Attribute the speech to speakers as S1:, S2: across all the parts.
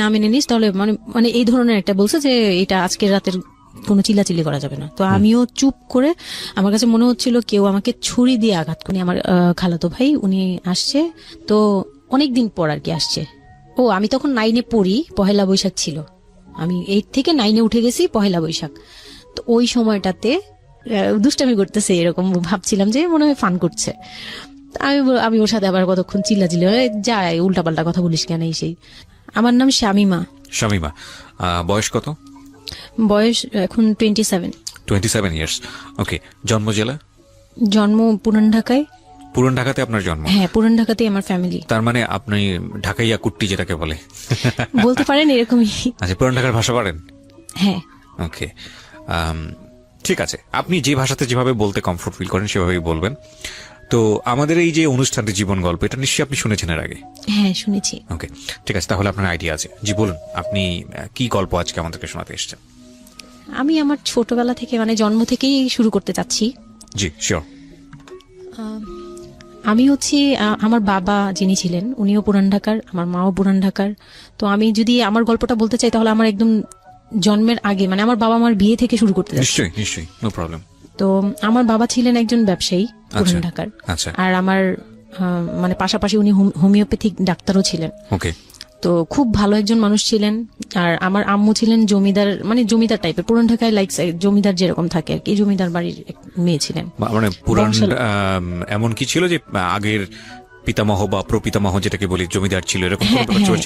S1: না মেনে নিস তাহলে মানে মানে এই ধরনের একটা বলছে যে এটা আজকের রাতের কোনো চিল্লাচিল্লি করা যাবে না। তো আমিও চুপ করে, আমার কাছে মনে হচ্ছিল কেউ আমাকে ছুরি দিয়ে আঘাত করে। আমার খালাতো ভাই উনি আসছে, তো অনেকদিন পর আর কি আসছে। ও আমি তখন 9-এ পড়ি, পহেলা বৈশাখ ছিল, আমি 8 থেকে 9-এ উঠে গেছি পহেলা বৈশাখ। তো ওই সময়টাতে দুষ্টামি করতেছে এরকম ভাবছিলাম যে মনে হয় ফান করছে। আমি আমি ওর সাথে আবার কতক্ষণ চিল্লাচিল্লি, যাই উল্টাপাল্টা কথা বলিস কেন এই সেই। আমার নাম শামিমা।
S2: শামিমা, বয়স কত?
S1: বয়স এখন 27।
S2: 27 ইয়ার্স। ওকে, জন্ম জেলা?
S1: জন্ম পুরান ঢাকায়।
S2: পুরান ঢাকাতে আপনার জন্ম?
S1: হ্যাঁ, পুরান ঢাকাতেই আমার ফ্যামিলি।
S2: তার মানে আপনি ঢাকাইয়া কুট্টি যেটাকে বলে
S1: বলতে পারেন এরকমই।
S2: আচ্ছা, পুরান ঢাকার ভাষা পারেন?
S1: হ্যাঁ।
S2: ওকে, ঠিক আছে, আপনি যে ভাষাতে যেভাবে বলতে কমফোর্ট ফিল করেন সেভাবেই বলবেন। তো আমাদের এই যে অনুষ্ঠানটি জীবন গল্প, এটা নিশ্চয়ই আপনি শুনেছেন এর আগে?
S1: হ্যাঁ, শুনেছি।
S2: ওকে, ঠিক আছে, তাহলে আপনার আইডিয়া আছে। জি বলুন, আপনি কি গল্প আজকে আমাদেরকে শোনাতে এসেছেন?
S1: আমি আমার ছোটবেলা থেকে মানে জন্ম থেকেই শুরু করতে চাচ্ছি।
S2: জি শিওর।
S1: আমি হচ্ছে আমার বাবা যিনি ছিলেন উনিও পুরান ঢাকার, আমার মাও পুরান ঢাকার। তো আমি যদি আমার গল্পটা বলতে চাই তাহলে আমার একদম জন্মের আগে, মানে আমার বাবা আমার বিয়ে থেকে শুরু করতে চাচ্ছি।
S2: নিশ্চয়ই নিশ্চয়ই, নো প্রবলেম।
S1: তো আমার বাবা ছিলেন একজন ব্যবসায়ী পুরান ঢাকার।
S2: আচ্ছা।
S1: আর আমার মানে পাশাপাশি উনি হোমিওপ্যাথিক ডাক্তারও ছিলেন।
S2: ওকে।
S1: তো খুব ভালো একজন মানুষ ছিলেন। আর আমার আম্মু ছিলেন জমিদার, মানে জমিদার টাইপের, পুরান ঢাকায় লাইক জমিদার যেরকম থাকে আর কি, জমিদার বাড়ির মেয়ে ছিলেন।
S2: মানে পুরান এমন কি ছিল যে আগের পিতামহ বা প্রপিতামহ যেটাকে বলি জমিদার ছিল, এরকম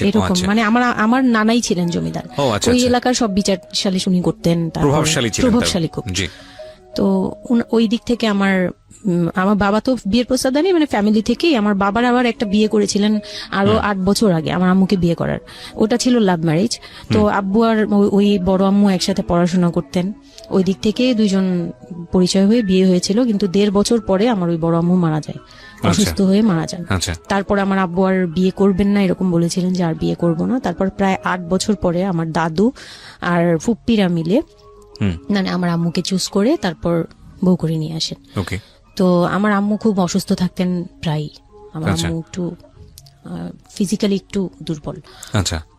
S1: এরকম মানে আমার নানাই ছিলেন জমিদার। ওই এলাকার সব বিচারশালী উনি করতেন, প্রভাবশালী খুব। তো ওই দিক থেকে আমার বাবা তো বিয়ের প্রস্তাব দেয়নি, মানে ফ্যামিলি থেকেই। আমার বাবার আবার একটা বিয়ে করেছিলেন আরো 8 বছর আগে আমার আম্মুকে বিয়ে করার, ওটা ছিল লাভ ম্যারেজ। তো আব্বু আর ওই বড় আম্মু একসাথে পড়াশোনা করতেন, ওই দিক থেকে দুইজন পরিচয় হয়ে বিয়ে হয়েছিল। কিন্তু 1.5 বছর পরে আমার ওই বড় আম্মু মারা যায়, অসুস্থ হয়ে মারা যান। তারপরে আমার আব্বু আর বিয়ে করবেন না এরকম বলেছিলেন যে আর বিয়ে করব না। তারপর প্রায় 8 বছর পরে আমার দাদু আর ফুপ্পিরা মিলে মানে আমার আম্মুকে চুজ করে তারপর বউ করে নিয়ে আসেন। তো আমার আম্মু খুব অসুস্থ থাকতেন প্রায়, আমার আম্মু একটু ফিজিক্যালি একটু দুর্বল।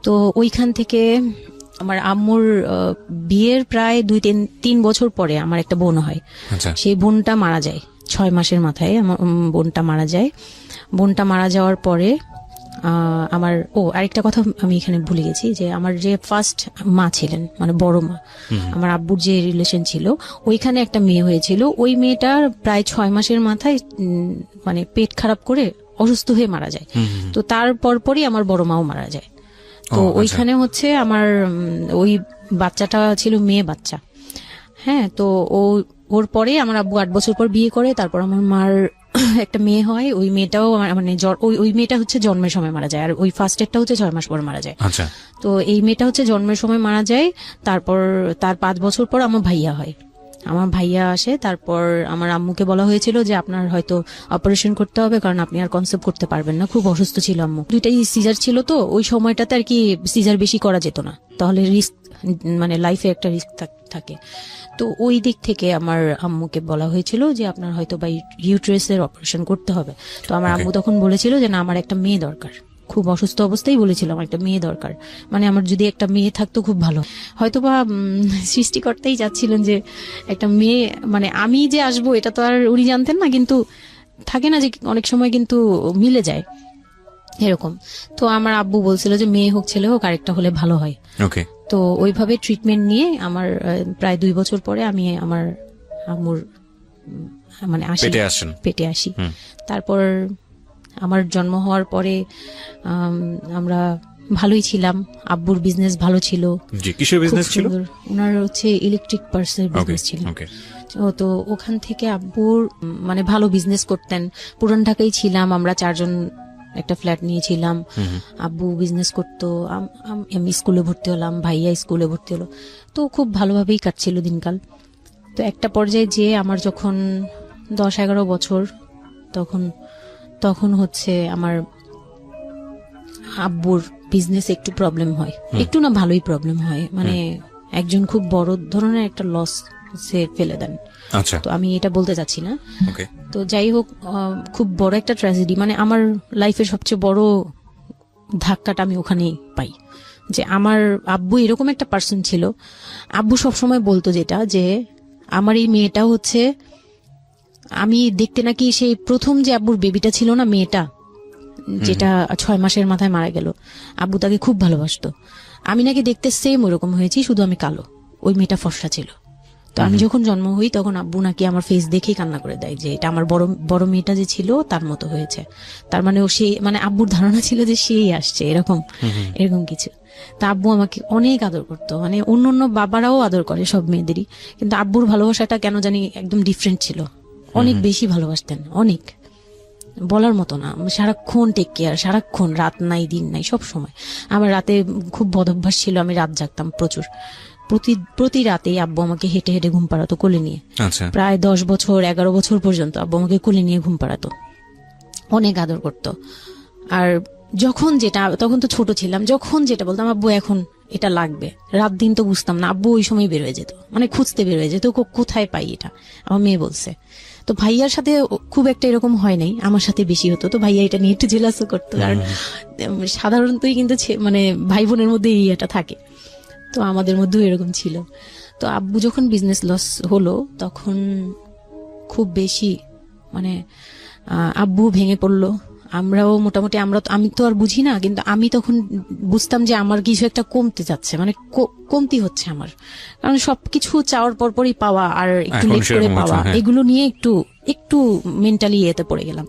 S1: তো ওইখান থেকে আমার আম্মুর বিয়ের প্রায় 2-3 বছর পরে আমার একটা বোন হয়। সেই বোনটা মারা যায় 6 মাসের মাথায়, আমার বোনটা মারা যায়। বোনটা মারা যাওয়ার পরে আমার আরেকটা কথা আমি এখানে ভুলে গেছি, যে আমার যে ফার্স্ট মা ছিলেন মানে বড় মা, আমার আব্বুর যে রিলেশন ছিল, ওইখানে একটা মেয়ে হয়েছিল। ওই মেয়েটার প্রায় 6 মাসের মাথায় মানে পেট খারাপ করে অসুস্থ হয়ে মারা যায়। তো তার পরপরই আমার বড় মাও মারা যায়। তো ওইখানে হচ্ছে আমার ওই বাচ্চাটা ছিল মেয়ে বাচ্চা। হ্যাঁ, তো ওর পরে আমার আব্বু 8 বছর পর বিয়ে করে। তারপর আমার মার একটা মেয়ে হয়, ওই মেয়েটাও মানে ওই মেয়েটা হচ্ছে জন্মের সময় মারা যায়, আর ওই ফার্স্টেরটা হচ্ছে 6 মাস পর মারা যায়। তো এই মেয়েটা হচ্ছে জন্মের সময় মারা যায়। তারপর তার 5 বছর পর আমার ভাইয়া হয়, আমার ভাইয়া আসে। তারপর আমার আম্মুকে বলা হয়েছিল যে আপনার হয়তো অপারেশন করতে হবে, কারণ আপনি আর কনসেপ্ট করতে পারবেন না, খুব অসুস্থ ছিল আম্মু। 2টাই সিজার ছিল, তো ওই সময়টাতে আর কি সিজার বেশি করা যেত না, তাহলে রিস্ক মানে লাইফে একটা রিস্ক থাকে। তো ওই দিক থেকে আমার আম্মুকে বলা হয়েছিল যে আপনার হয়তো বা ইউটেরাসের অপারেশন করতে হবে। তো আমার আম্মু তখন বলেছিল যে না, আমার একটা মেয়ে দরকার, খুব অসুস্থ অবস্থায় বলেছিল আমার একটা মেয়ে দরকার, মানে আমার যদি একটা মেয়ে থাকতো খুব ভালো। হয়তোবা সৃষ্টিকর্তাই চাচ্ছিলেন যে একটা মেয়ে, মানে আমি যে আসবো এটা তো আর উনি জানতেন না, কিন্তু থাকে না যে অনেক সময় কিন্তু মিলে যায় এরকম। তো আমার আব্বু বলছিল যে মেয়ে হোক ছেলে হোক, আরেকটা হলে ভালো হয়। তো ওইভাবে ট্রিটমেন্ট নিয়ে আমার প্রায় 2 বছর পরে আমি আমার আম্মুর মানে পেটে আসি। তারপর আমার জন্ম হওয়ার পরে আমরা ভালোই ছিলাম, আব্বুর বিজনেস ভালো ছিল।
S2: কিসের বিজনেস ছিল?
S1: ওনার হচ্ছে ইলেকট্রিক পার্টসের বিজনেস ছিল। তো ওখান থেকে আব্বুর মানে ভালো বিজনেস করতেন। পুরান ঢাকায় ছিলাম আমরা 4 জন, একটা ফ্ল্যাট নিয়েছিলাম। আব্বু বিজনেস করতো, আমি স্কুলে ভর্তি হলাম, ভাইয়া স্কুলে ভর্তি হলো। তো খুব ভালোভাবেই কাটছিল দিনকাল। তো একটা পর্যায়ে যে আমার যখন 10-11 বছর, তখন হচ্ছে আমার আব্বুর বিজনেস একটু প্রবলেম হয়, একটু না ভালোই প্রবলেম হয়, মানে একজন খুব বড় ধরনের একটা লস সে ফেলে দেন। তো আমি এটা বলতে চাচ্ছি না। তো যাই হোক, খুব বড় একটা ট্র্যাজেডি, মানে আমার লাইফের সবচেয়ে বড় ধাক্কাটা আমি ওখানেই পাই। যে আমার আব্বু এরকম একটা পার্সন ছিল। আব্বু সবসময় বলতো যেটা, যে আমার এই মেয়েটা হচ্ছে, আমি দেখতে নাকি সেই প্রথম যে আব্বুর বেবিটা ছিল না, মেয়েটা যেটা 6 মাসের মাথায় মারা গেল, আব্বু তাকে খুব ভালোবাসতো। আমি নাকি দেখতে সেম ওরকম হয়েছি, শুধু আমি কালো, ওই মেয়েটা ফর্সা ছিল। তো আমি যখন জন্ম হই তখন আব্বু নাকি আমার ফেস দেখেই কান্না করে দেয় যে এটা আমার বড় মেয়েটা যে ছিল তার মতো হয়েছে। তার মানে ও সেই, মানে আব্বুর ধারণা ছিল যে সেই আসছে, এরকম কিছু। তা আব্বু আমাকে অনেক আদর করতো, মানে অন্য বাবারাও আদর করে সব মেয়েদেরই, কিন্তু আব্বুর ভালোবাসাটা কেন জানি একদম ডিফারেন্ট ছিল, অনেক বেশি ভালোবাসতেন, অনেক বলার মতো না। সারাক্ষণ টেক কেয়ার, সারাক্ষণ, রাত নাই দিন নাই, সব সময়। আমার রাতে খুব বদভ্যাস ছিল, আমি রাত জাগতাম প্রচুর। প্রতি রাতেই আব্বু আমাকে হেঁটে হেঁটে ঘুম পাড়াতো কোলে নিয়ে। প্রায় 10 বছর 11 বছর পর্যন্ত আব্বু আমাকে কোলে নিয়ে ঘুম পাড়াতো, অনেক আদর করতো। আর যখন যেটা, তখন তো ছোট ছিলাম, যখন যেটা বলতাম আব্বু এখন এটা লাগবে, রাত দিন তো বুঝতাম না, আব্বু ওই সময় বের হয়ে যেত, মানে খুঁজতে বের হয়ে যেত কোথায় পাই এটা। আমার মেয়ে বলছে। তো ভাইয়ার সাথে খুব একটা এরকম হয় নাই, আমার সাথে বেশি হতো। তো ভাইয়া এটা নিয়ে একটু জেলাসও করতো, কারণ সাধারণতই কিন্তু মানে ভাই বোনের মধ্যে এই এটা থাকে, তো আমাদের মধ্যেও এরকম ছিল। তো আব্বু যখন বিজনেস লস হলো তখন খুব বেশি, মানে আব্বু ভেঙে পড়লো। আমরাও মোটামুটি, আমি তো আর বুঝি না, কিন্তু আমি তখন বুঝতাম যে আমার কিছু একটা কমতে যাচ্ছে, মানে কমতি হচ্ছে আমার, কারণ সবকিছু চাওয়ার পরপরই পাওয়া আর একটু লেট করে পাওয়া, এগুলো নিয়ে একটু মেন্টালি এতে পড়ে গেলাম।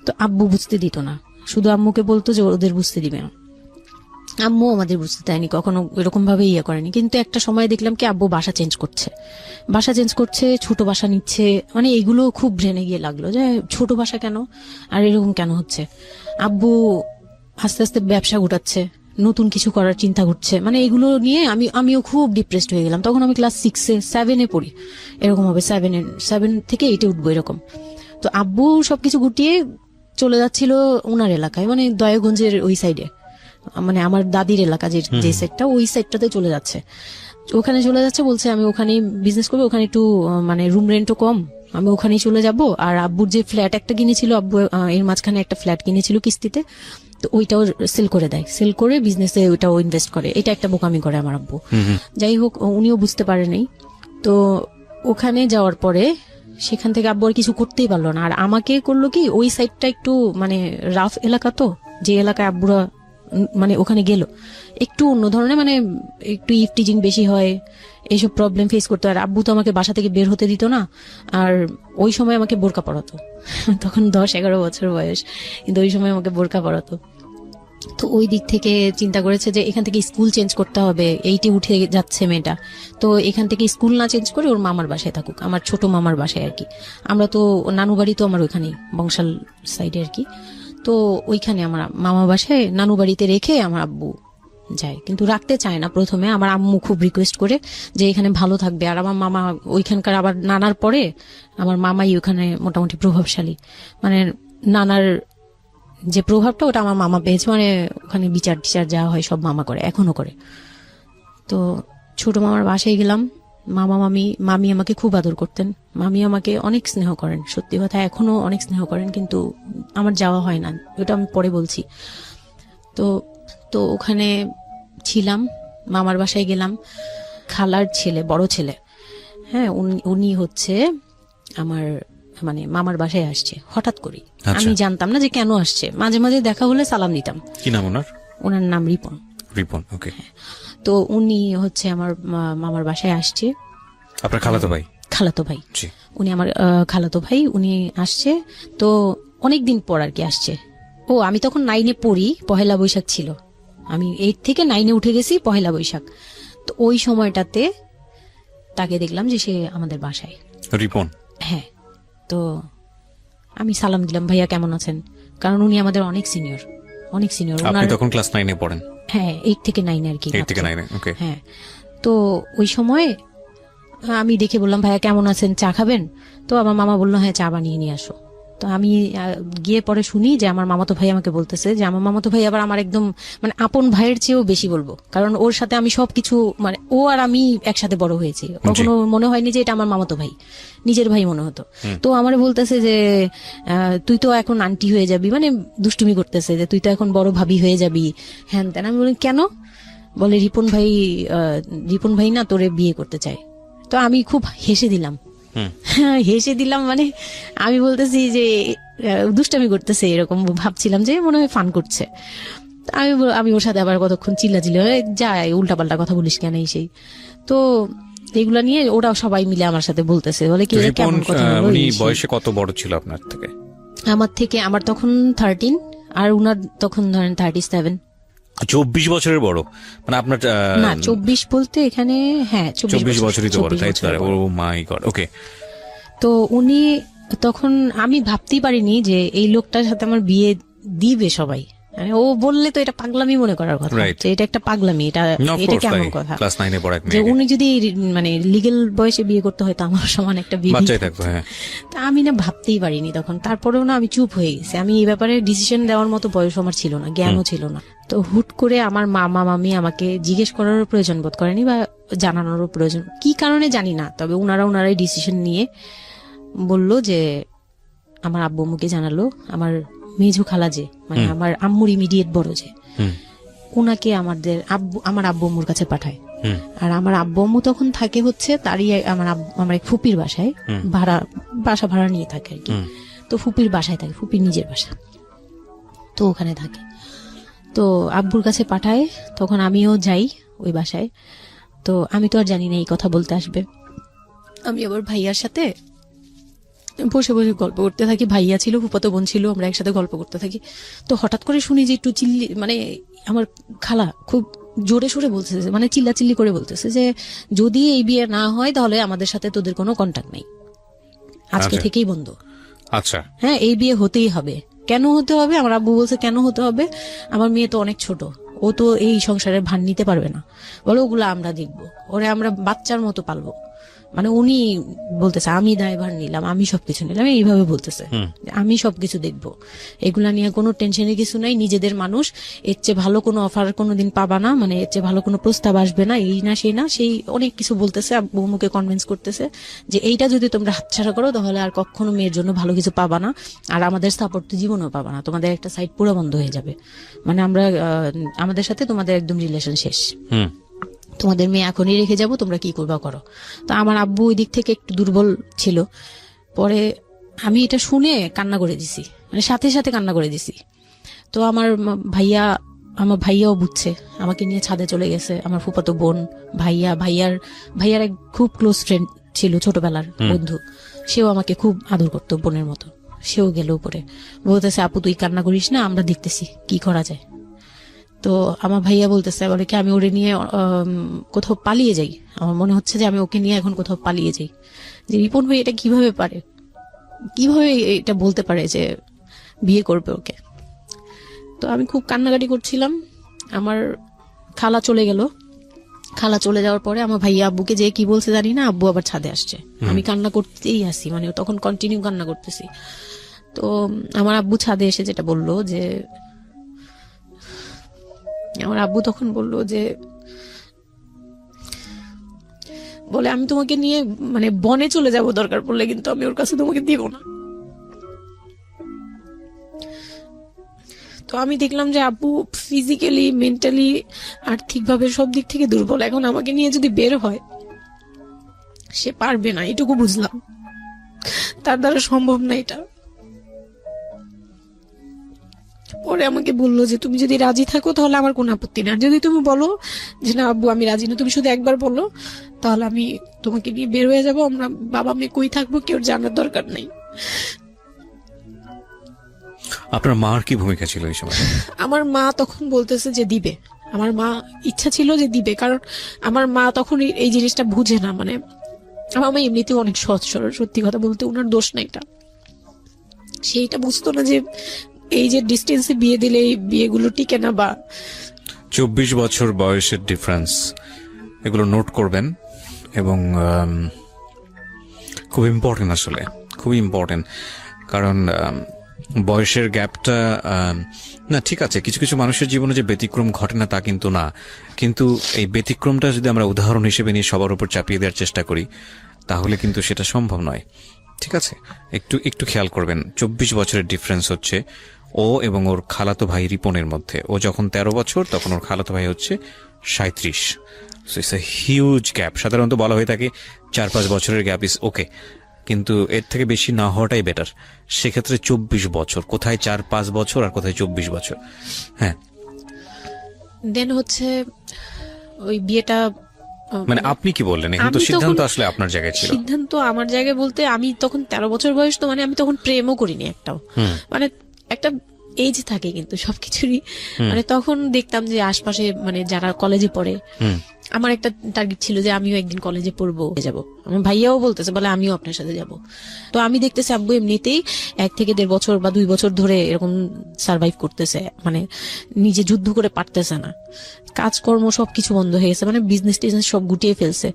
S1: তো আব্বু বুঝতে দিত না, শুধু আম্মুকে বলতো যে ওদের বুঝতে দিবে না। আম্মু আমাদের বুঝতে দেয়নি, কখনো এরকম ভাবে ইয়ে করেনি। কিন্তু একটা সময় দেখলাম কি আব্বু বাসা চেঞ্জ করছে, ছোট বাসা নিচ্ছে, মানে এগুলো খুব ব্রেনে গিয়ে লাগলো যে ছোট বাসা কেন, আর এরকম কেন হচ্ছে। আব্বু আস্তে আস্তে ব্যবসা গোটাচ্ছে, নতুন কিছু করার চিন্তা করছে, মানে এগুলো নিয়ে আমিও খুব ডিপ্রেসড হয়ে গেলাম। তখন আমি ক্লাস 6-7 পড়ি, এরকম হবে 7 থেকে 8 উঠবো এরকম। তো আব্বু সবকিছু গুটিয়ে চলে যাচ্ছিল ওনার এলাকায়, মানে দয়াগঞ্জের ওই সাইডে, মানে আমার দাদির এলাকা যে সাইডটা, ওই সাইডটাতে চলে যাচ্ছে। ওখানে চলে যাচ্ছে, বলছে আমি ওখানেই বিজনেস করবো, ওখানে একটু মানে রুম রেন্টও কম, আমি ওখানেই চলে যাব। আর আব্বুর যে ফ্ল্যাট একটা কিনেছিল, আব্বু এর মাঝখানে একটা ফ্ল্যাট কিনেছিল কিস্তিতে, তো ওইটাও সেল করে দেয়, সেল করে বিজনেসে ওইটাও ইনভেস্ট করে। এটা একটা বোকামি করে আমার আব্বু। যাই হোক, উনিও বুঝতে পারেনি। তো ওখানে যাওয়ার পরে সেখান থেকে আব্বু আর কিছু করতেই পারলো না। আর আমাকে করলো কি, ওই সাইডটা একটু মানে রাফ এলাকা, তো যে এলাকায় আব্বুরা মানে ওখানে গেল একটু অন্য ধরনের, মানে একটু ইফটিজিং বেশি হয়, এইসব প্রবলেম ফেস করতে। আর আব্বু তো আমাকে বাসা থেকে বের হতে দিত না, আর ওই সময় আমাকে বোরকা পরাতো। তখন 10-11 বছর বয়স, কিন্তু ওই সময় আমাকে বোরকা পরাতো। তো ওই দিক থেকে চিন্তা করেছে যে এখান থেকে স্কুল চেঞ্জ করতে হবে, এইটি উঠে যাচ্ছে মেয়েটা, তো এখান থেকে স্কুল না চেঞ্জ করে ওর মামার বাসায় থাকুক, আমার ছোট মামার বাসায় আর কি। আমরা তো নানু বাড়ি তো আমার ওইখানেই, বংশাল সাইডে আর কি। তো ওইখানে আমার মামা বাসায় নানু বাড়িতে রেখে আমার আব্বু যায়, কিন্তু রাখতে চায় না প্রথমে। আমার আম্মু খুব রিকোয়েস্ট করে যে এখানে ভালো থাকবে। আর আমার মামা ওইখানকার, আবার নানার পরে আমার মামাই ওখানে মোটামুটি প্রভাবশালী, মানে নানার যে প্রভাবটা ওটা আমার মামা পেয়েছে, মানে ওখানে বিচার টিচার যা হয় সব মামা করে, এখনো করে। তো ছোট মামার বাসায় গেলাম, মামি আমাকে খুব আদর করতেন, মামি আমাকে অনেক স্নেহ করেন, সত্যি কথা এখনো অনেক স্নেহ করেন, কিন্তু আমার যাওয়া হয় না, ওটা আমি পরে বলছি। তো ওখানে ছিলাম, মামার বাসায় গেলাম, খালার ছেলে, বড় ছেলে, হ্যাঁ, উনি হচ্ছে আমার মানে মামার বাসায় আসছে হঠাৎ করে। আমি জানতাম না যে কেন আসছে, মাঝে মাঝে দেখা হলে সালাম দিতাম।
S2: কি নাম ওনার? ওনার
S1: নাম রিপন।
S2: ওকে।
S1: তো উনি হচ্ছে আমার মামার বাসায় আসছে।
S2: আপনার খালাতো ভাই?
S1: খালাতো ভাই, উনি আমার খালাতো ভাই, উনি আসছে। তো অনেকদিন পর আর কি আসছে। আমি তখন 9-এ পড়ি, পহেলা বৈশাখ ছিল, আমি 8 থেকে 9-এ উঠে গেছি, পহেলা বৈশাখ। তো ওই সময়টাতে তাকে দেখলাম যে সে আমাদের বাসায়।
S2: রিপন?
S1: হ্যাঁ। তো আমি সালাম দিলাম, ভাইয়া কেমন আছেন, কারণ উনি আমাদের অনেক সিনিয়র।
S2: আপনি তখন ক্লাস 9-এ পড়েন?
S1: হ্যাঁ, 8 থেকে 9 আর কি।
S2: 8 থেকে 9, ওকে।
S1: হ্যাঁ। তো ওই সময় আমি দেখে বললাম, ভাইয়া কেমন আছেন, চা খাবেন? তো আমার মামা বললো, হ্যাঁ চা বানিয়ে নিয়ে আসো। তো আমি গিয়ে পরে শুনি যে আমার মামাতো ভাই আমাকে বলতেছে যে আমার মামাতো ভাই আবার আমার একদম মানে আপন ভাইয়ের চেয়েও বেশি বলবো, কারণ ওর সাথে আমি সবকিছু, মানে ও আর আমি একসাথে বড় হয়েছি, কখনো মনে হয়নি যে এটা আমার মামাতো ভাই, নিজের ভাই মনে হতো। তো আমার বলতেছে যে তুই তো এখন আন্টি হয়ে যাবি, মানে দুষ্টুমি করতেছে যে তুই তো এখন বড় ভাবি হয়ে যাবি, হ্যান তেন। আমি বলি কেন? বলে রিপন ভাই না তোরে বিয়ে করতে চায়। তো আমি খুব হেসে দিলাম, হেসে দিলাম, মানে আমি বলতেছি যে দুষ্টামি করতেছে, এরকম ভাবছিলাম যে মনে হয় ফান করছে। আমি ওর সাথে আবার কতক্ষণ চিল্লাচিল্লি, যাই উল্টাপাল্টা কথা বলিস কেন এই সেই। তো এগুলা নিয়ে ওরা সবাই মিলে আমার সাথে বলতেছে, বলে কি কেমন কথা বলো।
S2: উনি বয়সে কত বড় ছিল আপনার থেকে?
S1: আমার তখন 13 আর উনার তখন ধরেন 37।
S2: 24 বছরের বড়, মানে আপনার
S1: না 24 বলতে এখানে, হ্যাঁ
S2: 24 বছরই তো বড়, তাই তো? ও মাই গড, ওকে।
S1: তো উনি তখন, আমি ভাবতেই পারিনি যে এই লোকটার সাথে আমার বিয়ে দিবে সবাই। মানে ও বললে তো এটা পাগলামি মনে করার কথা, যে এটা একটা পাগলামি, এটা কেমন কথা
S2: ক্লাস 9 এ পড়া
S1: যে উনি যদি মানে লিগ্যাল বয়সে বিয়ে করতে হয় তো আমার সমান একটা
S2: বাচ্চাই থাকতো। হ্যাঁ,
S1: তা আমি না ভাবতেই পারিনি তখন। তারপরেও না আমি চুপ হয়ে গেছি, আমি এই ব্যাপারে ডিসিশন দেওয়ার মতো বয়স আমার ছিল না, জ্ঞানও ছিল না। তো হুট করে আমার মামা মামি আমাকে জিজ্ঞেস করারও প্রয়োজন বোধ করেনি বা জানানোরও প্রয়োজন, কি কারণে জানি না, তবে ওনারাই ডিসিশন নিয়ে বললো যে আমার আব্বু আম্মুকে জানালো, আমার মেজু খালা যে মানে আমার আম্মুর ইমিডিয়েট বড় যে, উনাকে আমার আব্বু আম্মুর কাছে পাঠায়। আর আমার আব্বু আম্মু তখন থাকে হচ্ছে তারই আমার এক ফুপির বাসায়, বাসা ভাড়া নিয়ে থাকে আর কি। তো ফুপির বাসায় থাকে, ফুপির নিজের বাসা, তো ওখানে থাকে। তো আব্বুর কাছে পাঠায়, তখন আমিও যাই ওই বাসায়। তো আমি তো আর জানি না এই কথা বলতে আসবে। আমি আবার ভাইয়ার সাথে বসে বসে গল্প করতে থাকি, ভাইয়া ছিল, ফুফাতো বোন ছিল, আমরা একসাথে গল্প করতে থাকি। তো হঠাৎ করে শুনি যে একটু মানে আমার খালা খুব জোরে সোরে বলতেছে, মানে চিল্লাচিল্লি করে বলতেছে যে যদি এই বিয়ে না হয় তাহলে আমাদের সাথে তোদের কোনো কন্টাক্ট নেই, আজকে থেকেই বন্ধ।
S2: আচ্ছা, হ্যাঁ,
S1: এই বিয়ে হতেই হবে। কেন হতে হবে? আমার আব্বু বলছে কেন হতে হবে, আমার মেয়ে তো অনেক ছোট, ও তো এই সংসারের ভার নিতে পারবে না, বলো ওগুলো আমরা দেখবো, ওরে আমরা বাচ্চার মতো পালবো। মানে উনি বলতেছে আমি দায়ভার নিলাম, আমি সবকিছু নিলাম, এইভাবে বলতেছে আমি সবকিছু দেখবো, এগুলা নিয়ে কোনো টেনশনের কিছু নাই, নিজেদের মানুষ, এর চেয়ে ভালো কোনো অফার কোনোদিন পাবা না, মানে এর চেয়ে ভালো কোনো প্রস্তাব আসবে না, এই না সেই না, সেই অনেক কিছু বলতেছে। বৌমুকে কনভিন্স করতেছে যে এইটা যদি তোমরা হাতছাড়া করো তাহলে আর কখনো মেয়ের জন্য ভালো কিছু পাবা না, আর আমাদের সাপোর্ট তো জীবনেও পাবা না, তোমাদের একটা সাইড পুরো বন্ধ হয়ে যাবে, মানে আমাদের সাথে তোমাদের একদম রিলেশন শেষ, তোমাদের মেয়ে এখনই রেখে যাব, তোমরা কি করবা করো। তো আমার আব্বু ওই দিক থেকে একটু দুর্বল ছিল। পরে আমি এটা শুনে কান্না করে দিছি, মানে সাথে সাথে কান্না করে দিছি। তো আমার ভাইয়াও বুঝছে, আমাকে নিয়ে ছাদে চলে গেছে। আমার ফুফাতো বোন, ভাইয়ার এক খুব ক্লোজ ফ্রেন্ড ছিল, ছোটবেলার বন্ধু, সেও আমাকে খুব আদর করতো বোনের মতো, সেও গেল উপরে, বলতেছে আপু তুই কান্না করিস না, আমরা দেখতেছি কি করা যায়। তো আমার ভাইয়া বলতেছে, বলে কি আমি ওরে নিয়ে কোথাও পালিয়ে যাই, আমার মনে হচ্ছে যে আমি ওকে নিয়ে এখন কোথাও পালিয়ে যাই, যে রিপন ভাই এটা কিভাবে এটা বলতে পারে যে বিয়ে করবে ওকে। তো আমি খুব কান্নাকাটি করছিলাম। আমার খালা চলে গেল, খালা চলে যাওয়ার পরে আমার ভাইয়া আব্বুকে যে কি বলছে জানি না, আব্বু আবার ছাদে আসছে, আমি কান্না করতেই আসি, মানে তখন কন্টিনিউ কান্না করতেছি। তো আমার আব্বু ছাদে এসে যেটা বললো যে, আমার আব্বু তখন বললো যে, বলে আমি তোমাকে নিয়ে মানে বনে চলে যাব দরকার পড়লে, কিন্তু আমি ওর কাছে তোমাকে দিব না। তো আমি দেখলাম যে আব্বু ফিজিক্যালি, মেন্টালি, আর্থিকভাবে সব দিক থেকে দুর্বল, এখন আমাকে নিয়ে যদি বের হয় সে পারবে না, এটুকু বুঝলাম, তার দ্বারা সম্ভব না এটা। পরে আমাকে বললো যে তুমি যদি রাজি থাকো তাহলে আমার কোনো আপত্তি না, যদি তুমি বলো যে না আব্বু আমি রাজি না, তুমি শুধু একবার বলো, তাহলে আমি তোমাকে নিয়ে বের হয়ে যাবো, আমরা বাবা মেয়ে কই থাকবো কেউ জানার দরকার নেই।
S2: আপনার মার কি ভূমিকা ছিল এই সময়?
S1: আমার মা তখন বলতেছে যে দিবে, আমার মা ইচ্ছা ছিল যে দিবে, কারণ আমার মা তখন এই জিনিসটা বুঝে না, মানে আমার মা এমনিতেও অনেক সৎ সরল, সত্যি কথা বলতে ওনার দোষ না এটা, সেইটা বুঝতো না যে এই যে ডিস্টেন্সে বিয়ে দিলে এই বিয়েগুলো টিকে না, বা
S2: 24 বছর বয়সের ডিফারেন্স, এগুলো নোট করবেন এবং খুব ইম্পর্টেন্ট, আসলে খুবই ইম্পর্টেন্ট, কারণ বয়সের গ্যাপটা না ঠিক আছে, কিছু কিছু মানুষের জীবনে যে ব্যতিক্রম ঘটে না তা কিন্তু না, কিন্তু এই ব্যতিক্রমটা যদি আমরা উদাহরণ হিসেবে নিয়ে সবার উপর চাপিয়ে দেওয়ার চেষ্টা করি তাহলে কিন্তু সেটা সম্ভব নয়। ঠিক আছে, একটু খেয়াল করবেন, 24 বছরের ডিফারেন্স হচ্ছে ও এবং ওর খালাতো ভাই রিপনের মধ্যে। ও যখন 13 বছর তখন ওর খালাতো ভাই হচ্ছে 37। So it's a huge gap. সাধারণত বলা হয়ে থাকে 4-5 বছরের গ্যাপ ইজ ওকে, কিন্তু এর থেকে বেশি না হওয়াটাই বেটার। সেক্ষেত্রে 24 বছর, কোথায় 4-5 বছর আর কোথায় 24 বছর। হ্যাঁ,
S1: দেন হচ্ছে ওই বিয়েটা,
S2: মানে আপনি কি বললেন? এখন তো সিদ্ধান্ত আসলে আপনার জায়গায় ছিল।
S1: সিদ্ধান্ত আমার জায়গায় বলতে, আমি তখন 13 বছর বয়স, তো মানে আমি তখন প্রেমও করিনি একটাও। মানে একটা এজ থাকে কিন্তু সবকিছুরই, মানে তখন দেখতাম যে আশপাশে মানে যারা কলেজে পড়ে, আমার একটা টার্গেট ছিল যে আমিও একদিন কলেজে পড়বো, যাব। আমার ভাইয়াও বলতেছে, বলে আমিও আপনার সাথে যাব। তো আমি দেখতেছি আব্বু এমনিতেই 1 থেকে 1.5 বছর বা 2 বছর ধরে এরকম সার্ভাইভ করতেছে, মানে নিজে যুদ্ধ করে পারতেছে না, কাজকর্ম সবকিছু বন্ধ হয়ে গেছে, মানে বিজনেস টিজনেস সব গুটিয়ে ফেলছে।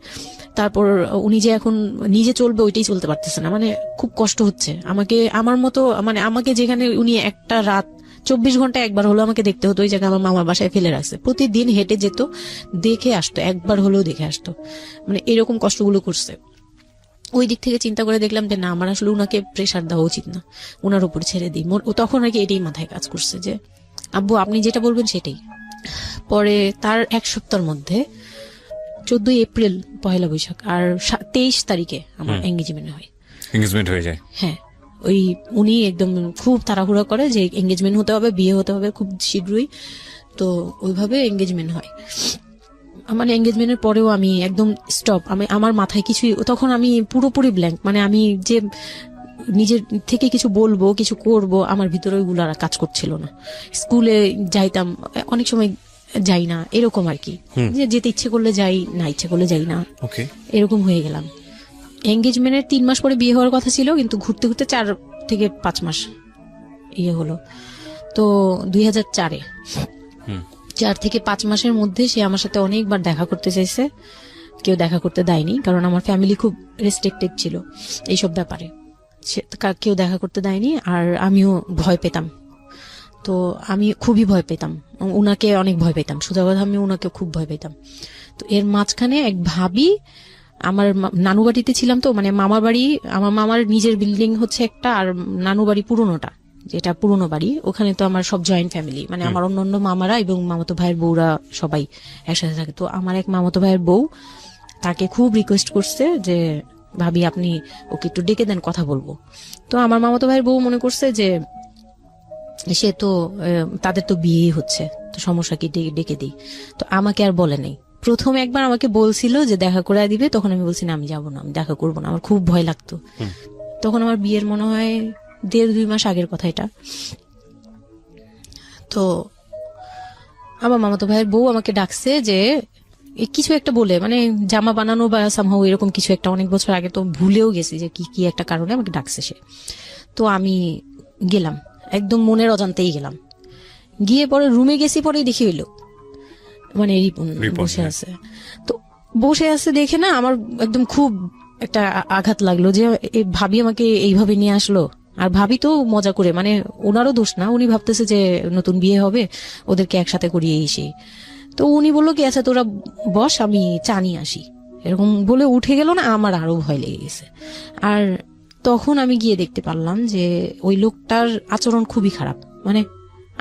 S1: তারপর উনি যে এখন নিজে চলবে ওইটাই চলতে পারতেছে না, মানে খুব কষ্ট হচ্ছে আমাকে। আমার মতো মানে আমাকে যেখানে উনি একটা রাত 24 ঘন্টা একবার হলো আমাকে দেখতে হতো, ওই জায়গায় আমার মামার বাসায় ফেলে রাখছে। প্রতিদিন হেঁটে যেত, দেখে আসতো, একবার হলেও দেখে আসতো, মানে এরকম কষ্টগুলো করছে। ওই দিক থেকে চিন্তা করে দেখলাম যে না, আমার আসলে উনাকে প্রেশার দেওয়া উচিত না, উনার উপর ছেড়ে দিই। তখন আর কি এটাই মাথায় কাজ করছে যে আব্বু আপনি যেটা বলবেন সেটাই। পরে তার 1 সপ্তাহের মধ্যে 14 এপ্রিল পহেলা বৈশাখ আর 23 তারিখে আমার এঙ্গেজমেন্ট হয়।
S2: এঙ্গেজমেন্ট হয়ে যায়?
S1: হ্যাঁ, ওই উনি একদম খুব তাড়াহুড়া করে যে এঙ্গেজমেন্ট হতে হবে, বিয়ে হতে হবে খুব শীঘ্রই। তো ওইভাবে এঙ্গেজমেন্ট হয়। মানে এঙ্গেজমেন্টের পরেও আমি একদম স্টপ, আমার মাথায় কিছুই, তখন আমি পুরোপুরি ব্ল্যাঙ্ক। মানে আমি যে নিজের থেকে কিছু বলবো, কিছু করব, আমার ভিতরে ওইগুলো আর কাজ করছিল না। স্কুলে যাইতাম, অনেক সময় যাই না, এরকম আর কি, যে যেতে ইচ্ছে করলে যাই, না ইচ্ছে করলে যাই না, এরকম হয়ে গেলাম। এঙ্গেজমেন্টের 3 মাস পরে বিয়ে হওয়ার কথা ছিল, কিন্তু ঘুরতে ঘুরতে 4 থেকে 5 মাস ইয়ে হলো। তো 2004-এ 4 থেকে 5 মাসের মধ্যে সে আমার সাথে অনেকবার দেখা করতে চাইছে, কেউ দেখা করতে দেয়নি, কারণ আমার ফ্যামিলি খুব রেস্ট্রিক্টেড ছিল এইসব ব্যাপারে, কেউ দেখা করতে দেয়নি। আর আমিও ভয় পেতাম, তো আমি খুবই ভয় পেতাম, উনাকে অনেক ভয় পেতাম, সোজা কথা আমি উনাকে খুব ভয় পেতাম। তো এর মাঝখানে এক ভাবি, আমার নানু বাড়িতে ছিলাম, তো মানে মামার বাড়ি, আমার মামার নিজের বিল্ডিং হচ্ছে একটা, আর নানু বাড়ি পুরোনোটা, যেটা পুরোনো বাড়ি, ওখানে তো আমার সব জয়েন্ট ফ্যামিলি, মানে আমার অন্য মামারা এবং মামাতো ভাইয়ের বউরা সবাই একসাথে থাকে। তো আমার এক মামাতো ভাইয়ের বউ তাকে খুব রিকোয়েস্ট করছে যে ভাবি আপনি ওকে একটু ডেকে দেন, কথা বলবো। তো আমার মামাতো ভাইয়ের বউ মনে করছে যে সে তো তাদের তো বিয়ে হচ্ছে, তো সমস্যা কি, ডেকে দিই। তো আমাকে আর বলে নাই। প্রথমে একবার আমাকে বলছিল যে দেখা করে দিবে, তখন আমি বলছি না, আমি যাবো না, আমি দেখা করবো না, আমার খুব ভয় লাগতো। তখন আমার বিয়ের মনে হয় 1.5-2 মাস আগের কথা এটা। তো আমার মামাতো ভাইয়ের বউ আমাকে ডাকছে যে কিছু একটা বলে, মানে জামা বানানো বা সামহাও এরকম কিছু একটা, অনেক বছর আগে, তো ভুলেও গেছি যে কি একটা কারণে আমাকে ডাকছে সে। তো আমি গেলাম, একদম মনের অজান্তেই গেলাম। গিয়ে পরে রুমে গেছি, পরে দেখি হইলো মানে রিপন বসে আছে। তো বসে আছে দেখে না আমার একদম খুব একটা আঘাত লাগলো যে ভাবি আমাকে এইভাবে নিয়ে আসলো। আর ভাবি তো মজা করে, মানে ওনারও দোষ না, উনি ভাবতেছে যে নতুন বিয়ে হবে, ওদেরকে একসাথে করিয়ে এসে। তো উনি বললো কি আচ্ছা তোরা বস, আমি চা নিয়ে আসি, এরকম বলে উঠে গেল না। আমার আরো ভয় লেগে গেছে। আর তখন আমি গিয়ে দেখতে পারলাম যে ওই লোকটার আচরণ খুবই খারাপ। মানে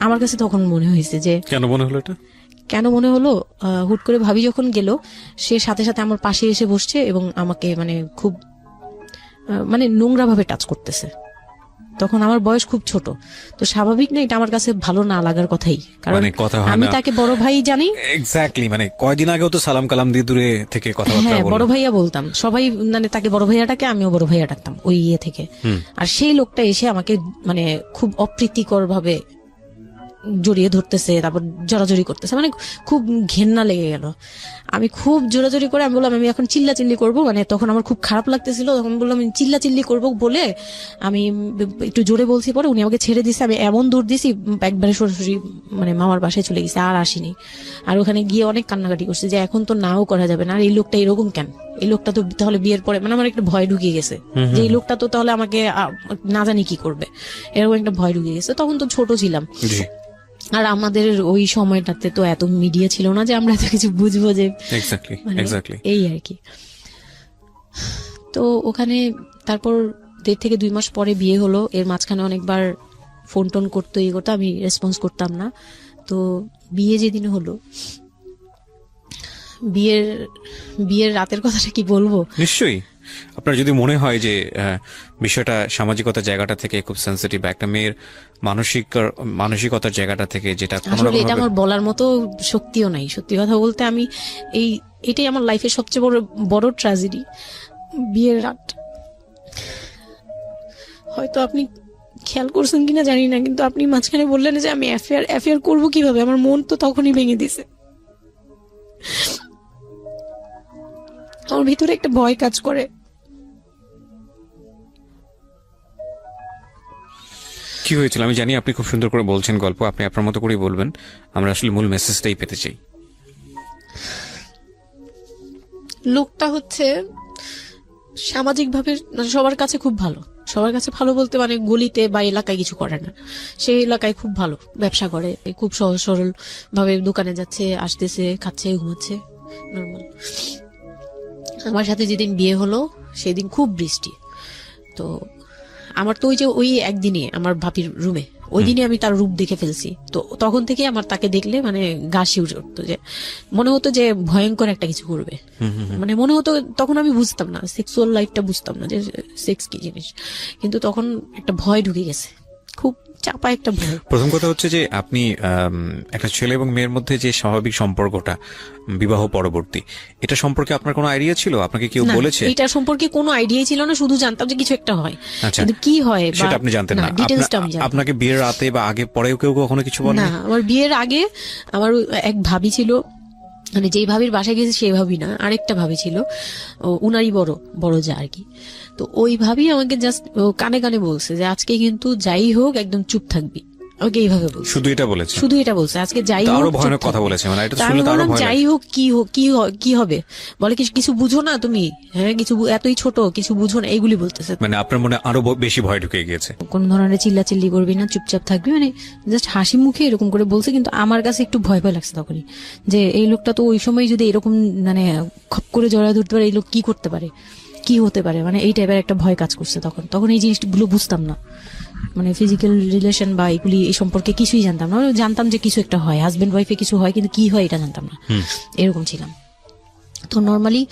S1: আমার কাছে তখন মনে হয়েছে যে
S2: কেন মনে হলো এটা,
S1: কেন মনে হলো, হুট করে ভাবি যখন গেল, সে সাথে সাথে আমার পাশে এসে বসছে এবং আমাকে মানে খুব মানে নোংরা ভাবে টাচ করতেছে। তখন আমার বয়স খুব ছোট, তো স্বাভাবিক না এটা আমার কাছে ভালো না লাগার কথাই, কারণ আমি তাকে বড় ভাই জানি।
S2: এক্স্যাক্টলি, মানে কয়দিন আগেও তো সালাম কালাম দিয়ে দূরে থেকে কথাবার্তা বলতাম,
S1: বড় ভাইয়া বলতাম, সবাই মানে তাকে বড় ভাইয়া ডাকে, আমিও বড় ভাইয়া ডাকতাম ওই ইয়ে থেকে। আর সেই লোকটা এসে আমাকে মানে খুব অপ্রীতিকর ভাবে জড়িয়ে ধরতেছে, তারপর জড়াজড়ি করতেছে, মানে খুব ঘেন্না লেগে গেল। আমি খুব জোরাজোরি করে আমি বললাম আমি এখন চিল্লাচিল্লি করবো, মানে তখন আমার খুব খারাপ লাগতেছিল, তখন বললাম আমি চিল্লাচিল্লি করবো বলে আমি একটু জোরে বলছি। পরে উনি আমাকে ছেড়ে দিছে, আমি এমন দূর দিছি একবারে সরাসরি মানে মামার বাসায় চলে গেছি, আর আসিনি। আর ওখানে গিয়ে অনেক কান্নাকাটি করছে যে এখন তো নাও করা যাবে না, আর এই লোকটা এরকম কেন, এই লোকটা তো তাহলে বিয়ের পরে, মানে আমার একটা ভয় ঢুকিয়ে গেছে যে এই লোকটা তো তাহলে আমাকে না জানি কি করবে, এরকম একটা ভয় ঢুকিয়ে গেছে। তখন তো ছোট ছিলাম, আর আমাদের ওই সময়টাতে তো এত মিডিয়া ছিল না যে আমরা এত কিছু বুঝবো যে এই আর কি। তো ওখানে তারপর 1.5 থেকে 2 মাস পরে বিয়ে হলো। এর মাঝখানে অনেকবার ফোন টোন করতো, ইয়ে করতো, আমি রেসপন্স করতাম না। তো বিয়ে যেদিন হলো বিয়ের রাতের কথাটা কি বলবো?
S2: নিশ্চয়ই আপনার যদি মনে হয় যে বিষয়টা সামাজিকতার জায়গাটা থেকে খুব সেন্সিটিভ, একটা মেয়ের মানসিকতার জায়গাটা থেকে, যেটা
S1: আসলে এটা আমার বলার মতো শক্তিও নাই। সত্যি কথা বলতে আমি এটাই আমার লাইফের সবচেয়ে বড় ট্র্যাজেডি, বিয়ের রাত। হয়তো আপনি খেয়াল করছেন কিনা জানি না, কিন্তু আপনি মাঝখানে বললেন যে আমি অ্যাফেয়ার করবো কিভাবে, আমার মন তো তখনই ভেঙে দিছে। আমার ভিতরে একটা ভয় কাজ করে।
S2: কি হয়েছিল আমি জানি, আপনি খুব সুন্দর করে বলছেন গল্প, আপনি আপনার মতো করেই বলবেন, আমরা আসলে মূল মেসেজটাই পেতে চাই।
S1: লোকটা হচ্ছে সামাজিকভাবে সবার কাছে খুব ভালো, সবার কাছে ভালো বলতে মানে গলিতে বা এলাকায় কিছু করে না, সেই এলাকায় খুব ভালো, ব্যবসা করে, খুব সহজ সরল ভাবে দোকানে যাচ্ছে, আসতেছে, খাচ্ছে, ঘুমাচ্ছে, নর্মাল। আমার সাথে যেদিন বিয়ে হলো সেদিন খুব বৃষ্টি, তো আমার তো ওই একদিনে আমার ভাবির রুমে, ওই দিনে আমি তার রূপ দেখে ফেলছি। তো তখন থেকে আমার তাকে দেখলে মানে গা শিউরে উঠতো, যে মনে হতো যে ভয়ঙ্কর একটা কিছু করবে। মানে মনে হতো, তখন আমি বুঝতাম না, সেক্সুয়াল লাইফটা বুঝতাম না যে সেক্স কি জিনিস, কিন্তু তখন একটা ভয় ঢুকে গেছে, খুব চাপা একটা ভয়।
S2: প্রথম কথা হচ্ছে যে আপনি একটা ছেলে এবং মেয়ের মধ্যে যে স্বাভাবিক সম্পর্কটা বিবাহ পরবর্তী, এটা সম্পর্কে আপনার কোনো আইডিয়া ছিল? আপনাকে কেউ বলেছে?
S1: এটা সম্পর্কে কোনো আইডিয়াই ছিল না, শুধু জানতাম যে কিছু একটা হয়, কিন্তু কি হয়
S2: সেটা আপনি জানতেন না। আপনাকে বিয়ের রাতে বা আগে পরেও কেউ কখনো কিছু বলে না?
S1: আমার বিয়ের আগে আমার এক ভাবি ছিল, মানে যেই ভাবির বাসায় গেছে সেই ভাবি না, আরেকটা ভাবি ছিল, উনারই বড় যা আর কি। তো ওই ভাবি আমাকে জাস্ট কানে কানে বলছে যে আজকে কিন্তু যাই হোক একদম চুপ থাকবি, আমাকে এইভাবে বলছে।
S2: শুধু এটা বলেছে?
S1: শুধু এটা বলছে, আজকে যাই হোক।
S2: আরো ভয়ানক কথা বলেছে, মানে এটা শুনলে তো আরো ভয় লাগে।
S1: যাই হোক কি হবে, বলে কিছু বুঝো না তুমি, হ্যাঁ কিছু এতই ছোট, কিছু বুঝো না, এইগুলি বলতেছে।
S2: মানে আপনার মনে আরো বেশি ভয় ঢুকে গিয়েছে?
S1: কোন ধরনের চিল্লাচিল্লি করবি না, চুপচাপ থাকবি, মানে জাস্ট হাসি মুখে এরকম করে বলছে। কিন্তু আমার কাছে একটু ভয় লাগছে তখনই, যে এই লোকটা তো ওই সময় যদি এরকম মানে খপ করে জড়া ধরতে পারে, এই লোক কি করতে পারে, কি হতে পারে, মানে এই টাইপের একটা ভয় কাজ করছে তখন এই জিনিসগুলো বুঝতাম না, মানে ফিজিক্যাল রিলেশন বা এগুলি এই সম্পর্কে কিছুই জানতাম না। জানতাম যে কিছু একটা হয়, হাজবেন্ড ওয়াইফে কিছু হয়, কিন্তু কি হয় এটা জানতাম না, এরকম ছিলাম। তো নর্মালি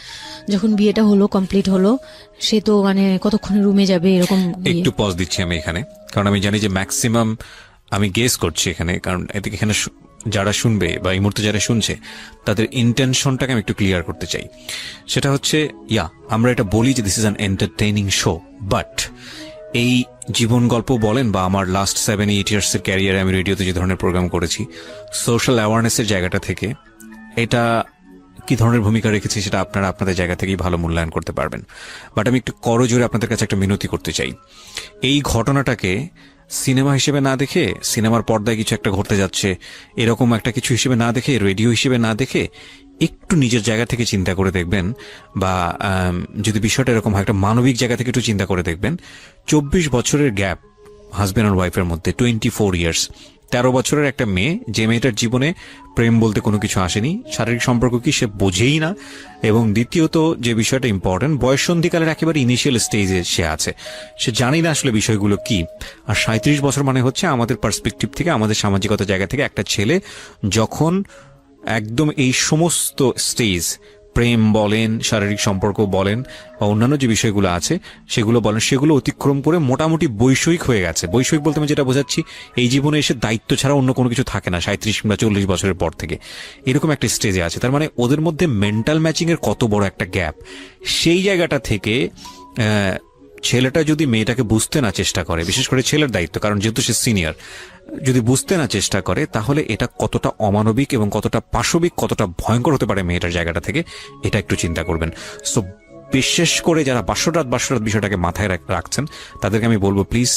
S1: যখন বিয়েটা হলো, কমপ্লিট হলো, সে তো মানে কতক্ষণে রুমে যাবে এরকম।
S2: একটু পজ দিচ্ছি আমি এখানে, কারণ আমি জানি যে ম্যাক্সিমাম আমি গেস করছি এখানে, কারণ এদিকে এখানে যারা শুনবে বা এই মুহূর্তে যারা শুনছে তাদের ইন্টেনশনটাকে আমি একটু ক্লিয়ার করতে চাই। সেটা হচ্ছে আমরা এটা বলি যে this is an entertaining show, but এই জীবন গল্প বলেন বা আমার লাস্ট 7-8 ইয়ার্স এর ক্যারিয়ারে আমি রেডিওতে যে ধরনের প্রোগ্রাম করেছি, সোশ্যাল অ্যাওয়ারনেসের জায়গাটা থেকে এটা কি ধরনের ভূমিকা রেখেছি সেটা আপনারা আপনাদের জায়গা থেকেই ভালো মূল্যায়ন করতে পারবেন। বাট আমি একটু করজোরে আপনাদের কাছে একটা মিনতি করতে চাই, এই ঘটনাটাকে সিনেমা হিসেবে না দেখে, সিনেমার পর্দায় কিছু একটা ঘটতে যাচ্ছে এরকম একটা কিছু হিসেবে না দেখে, রেডিও হিসেবে না দেখে, একটু নিজের জায়গা থেকে চিন্তা করে দেখবেন, বা যদি বিষয়টা এরকম হয় একটা মানবিক জায়গা থেকে একটু চিন্তা করে দেখবেন। 24 বছরের গ্যাপ হাজবেন্ড আর ওয়াইফের মধ্যে, 24 ইয়ার্স, 13 বছরের একটা মেয়ে, যে মেয়েটার জীবনে প্রেম বলতে কোনো কিছু আসেনি, শারীরিক সম্পর্ক কি সে বোঝেই না, এবং দ্বিতীয়ত যে বিষয়টা ইম্পর্টেন্ট, বয়ঃসন্ধিকালের একেবারে ইনিশিয়াল স্টেজে সে আছে, সে জানি না আসলে বিষয়গুলো কি। আর 37 বছর মানে হচ্ছে আমাদের পার্সপেক্টিভ থেকে, আমাদের সামাজিকতার জায়গা থেকে একটা ছেলে যখন একদম এই সমস্ত স্টেজ, প্রেম বলেন, শারীরিক সম্পর্ক বলেন, বা অন্যান্য যে বিষয়গুলো আছে সেগুলো বলেন, সেগুলো অতিক্রম করে মোটামুটি বৈষয়িক হয়ে গেছে। বৈষয়িক বলতে আমি যেটা বোঝাচ্ছি, এই জীবনে এসে দায়িত্ব ছাড়া অন্য কোনো কিছু থাকে না 37 কিংবা 40 বছরের পর থেকে, এরকম একটা স্টেজে আছে। তার মানে ওদের মধ্যে মেন্টাল ম্যাচিং এর কত বড় একটা গ্যাপ। সেই জায়গাটা থেকে ছেলেটা যদি মেয়েটাকে বুঝতে না চেষ্টা করে, বিশেষ করে ছেলের দায়িত্ব, কারণ যেহেতু সে সিনিয়র, যদি বুঝতে না চেষ্টা করে, তাহলে এটা কতটা অমানবিক এবং কতটা পাশবিক, কতটা ভয়ঙ্কর হতে পারে মেয়েটার জায়গাটা থেকে, এটা একটু চিন্তা করবেন। সো বিশেষ করে যারা বাসরাত বিষয়টাকে মাথায় রাখছেন, তাদেরকে আমি বলবো প্লিজ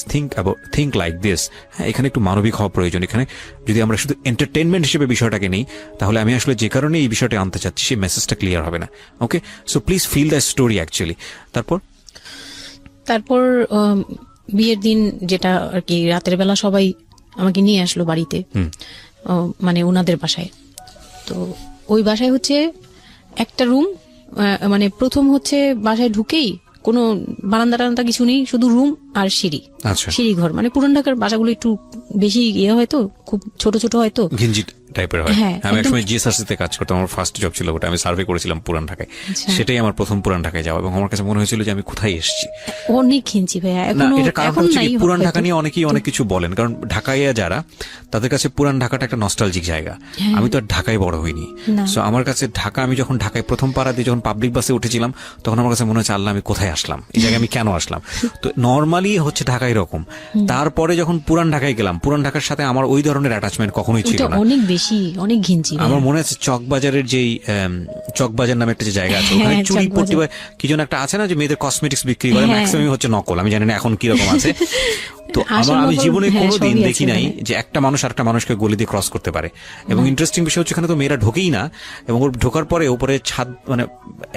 S2: থিঙ্ক লাইক দিস। হ্যাঁ, এখানে একটু মানবিক হওয়া প্রয়োজন। এখানে যদি আমরা শুধু এন্টারটেনমেন্ট হিসেবে বিষয়টাকে নিই, তাহলে আমি আসলে যে কারণে এই বিষয়টা আনতে চাচ্ছি সেই মেসেজটা ক্লিয়ার হবে না। Okay, so please feel the story actually. তারপর
S1: বিয়ের দিন যেটা আর কি, রাতের বেলা সবাই আমাকে নিয়ে আসলো বাড়িতে, মানে ওনাদের বাসায়। তো ওই বাসায় হচ্ছে একটা রুম, মানে প্রথম হচ্ছে বাসায় ঢুকেই কোনো বারান্দা টারান্দা কিছু নেই, শুধু রুম আর সিঁড়ি, সিঁড়ি ঘর। মানে পুরান ঢাকার বাসাগুলো একটু বেশি হয়তো খুব ছোট ছোট হয়তো,
S2: টাইপের হয়। আমি একসময় জিএসআরসি তে কাজ করতাম, আমার ফার্স্ট জব ছিল ওটা, আমি সার্ভে করেছিলাম পুরান ঢাকায়, সেটাই আমার প্রথম পুরান ঢাকায় যাওয়া, এবং আমার কাছে মনে হয়েছিল যে আমি কোথায় এসেছি।
S1: অনেক হিঞ্চি ভাইয়া,
S2: না এটা কারণ হচ্ছে কি, পুরান ঢাকা নিয়ে অনেকেই অনেক কিছু বলেন, কারণ ঢাকায় যারা, তাদের কাছে পুরান ঢাকাটা একটা নস্টালজিক জায়গা। আমি তো আর ঢাকায় বড় হইনি, সো আমার কাছে ঢাকা, আমি যখন ঢাকায় প্রথম পাড়া দিয়ে যখন পাবলিক বাসে উঠেছিলাম, তখন আমার কাছে মনে হচ্ছে আল্লাহ আমি কোথায় আসলাম, এই জায়গায় আমি কেন আসলাম। তো নর্মালি হচ্ছে ঢাকা এরকম। তারপরে যখন পুরান ঢাকায় গেলাম, পুরান ঢাকার সাথে আমার ওই ধরনের অ্যাটাচমেন্ট কখনোই ছিল না,
S1: অনেক বেশি, অনেক ঘিঞ্চি।
S2: আমার মনে আছে চকবাজারের যেই চকবাজার নামে একটা যে জায়গা আছে, ওখানে চুরি পট্টি কি যেন একটা আছে না, যে মেয়েদের কসমেটিক্স বিক্রি করে, ম্যাক্সিমাম হচ্ছে নকল, আমি জানি না এখন কিরকম আছে। তো আমি জীবনে কোনোদিন দেখি নাই যে একটা মানুষ আরেকটা মানুষকে গলি দিয়ে ক্রস করতে পারে। এবং ইন্টারেস্টিং বিষয় হচ্ছে এখানে তো মেয়েরা ঢোকেই না, এবং ওর ঢোকার পরে উপরে ছাদ, মানে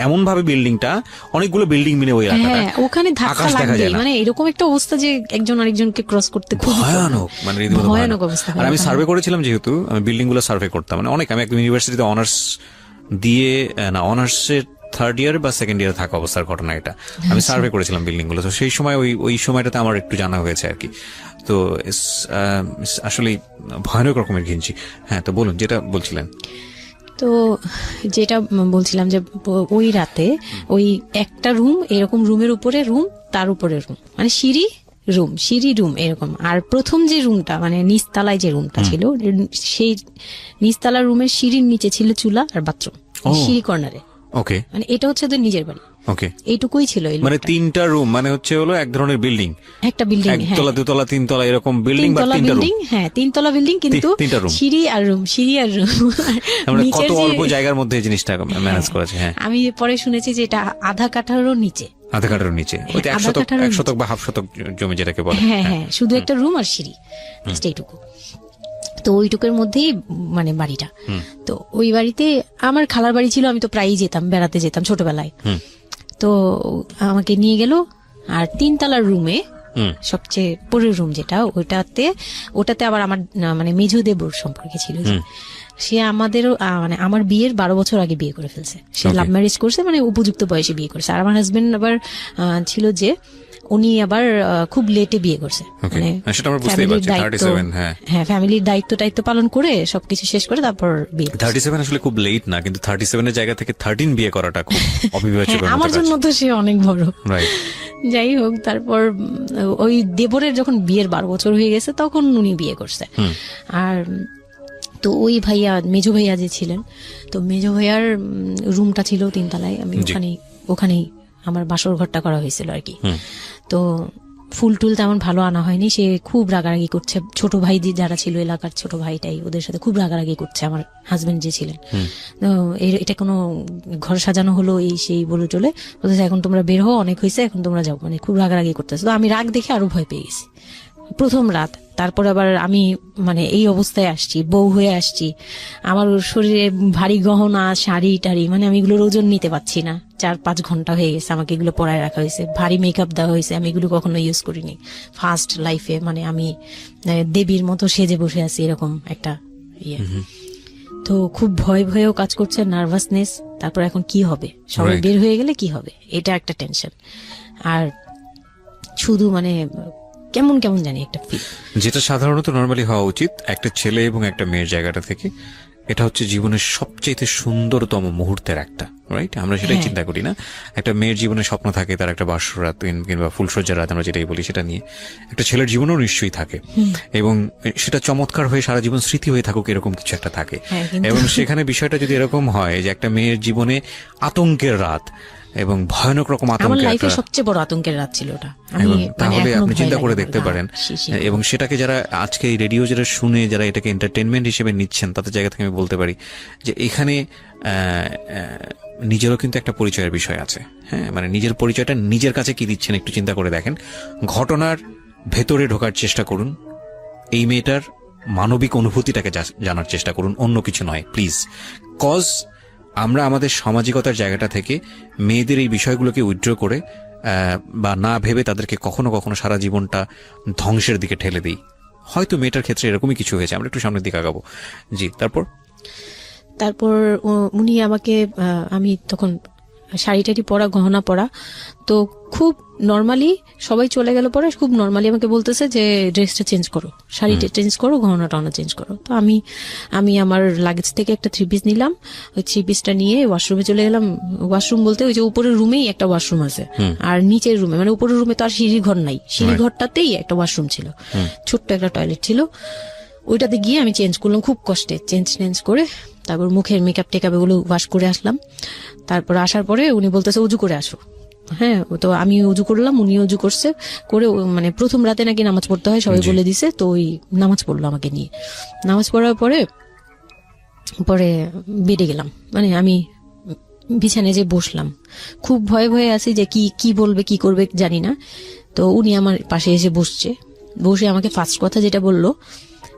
S2: এমন ভাবে বিল্ডিংটা, অনেকগুলো বিল্ডিং মিলে ওই এলাকাটা,
S1: ওখানে আকাশ দেখা যায় না, মানে এরকম একটা অবস্থা যে একজন আরেকজনকে ক্রস করতে খুব
S2: ভয়ানক, মানে ভয়ানক অবস্থা। আর আমি সার্ভে করেছিলাম, যেহেতু আমি বিল্ডিং গুলো সার্ভে করতাম, মানে অনেক, আমি একদম ইউনিভার্সিটিতে অনার্স দিয়ে, না অনার্সের থার্ড ইয়ার বা সেকেন্ড ইয়ারে থাকা অবস্থার ঘটনা এটা, আমি সার্ভে করেছিলাম বিল্ডিং গুলো, তো সেই সময় ওই সময়টাতে আমার একটু জানা হয়েছে আর কি। তো আসলে ভয়ানক রকমের ঘিঞ্চি। হ্যাঁ, তো বলুন যেটা বলছিলেন।
S1: তো যেটা বলছিলাম যে ওই রাতে ওই একটা রুম, এরকম রুমের উপরে রুম, তার উপরে রুম, মানে সিঁড়ি রুম এরকম। আর প্রথম যে রুমটা, মানে নিচতলায় যে রুমটা ছিল, সেই নিচতলার রুমের সিঁড়ির নিচে ছিল চুলা আর বাথরুম, সিঁড়ি কর্নারে।
S2: ওকে,
S1: মানে এটা হচ্ছে ওদের নিজের বাড়ি।
S2: ওকে,
S1: এইটুকুই ছিল।
S2: মানে তিনটা রুম, মানে হচ্ছে হলো এক ধরনের বিল্ডিং,
S1: একটা বিল্ডিং,
S2: একতলা দুতলা তিনতলা এরকম বিল্ডিং, বা তিনটা রুম।
S1: হ্যাঁ, তিনতলা বিল্ডিং, কিন্তু সিঁড়ি আর রুম।
S2: মানে কত অল্প জায়গার মধ্যে এই জিনিসটা ম্যানেজ করেছে। হ্যাঁ,
S1: আমি পরে শুনেছি যে এটা আধা কাঠারও নিচে,
S2: আধা কাঠারও নিচে, ওই 1 শতক বা হাফ শতক জমি যেটাকে বলে।
S1: হ্যাঁ, শুধু একটা রুম আর সিঁড়ি, এইটুকু। তো ওইটুকুর মধ্যেই মানে বাড়িটা। তো ওই বাড়িতে আমার খালার বাড়ি ছিল, আমি তো প্রায়ই যেতাম, বেড়াতে যেতাম ছোটবেলায়। তো আমাকে নিয়ে গেল, আর তিনতলার রুমে সবচেয়ে পরের রুম যেটা, ওটাতে আবার আমার মানে মেজো দেবর সম্পর্কে ছিল। সে আমাদেরও মানে আমার বিয়ের 12 বছর আগে বিয়ে করে ফেলছে। সে লাভ ম্যারেজ করছে, মানে উপযুক্ত বয়সে বিয়ে করছে। আর আমার হাজবেন্ড আবার ছিল যে উনি আবার খুব লেটে বিয়ে করছে, মানে ফ্যামিলির দায়িত্ব পালন করে সবকিছু শেষ করে তারপর বিয়ে।
S2: 37 আসলে খুব লেট না, কিন্তু 37 এর জায়গা থেকে 13 বিয়ে করাটা খুব অবিবেচ্য।
S1: আমার জন্য তো সে অনেক বড়। যাই হোক, তারপর ওই দেবরের যখন বিয়ের 12 বছর হয়ে গেছে, তখন উনি বিয়ে করছে। আর তো ওই ভাইয়া, মেজো ভাইয়া যে ছিলেন, তো মেজো ভাইয়ার রুমটা ছিল তিনতলায়। আমি ওখানেই আমার বাসর ঘরটা করা হয়েছিল আর কি। তো ফুল টুল তেমন ভালো আনা হয়নি, সে খুব রাগারাগি করছে। ছোট ভাই যারা ছিল এলাকার, ছোট ভাইটাই ওদের সাথে খুব রাগারাগি করছে আমার হাজবেন্ড যে ছিলেন। তো এটা কোনো ঘর সাজানো হলো এই সেই বলে চলে বলতেছে, এখন তোমরা বের হও, অনেক হয়েছে, এখন তোমরা যাও, মানে খুব রাগারাগি করতেছে। তো আমি রাগ দেখে আরো ভয় পেয়ে গেছি প্রথম রাত। তারপর আবার আমি মানে এই অবস্থায় আসছি, বউ হয়ে আসছি, আমার শরীরে ভারী গহনা, শাড়ি টাড়ি, মানে আমি এগুলোর ওজন নিতে পারছি না। 4-5 ঘন্টা হয়ে গেছে আমাকে এগুলো পরায় রাখা হয়েছে, ভারী মেকআপ দেওয়া হয়েছে, আমি এগুলো কখনো ইউজ করিনি ফার্স্ট লাইফে। মানে আমি দেবীর মতো সেজে বসে আছি, এরকম একটা ইয়ে। তো খুব ভয়েও কাজ করছে, নার্ভাসনেস। তারপর এখন কি হবে, সবাই বের হয়ে গেলে কি হবে, এটা একটা টেনশন। আর শুধু মানে কেমন জানি একটা ফিল,
S2: যেটা সাধারণত নরমালি হওয়া উচিত একটা ছেলে এবং একটা মেয়ের জায়গাটা থেকে। এটা হচ্ছে জীবনের সবচেয়ে সুন্দরতম মুহূর্তের একটা, রাইট? আমরা সেটাই চিন্তা করি না। একটা মেয়ের জীবনে স্বপ্ন থাকে তার একটা বাসর রাত কিংবা ফুলসজ্জার রাত, আমরা যেটাই বলি সেটা নিয়ে। একটা ছেলের জীবনেও নিশ্চয়ই থাকে, এবং সেটা চমৎকার হয়ে সারা জীবন স্মৃতি হয়ে থাকুক, এরকম কিছু একটা থাকে। এবং সেখানে বিষয়টা যদি এরকম হয় যে একটা মেয়ের জীবনে আতঙ্কের রাত এবং ভয়ানক রকম আতঙ্কের,
S1: সবচেয়ে বড় আতঙ্কের রাত ছিল ওটা,
S2: তাহলে আপনি চিন্তা করে দেখতে পারেন। এবং সেটাকে যারা আজকে এই রেডিও যারা শুনে, যারা এটাকে এন্টারটেনমেন্ট হিসেবে নিচ্ছেন, তাদের জায়গা থেকে আমি বলতে পারি যে এখানে নিজেরও কিন্তু একটা পরিচয়ের বিষয় আছে। হ্যাঁ, মানে নিজের পরিচয়টা নিজের কাছে কি দিচ্ছেন একটু চিন্তা করে দেখেন। ঘটনার ভেতরে ঢোকার চেষ্টা করুন, এই মেয়েটার মানবিক অনুভূতিটাকে জানার চেষ্টা করুন, অন্য কিছু নয় প্লিজ। কজ আমরা আমাদের সামাজিকতার জায়গাটা থেকে মেয়েদের এই বিষয়গুলোকে উইথড্র করে বা না ভেবে তাদেরকে কখনো কখনো সারা জীবনটা ধ্বংসের দিকে ঠেলে দিই। হয়তো মেয়েটার ক্ষেত্রে এরকমই কিছু হয়েছে, আমরা একটু সামনের দিকে আগাবো। জি, তারপর
S1: উনি আমাকে, আমি তখন শাড়ি টাড়ি পরা, গহনা পরা। তো খুব নর্মালি সবাই চলে গেল পরে খুব নর্মালি আমাকে বলতেছে যে ড্রেসটা চেঞ্জ করো, শাড়িটা চেঞ্জ করো, গহনা টহনা চেঞ্জ করো। তো আমি আমার লাগেজ থেকে একটা 3 পিস নিলাম, ওই 3 পিসটা নিয়ে ওয়াশরুমে চলে গেলাম। ওয়াশরুম বলতে ওই যে উপরের রুমেই একটা ওয়াশরুম আছে, আর নিচের রুমে মানে উপরের রুমে তো আর সিঁড়ি ঘর নাই, সিঁড়ি ঘরটাতেই একটা ওয়াশরুম ছিল, ছোট্ট একটা টয়লেট ছিল। ওইটাতে গিয়ে আমি চেঞ্জ করলাম খুব কষ্টে, চেঞ্জ করে তারপর মুখের মেকআপ টেকআপ এগুলো ওয়াশ করে আসলাম। তারপর আসার পরে উনি বলতেছে উজু করে আসো। হ্যাঁ, তো আমি উজু করলাম, উনি উজু করছে করে, মানে প্রথম রাতে নাকি নামাজ পড়তে হয় সবাই বলে দিছে, তো ওই নামাজ পড়লো আমাকে নিয়ে। নামাজ পড়ার পরে বেডে গেলাম, মানে আমি বিছানায় যে বসলাম, খুব ভয়ে ভয়ে আছি যে কি বলবে কি করবে জানি না। তো উনি আমার পাশে এসে বসে আমাকে ফার্স্ট কথা যেটা বললো,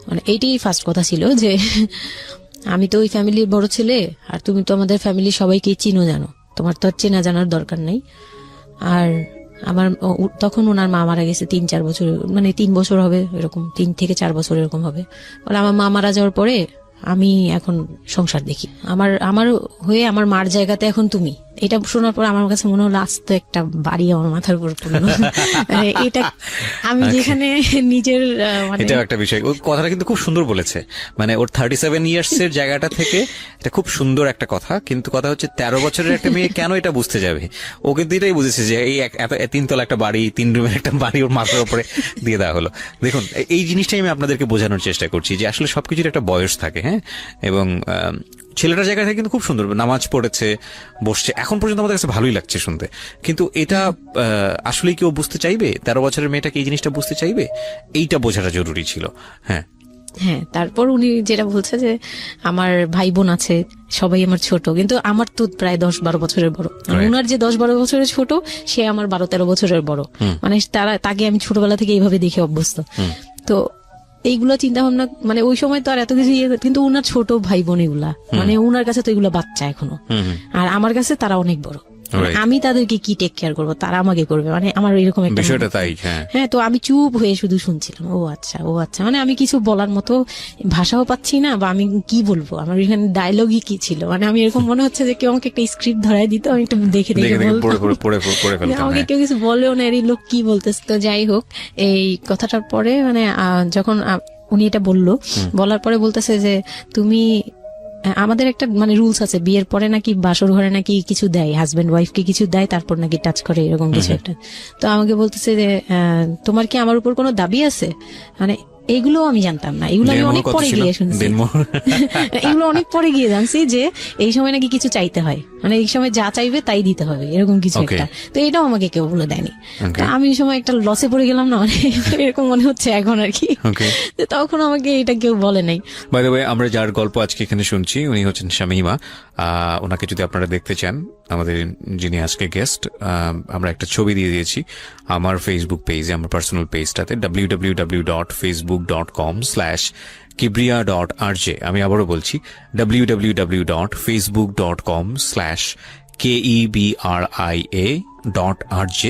S1: মানে এইটাই ফার্স্ট কথা ছিল যে আমি তো ওই ফ্যামিলির বড় ছেলে, আর তুমি তো আমাদের ফ্যামিলির সবাইকে চিনো জানো, তোমার তো আর চেনা জানার দরকার নাই। আর আমার তখন ওনার মা মারা গেছে 3-4 বছর, মানে 3 বছর হবে এরকম, 3 থেকে 4 বছর এরকম হবে। বলে আমার মা মারা যাওয়ার পরে আমি এখন সংসার দেখি, আমার হয়ে আমার মার জায়গাতে এখন তুমি। এটা শোনার পর আমার কাছে মনে হলো আস্ত একটা বাড়ি আমার মাথার উপর পড়লো। এটা আমি যেখানে নিজের মানে
S2: এটা একটা বিষয়, ওই কথাটা কিন্তু খুব সুন্দর বলেছে, মানে ওর 37 ইয়ার্স এর জায়গাটা থেকে এটা খুব সুন্দর একটা কথা। কিন্তু কথা হচ্ছে 13 বছরের একটা মেয়ে কেন এটা বুঝতে যাবে? ও কিন্তু এটাই বুঝেছে যে এই 3 তলা একটা বাড়ি, 3 রুমের একটা বাড়ি ওর মাথার উপরে দিয়ে দেওয়া হলো। দেখুন, এই জিনিসটাই আমি আপনাদেরকে বোঝানোর চেষ্টা করছি যে আসলে সবকিছুর একটা বয়স থাকে। হ্যাঁ, এবং ছেলেটার জায়গা থেকে কিন্তু খুব সুন্দর নামাজ পড়েছে, বসছে, এখন পর্যন্ত আমাদের কাছে ভালোই লাগছে শুনতে। কিন্তু এটা আসলেই কেউ বুঝতে চাইবে? 13 বছরের মেয়েটাকে এই জিনিসটা বুঝতে চাইবে? এইটা বোঝাটা জরুরি ছিল। হ্যাঁ,
S1: তারপর উনি যেটা বলছে যে আমার ভাই বোন আছে, সবাই আমার ছোট, কিন্তু আমার তো প্রায় 10-12 বছরের বড়। ওনার যে 10-12 বছরের ছোট, সে আমার 12-13 বছরের বড়। মানে তাকে আমি ছোটবেলা থেকে এইভাবে দেখে অভ্যস্ত। তো এইগুলো চিন্তা ভাবনা, মানে ওই সময় তো আর এত কিছু কিন্তু উনার ছোট ভাই বোন এগুলা, মানে উনার কাছে তো এগুলো বাচ্চা এখনো, আর আমার কাছে তারা অনেক বড়। আমি তাদেরকে কি টেক কেয়ার করবো, তারা আমাকে করবে, মানে আমার এরকম একটা
S2: বিষয়টা তাই।
S1: হ্যাঁ, তো আমি চুপ হয়ে শুধু শুনছিলাম, ও আচ্ছা, মানে আমি কিছু বলার মতো ভাষাও পাচ্ছি না, বা আমি কি বলবো, আমার এখানে ডায়লগই কি ছিল, মানে আমি এরকম মনে হচ্ছে যে কেউ আমাকে একটা স্ক্রিপ্ট ধরাই দিত, আমি একটু দেখে আমাকে কেউ কিছু বলেও না, এই লোক কি বলতেছে। তো যাই হোক, এই কথাটার পরে মানে যখন উনি এটা বলার পরে বলতেছে যে তুমি, আমাদের একটা মানে রুলস আছে, বিয়ের পরে নাকি বাসর ঘরে নাকি কিছু দেয়, হাজবেন্ড ওয়াইফকে কিছু দেয়, তারপর নাকি টাচ করে, এরকম কিছু একটা। তো আমাকে বলতেছে যে তোমার কি আমার উপর কোনো দাবি আছে? মানে এগুলো আমি জানতাম না, এগুলো আমি অনেক পরে গিয়ে শুনছি, এগুলো অনেক পরে গিয়ে জানছি যে এই সময় নাকি কিছু চাইতে হয়, মানে এই সময় যা চাইবে তাই দিতে হবে, এরকম কিছু একটা। তো এটাও আমাকে কেউ বলে দেয়নি। আমি এই সময় একটা লসে পড়ে গেলাম না, মানে এরকম মনে হচ্ছে এখন আর কি। তখন আমাকে এটা কেউ বলে নাই।
S2: বাই দ্য ওয়ে, আমরা যার গল্প আজকে এখানে শুনছি উনি হচ্ছেন শামীমা। ওনাকে যদি আপনারা দেখতে চান, আমাদের যিনি আজকে গেস্ট, আমরা একটা ছবি দিয়ে দিয়েছি আমার ফেসবুক পেজে, আমার পার্সোনাল পেজটাতে, www.facebook.com/kibriya.rj। আমি আবারও বলছি, www.facebook.com/KEBRIA.RJ।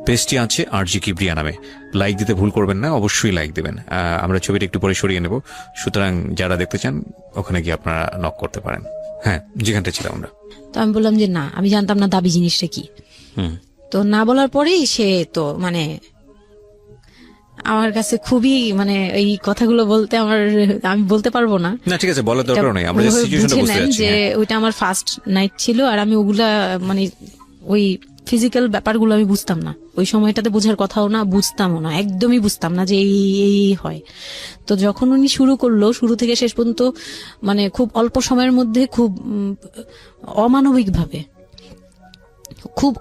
S2: পেজটি আছে আরজি কিবরিয়া নামে। লাইক দিতে ভুল করবেন না, অবশ্যই লাইক দেবেন। আমরা ছবিটা একটু পরে সরিয়ে নেব, সুতরাং যারা দেখতে চান ওখানে গিয়ে আপনারা নক করতে পারেন। হ্যাঁ, যেখানটা ছিলাম আমরা।
S1: তো আমি বললাম যে না, আমি জানতাম না দাবি জিনিসটা কি। তো না বলার পরেই সে তো মানে আমার কাছে খুবই, মানে এই কথাগুলো বলতে আমি বলতে পারবো না।
S2: না, ঠিক আছে, বলার দরকার নেই, আমরা সিচুয়েশনটা বুঝতে পারছি
S1: যে ওইটা আমার ফার্স্ট নাইট ছিল, আর আমি ওগুলা মানে ওই ফিজিক্যাল ব্যাপারগুলো আমি বুঝতাম না, ওই সময়টাতে বোঝার কথাও না, বুঝতামও না, একদমই বুঝতাম না যে এই হয়। তো যখন উনি শুরু করলো, শুরু থেকে শেষ পর্যন্ত মানে খুব অল্প সময়ের মধ্যে খুব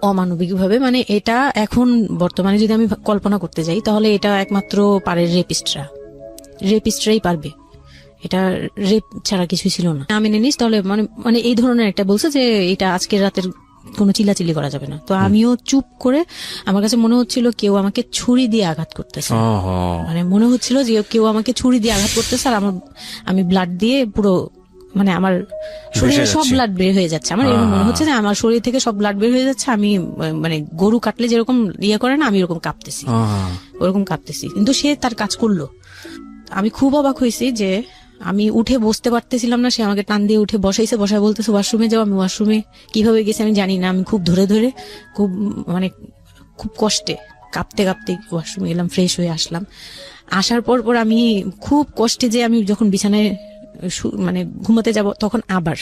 S1: অমানবিকভাবে, মানে এটা এখন বর্তমানে যদি আমি কল্পনা করতে যাই, তাহলে এটা একমাত্র পারে রেপিস্টরাই পারবে, এটা রেপ ছাড়া কিছু ছিল না। আমি মেনে নিস তাহলে, মানে এই ধরনের একটা বলছে যে এটা আজকের রাতের কোনো চিল্লাচিল্লি করা যাবে না। তো আমিও চুপ করে, আমার কাছে মনে হচ্ছিল কেউ আমাকে ছুরি দিয়ে আঘাত করতেছে, মানে মনে হচ্ছিল যে কেউ আমাকে ছুরি দিয়ে আঘাত করতেছে, আর আমি ব্লাড দিয়ে পুরো, মানে আমার শরীরে সব ব্লাড বের হয়ে যাচ্ছে, আমার এরকম মনে হচ্ছে যে আমার শরীর থেকে সব ব্লাড বের হয়ে যাচ্ছে, আমি মানে গরু কাটলে যেরকম করে না, আমি ওরকম কাঁপতেছি, কিন্তু সে তার কাজ করলো। আমি খুব অবাক হয়েছি যে আমি উঠে বসতে পারতেছিলাম না, সে আমাকে টান দিয়ে উঠে বসাইছে, বসায় বলতেছে ওয়াশরুমে যাও। আমি ওয়াশরুমে কিভাবে গেছি আমি জানি না, আমি খুব ধরে ধরে খুব মানে খুব কষ্টে কাঁপতে কাঁপতে ওয়াশরুমে গেলাম, ফ্রেশ হয়ে আসলাম। আসার পর আমি খুব কষ্টে যে আমি যখন বিছানায় মানে ঘুমাতে যাব তখন আবার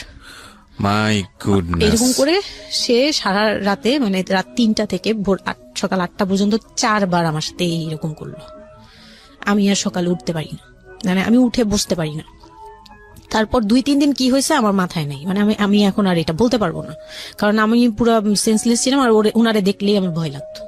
S2: মাই গুডনেস,
S1: এরকম করে সে সারা রাতে মানে রাত 3টা থেকে ভোর সকাল 8টা পর্যন্ত 4বার আমার সাথে এইরকম করলো। আমি আর সকালে উঠতে পারি না, মানে আমি উঠে বসতে পারি না। তারপর 2-3 দিন কি হয়েছে আমার মাথায় নেই, মানে আমি এখন আর এটা বলতে পারবো না, কারণ আমি পুরো সেন্সলেস ছিলাম আর ওনারে দেখলেই আমার ভয় লাগতো।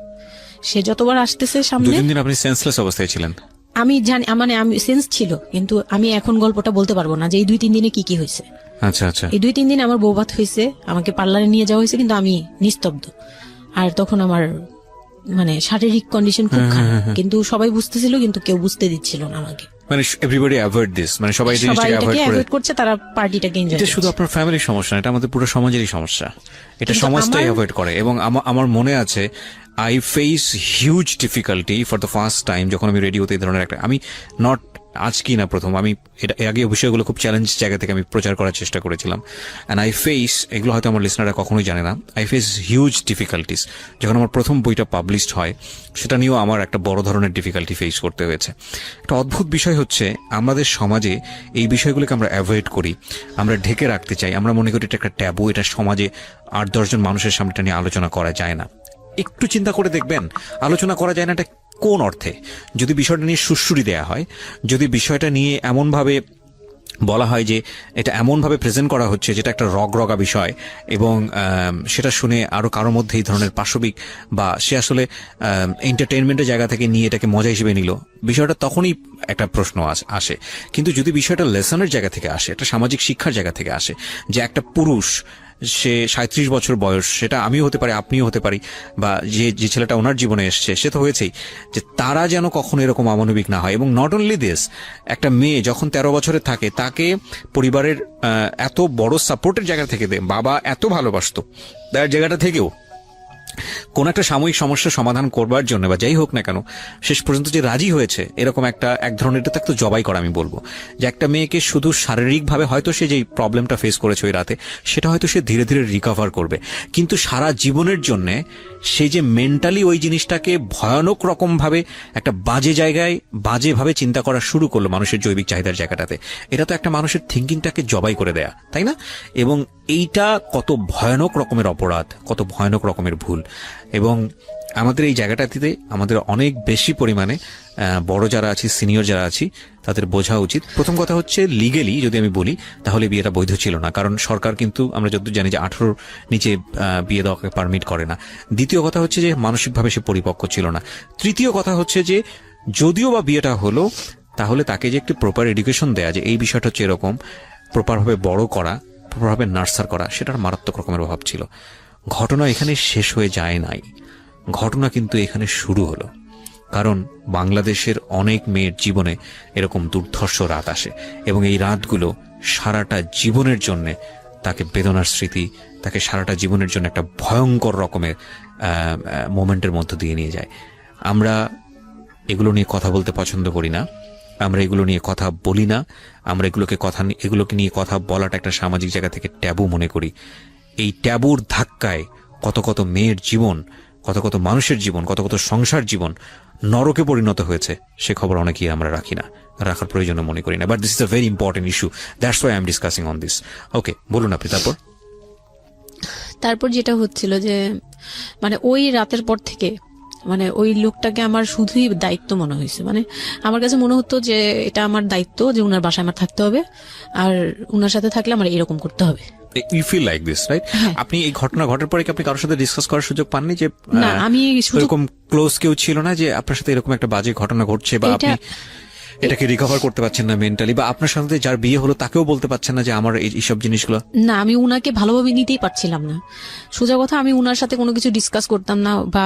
S1: সে যতবার আসতেছে সামনে।
S2: 2-3 দিন আপনি সেন্সলেস অবস্থায় ছিলেন?
S1: আমি জানি, মানে আমি সেন্স ছিল, কিন্তু আমি এখন গল্পটা বলতে পারবো না যে এই 2-3 দিনে কি হয়েছে।
S2: আচ্ছা আচ্ছা।
S1: এই 2-3 দিন আমার বৌভাত হয়েছে, আমাকে পার্লারে নিয়ে যাওয়া হয়েছে, কিন্তু আমি নিস্তব্ধ। আর তখন আমার মানে শারীরিক কন্ডিশন খুব খারাপ, কিন্তু সবাই বুঝতেছিল, কিন্তু কেউ বুঝতে দিচ্ছিল না আমাকে।
S2: মানে এভরিবডি অ্যাভয়েড দিস, মানে সবাই জিনিসটাকে অ্যাভয়েড
S1: করছে, তারা পার্টিটাকে এনজয় করছে।
S2: এটা শুধু আপনার ফ্যামিলির সমস্যা না, এটা আমাদের পুরো সমাজেরই সমস্যা। এটা সমাজটাই অ্যাভয়েড করে। এবং আমার মনে আছে I face huge difficulty for the first time যখন আমি রেডিওতে এই ধরনের একটা, আমি নট আজকেই না প্রথম, আমি এটা আগে বিষয়গুলো খুব চ্যালেঞ্জ জায়গা থেকে আমি প্রচার করার চেষ্টা করেছিলাম। অ্যান্ড আই ফেস, এগুলো হয়তো আমার লিসনাররা কখনোই জানে না, আই ফেস হিউজ ডিফিকাল্টিস। যখন আমার প্রথম বইটা পাবলিশড হয় সেটা নিয়েও আমার একটা বড় ধরনের ডিফিকাল্টি ফেস করতে হয়েছে। একটা অদ্ভুত বিষয় হচ্ছে আমাদের সমাজে এই বিষয়গুলোকে আমরা অ্যাভয়েড করি, আমরা ঢেকে রাখতে চাই, আমরা মনে করি এটা একটা ট্যাবু, এটা সমাজে 8-10 জন মানুষের সামনে এটা নিয়ে আলোচনা করা যায় না। একটু চিন্তা করে দেখবেন, আলোচনা করা যায় না এটা কোন অর্থে? যদি বিষয়টা নিয়ে সুড়সুড়ি দেয়া হয়, যদি বিষয়টা নিয়ে এমনভাবে বলা হয় যে এটা এমনভাবে প্রেজেন্ট করা হচ্ছে যেটা একটা রগরগা বিষয়, এবং সেটা শুনে আরো কারো মধ্যে এই ধরনের পাশবিক বা সে আসলে এন্টারটেইনমেন্টের জায়গা থেকে নিয়ে এটাকে মজা হিসেবে নিল, বিষয়টা তখনই একটা প্রশ্ন আসে। কিন্তু যদি বিষয়টা লেসনের জায়গা থেকে আসে, একটা সামাজিক শিক্ষার জায়গা থেকে আসে, যে একটা পুরুষ, সে 37 বছর বয়স, সেটা আমিও হতে পারি, আপনিও হতে পারি, বা যে ছেলেটা ওনার জীবনে এসছে সে তো হয়েছেই, যে তারা যেন কখনো এরকম অমানবিক না হয়। এবং নট অনলি দিস, একটা মেয়ে যখন 13 বছরের থাকে তাকে পরিবারের এত বড় সাপোর্টের জায়গা থেকে বাবা এত ভালোবাসতো, তার জায়গাটা থেকেও কোন একটা সাময়িক সমস্যার সমাধান করবার জন্য বা যাই হোক না কেন শেষ পর্যন্ত যে রাজি হয়েছে, এরকম এক ধরনের এটা তো জবাই করা আমি বলবো, যে একটা মেয়েকে শুধু শারীরিকভাবে হয়তো সে যেই প্রবলেমটা ফেস করেছে ওই রাতে সেটা হয়তো সে ধীরে ধীরে রিকভার করবে, কিন্তু সারা জীবনের জন্য সে যে মেন্টালি ওই জিনিসটাকে ভয়ানক রকম ভাবে একটা বাজে জায়গায় বাজেভাবে চিন্তা করা শুরু করলো মানুষের জৈবিক চাহিদার জায়গাটাতে, এটা তো একটা মানুষের থিঙ্কিংটাকে জবাই করে দেয়া, তাই না? এবং এইটা কত ভয়ানক রকমের অপরাধ, কত ভয়ানক রকমের ভুল। এবং আমাদের এই জায়গাটাতে আমাদের অনেক বেশি পরিমাণে বড় যারা আছি, সিনিয়র যারা আছি, তাদের বোঝা উচিত। প্রথম কথা হচ্ছে লিগেলি যদি আমি বলি তাহলে বিয়েটা বৈধ ছিল না, কারণ সরকার কিন্তু আমরা যতদূর জানি যে 18 নিচে বিয়ে দেওয়াকে পারমিট করে না। দ্বিতীয় কথা হচ্ছে যে মানসিকভাবে সে পরিপক্ক ছিল না। তৃতীয় কথা হচ্ছে যে যদিও বা বিয়েটা হলো তাহলে তাকে যে একটি প্রপার এডুকেশন দেয়া, যে এই বিষয়টা হচ্ছে এরকম, প্রপারভাবে বড় করা, প্রপারভাবে নার্সার করা, সেটার মারাত্মক রকমের অভাব ছিল। ঘটনা এখানে শেষ হয়ে যায় নাই, ঘটনা কিন্তু এখানে শুরু হলো। কারণ বাংলাদেশের অনেক মেয়ের জীবনে এরকম দুর্ধর্ষ রাত আসে এবং এই রাতগুলো সারাটা জীবনের জন্য তাকে বেদনার স্মৃতি, তাকে সারাটা জীবনের জন্য একটা ভয়ঙ্কর রকমের মোমেন্টের মধ্য দিয়ে নিয়ে যায়। আমরা এগুলো নিয়ে কথা বলতে পছন্দ করি না, আমরা এগুলো নিয়ে কথা বলি না, আমরা এগুলোকে নিয়ে কথা বলাটা একটা সামাজিক জায়গা থেকে ট্যাবু মনে করি। এই ট্যাবুর ধাক্কায় কত কত মেয়ের জীবন, কত কত মানুষের জীবন, কত কত সংসার জীবন নরকে পরিণত হয়েছে, সে খবর অনেকেই আমরা রাখি না, রাখার প্রয়োজন মনে করি না। But this is a very important issue, that's why I am discussing on this. Okay, বলুন আপনি। তারপর
S1: যেটা হচ্ছিল যে মানে ওই রাতের পর থেকে মানে ওই লোকটাকে আমার শুধুই দায়িত্ব মনে হয়েছে। মানে আমার কাছে মনে হতো যে এটা আমার দায়িত্ব, যে উনার বাসায় আমার থাকতে হবে, আর উনার সাথে থাকলে আমার এরকম করতে হবে।
S2: You feel like this, right? আপনি এই ঘটনা ঘটার পরে কি আপনি কারোর সাথে ডিসকাস করার সুযোগ পাননি যে
S1: না, আমি
S2: এরকম ক্লোজ কেউ ছিল না যে আপনার সাথে এরকম একটা বাজে ঘটনা ঘটছে, বা আপনি এটাকে রিকভার করতে পারছেন না মেন্টালি, বা আপনার সাথে যার বিয়ে হলো তাকেও বলতে পারছেন না যে আমার এইসব জিনিসগুলো?
S1: না, আমি উনাকে ভালোভাবে নিতেই পারছিলাম না। সোজা কথা, আমি উনার সাথে কোনো কিছু ডিসকাস করতাম না, বা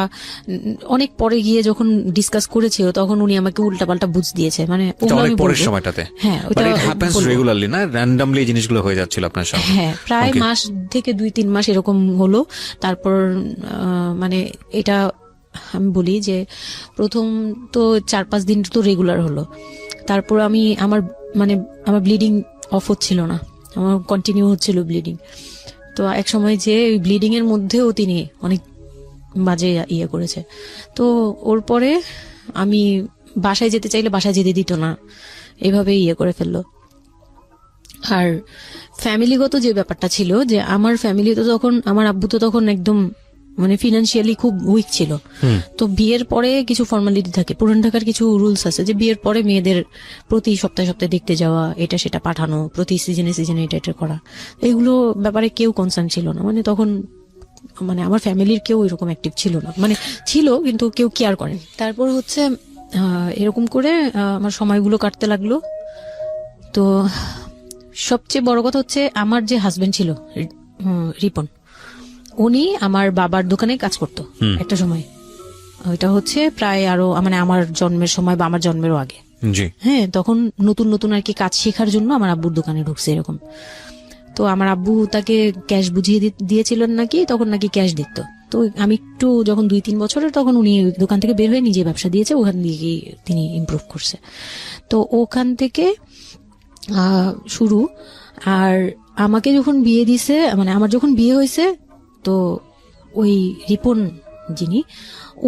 S1: অনেক পরে গিয়ে যখন ডিসকাস করেছিল তখন উনি আমাকে উল্টাপাল্টা বুঝ দিয়েছে। মানে
S2: পরের সময়টাতে,
S1: হ্যাঁ,
S2: বাট ইট হ্যাপেন্স রেগুলারলি, না র্যান্ডমলি এই জিনিসগুলো হয়ে যাচ্ছিল আপনার সাথে?
S1: হ্যাঁ, প্রায় মাস থেকে 2-3 মাস এরকম হলো। তারপর মানে এটা আমি বলি যে প্রথম তো 4-5 দিন তো রেগুলার হলো। তারপর আমি আমার মানে আমার ব্লিডিং অফ হচ্ছিল না, আমার কন্টিনিউ হচ্ছিল ব্লিডিং। তো এক সময় যে ওই ব্লিডিং এর মধ্যেও তিনি অনেক বাজে ইয়ে করেছে। তো ওর পরে আমি বাসায় যেতে চাইলে বাসায় যেতে দিত না, এভাবে ইয়ে করে ফেললো। আর ফ্যামিলিগত যে ব্যাপারটা ছিল, যে আমার ফ্যামিলি তো তখন, আমার আব্বু তো তখন একদম মানে ফিনান্সিয়ালি খুব উইক ছিল। তো বিয়ের পরে কিছু ফর্মালিটি থাকে, পুরান ঢাকার কিছু রুলস আছে যে বিয়ের পরে মেয়েদের প্রতি সপ্তাহে সপ্তাহে দেখতে যাওয়া, এটা সেটা পাঠানো, প্রতি সিজনে সিজনে এটা এটা করা, এগুলো ব্যাপারে কেউ কনসার্ন ছিল না। মানে তখন মানে আমার ফ্যামিলির কেউ এরকম অ্যাক্টিভ ছিল না, মানে ছিল কিন্তু কেউ কেয়ার করেন। তারপর হচ্ছে এরকম করে আমার সময়গুলো কাটতে লাগলো। তো সবচেয়ে বড় কথা হচ্ছে আমার যে হাজবেন্ড ছিল রিপন, উনি আমার বাবার দোকানে কাজ করতো একটা সময়। ওইটা হচ্ছে প্রায় আরো মানে আমার জন্মের সময় বা আমার জন্মেরও আগে। হ্যাঁ, তখন নতুন নতুন আর কি কাজ শেখার জন্য আমার আব্বুর দোকানে ঢুকছে এরকম। তো আমার আব্বু তাকে ক্যাশ বুঝিয়ে দিয়েছিলেন নাকি, তখন নাকি ক্যাশ দিত। তো আমি একটু যখন 2-3 বছরের, তখন উনি দোকান থেকে বের হয়ে নিজে ব্যবসা দিয়েছে, ওখান দিয়ে তিনি ইমপ্রুভ করছে। তো ওখান থেকে শুরু। আর আমাকে যখন বিয়ে দিছে, মানে আমার যখন বিয়ে হয়েছে, তো ওই রিপন যিনি,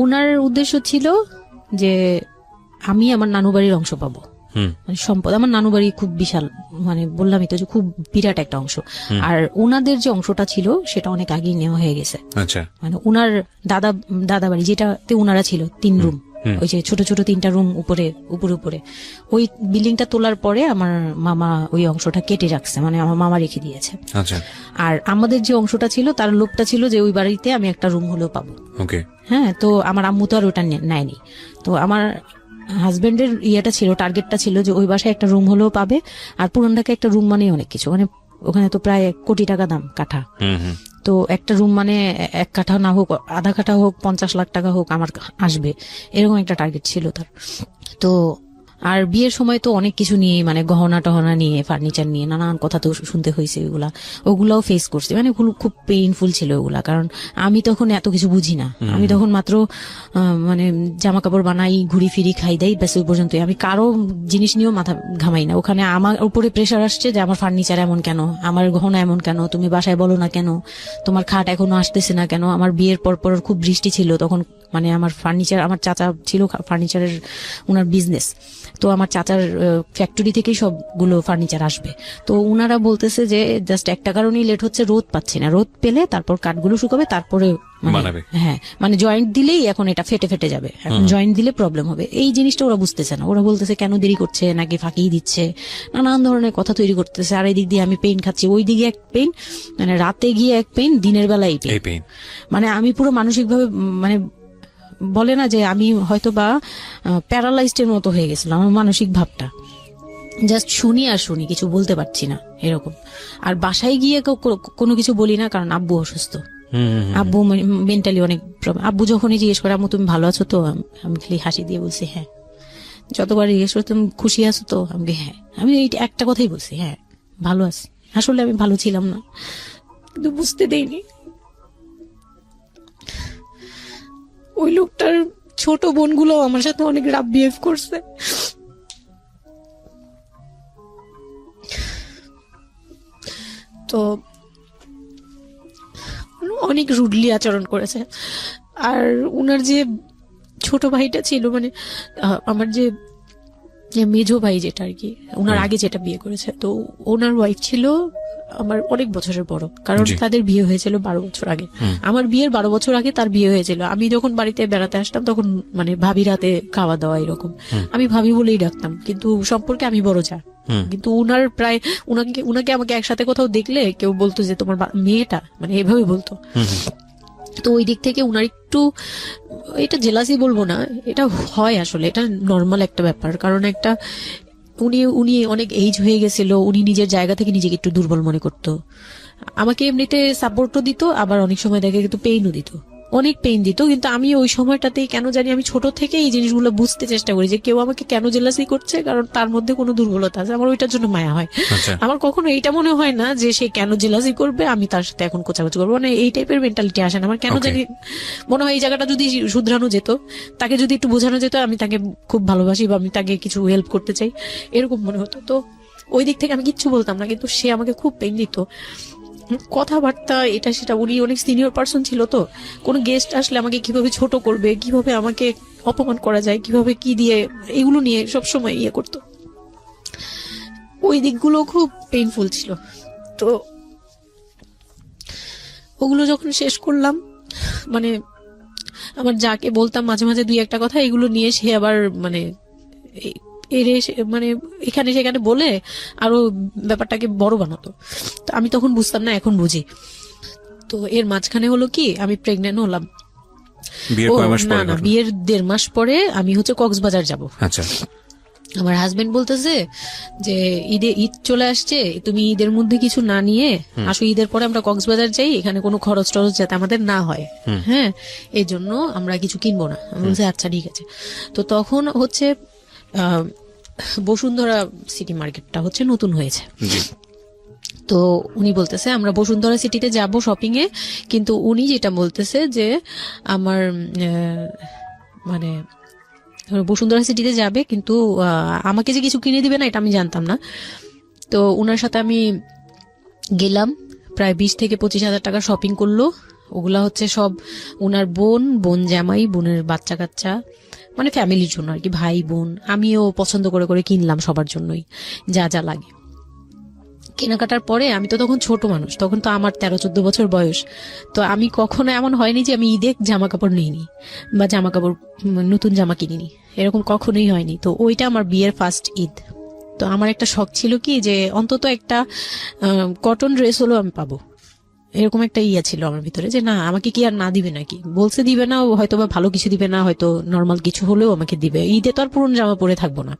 S1: ওনার উদ্দেশ্য ছিল যে আমি আমার নানু বাড়ির অংশ পাবো, মানে সম্পদ। আমার নানু বাড়ি খুব বিশাল, মানে বললামই তো যে খুব বিরাট একটা অংশ। আর ওনাদের যে অংশটা ছিল সেটা অনেক আগেই নেওয়া হয়ে গেছে। মানে ওনার দাদা বাড়ি যেটাতে ওনারা ছিল 3 রুম, ওই যে ছোট ছোট 3টা রুম উপরে, ওই বিল্ডিংটা তোলার পরে আমার মামা ওই অংশটা কেটে রাখছে, মানে আমার মামা রেখে দিয়েছে। আর আমাদের যে অংশটা ছিল তার লোভটা ছিল যে ওই বাড়িতে আমি একটা রুম হলেও পাবো। হ্যাঁ, তো আমার আম্মু তো আর ওটা নেয়নি। তো আমার হাজবেন্ডের ইয়েটা ছিল, টার্গেটটা ছিল যে ওই বাসায় একটা রুম হলেও পাবে। আর পুরান ঢাকায় একটা রুম মানে অনেক কিছু, মানে ওখানে তো প্রায় 1 কোটি টাকা দাম কাঠা। তো একটা রুম মানে 1 কাঠা না হোক, আধা কাঠা হোক, 50 লাখ টাকা হোক আমার আসবে, এরকম একটা টার্গেট ছিল তার। তো আর বিয়ের সময় তো অনেক কিছু নিয়ে, মানে গহনা টহনা নিয়ে, ফার্নিচার নিয়ে নানান কথা তো শুনতে হয়েছে, ওগুলাও ফেস করছি। মানে খুব পেইনফুল ছিল ওগুলা, কারণ আমি তখন এত কিছু বুঝি না। আমি তখন মাত্র মানে জামা কাপড় বানাই, ঘুরি ফিরি, খাই দেই, ব্যাস ওই পর্যন্তই। আমি কারো জিনিস নিয়েও মাথা ঘামাই না। ওখানে আমার উপরে প্রেশার আসছে যে আমার ফার্নিচার এমন কেন, আমার গহনা এমন কেন, তুমি বাসায় বলো না কেন, তোমার খাট এখনো আসতেছে না কেন। আমার বিয়ের পর খুব বৃষ্টি ছিল তখন, মানে আমার ফার্নিচার, আমার চাচা ছিল ফার্নিচারের, ওনার বিজনেস। তো আমার চাচার ফ্যাক্টরি থেকেই সবগুলো ফার্নিচার আসবে। তো ওনারা বলতেছে যে জাস্ট একটা কারণেই লেট হচ্ছে, রোদ পাচ্ছি না, রোদ পেলে তারপর কাঠগুলো শুকাবে, তারপরে হ্যাঁ, মানে জয়েন্ট দিলেই এখন এটা ফেটে যাবে, এখন জয়েন্ট দিলে প্রবলেম হবে। এই জিনিসটা ওরা বুঝতেছে না। ওরা বলতেছে কেন দেরি করছে, নাকি ফাঁকি দিচ্ছে, নানান ধরনের কথা তৈরি করতেছে। আর এই দিক দিয়ে আমি পেইন খাচ্ছি, ওই দিকে এক পেইন, মানে রাতে গিয়ে এক পেইন, দিনের বেলা এই পেইন। মানে আমি পুরো মানসিকভাবে, মানে বলে না যে আমি হয়তো বা প্যারালাইজড এর মতো হয়ে গেছিলাম। আমার মানসিক ভাবটা জাস্ট শুনি আর শুনি, কিছু বলতে পারছি না এরকম। আর বাসায় গিয়ে কোনো কিছু বলি না, কারণ আব্বু অসুস্থ। আব্বু মেন্টালি অনেক প্রবলেম। আব্বু যখনই জিজ্ঞেস করে আম্মু তুমি ভালো আছো তো, আমি খালি হাসি দিয়ে বলছি হ্যাঁ। যতবার জিজ্ঞেস করে তুমি খুশি আছো তো, আমি হ্যাঁ। আমি এই একটা কথাই বলছি, হ্যাঁ ভালো আছি। আসলে আমি ভালো ছিলাম না, কিন্তু বুঝতে দেইনি। ওই লোকটার ছোট বোনগুলো আমার সাথে অনেক রাফ বিহেভ করছে। তো অনেক রুডলি আচরণ করেছে। আর উনার যে ছোট ভাইটা ছিল, মানে আমার যে মেজো ভাই যেটা আর কি, ওনার আগে যেটা বিয়ে করেছে, তো ওনার ওয়াইফ ছিল আমার অনেক বছরের বড়, কারণ তাদের বিয়ে হয়েছিল 12 বছর আগে। আমার বিয়ের 12 বছর আগে তার বিয়ে হয়েছিল। আমি যখন বাড়িতে বেড়াতে আসতাম তখন মানে ভাবি রাতে খাওয়া দাওয়া এরকম, আমি ভাবি বলেই ডাকতাম, কিন্তু সম্পর্কে আমি বড় যা। কিন্তু উনার প্রায় উনাকে আমাকে একসাথে কোথাও দেখলে কেউ বলতো যে তোমার মেয়েটা, মানে এভাবে বলতো। তো ওই দিক থেকে উনার একটু, এটা জেলাসি বলবো না, এটা হয় আসলে, এটা নর্মাল একটা ব্যাপার। কারণ একটা উনি অনেক এজ হয়ে গেছিল, উনি নিজের জায়গা থেকে নিজেকে একটু দুর্বল মনে করতো। আমাকে এমনিতে সাপোর্টও দিত, আবার অনেক সময় দেখে কিন্তু পেইনও দিত। অনেক পেইন দিত, কিন্তু আমি ওই সময়টাতেই কেন জানি আমি ছোট থেকে এই জিনিসগুলো বুঝতে চেষ্টা করি যে কেউ আমাকে কেন জেলাসি করছে, কারণ তার মধ্যে কোনো দুর্বলতা আছে, আমার ওইটার জন্য মায়া হয়। আমার কখনো এইটা মনে হয় না যে সে কেন জেলাসি করবে, আমি তার সাথে এখন কোচাকুচি করবো, মানে এই টাইপের মেন্টালিটি আসে না আমার। কেন জানি মনে হয় এই জায়গাটা যদি শুধরানো যেত, তাকে যদি একটু বোঝানো যেত আমি তাকে খুব ভালোবাসি বা আমি তাকে কিছু হেল্প করতে চাই, এরকম মনে হতো। তো ওই দিক থেকে আমি কিচ্ছু বলতাম না, কিন্তু সে আমাকে খুব পেইন দিত, কথাবার্তা এটা সেটা। উনি অনেক সিনিয়র পার্সন ছিল, তো কোনো গেস্ট আসলে আমাকে কিভাবে ছোট করবে, কিভাবে আমাকে অপমান করা যায়, কিভাবে কি দিয়ে, এগুলো নিয়ে সবসময় ইয়ে করতো। ওই দিকগুলো খুব পেইনফুল ছিল। তো ওগুলো যখন শেষ করলাম, মানে আমার যাকে বলতাম মাঝে মাঝে দুই একটা কথা, এগুলো নিয়ে সে আবার মানে মানে এখানে সেখানে বলে আরো ব্যাপারটাকে বড় বানাতো। তো আমি তখন বুঝতাম না, এখন বুঝি। তো এর মাঝখানে হলো কি, আমি প্রেগনেন্ট হলাম। না, বিয়ের 1.5 মাস পরে আমি হচ্ছে কক্সবাজার যাব।
S2: আচ্ছা।
S1: আমার হাজবেন্ড বলতেছে যে ঈদ চলে আসছে, তুমি ঈদের মধ্যে কিছু না নিয়ে আসো, ঈদের পরে আমরা কক্সবাজার যাই, এখানে কোনো খরচ টরচ যাতে আমাদের না হয়, হ্যাঁ, এই জন্য আমরা কিছু কিনবো না। আমি বলছি আচ্ছা ঠিক আছে। তো তখন হচ্ছে বসুন্ধরা সিটি মার্কেটটা হচ্ছে নতুন হয়েছে। তো উনি বলতেছে আমরা বসুন্ধরা সিটিতে যাব শপিং এ, কিন্তু উনি যেটা বলতেছে যে আমার মানে বসুন্ধরা সিটিতে যাবে, কিন্তু আমাকে যে কিছু কিনে দিবে না এটা আমি জানতাম না। তো উনার সাথে আমি গেলাম, প্রায় 20 থেকে 25 হাজার টাকা শপিং করলো। ওগুলা হচ্ছে সব উনার বোন জামাই, বোনের বাচ্চা কাচ্চা, মানে ফ্যামিলির জন্য আর কি, ভাই বোন। আমিও পছন্দ করে করে কিনলাম সবার জন্যই যা যা লাগে। কেনাকাটার পরে আমি তো তখন ছোট মানুষ, তখন তো আমার 13-14 বছর বয়স। তো আমি কখনো এমন হয়নি যে আমি ঈদে জামা কাপড় নিইনি বা জামা কাপড় নতুন জামা কিনিনি, এরকম কখনোই হয়নি। তো ওইটা আমার বিয়ের ফার্স্ট ঈদ। তো আমার একটা শখ ছিল কি যে অন্তত একটা কটন ড্রেস হলেও আমি পাবো, এরকম একটা ইয়া ছিল আমার ভিতরে, যে না আমাকে কি আর না দিবে নাকি, বলছে দিবে না, হয়তো বা ভালো কিছু দিবে না, হয়তো নর্মাল কিছু হলেও আমাকে দিবে, ঈদে তো আর পুরনো জামা পরে থাকবো না।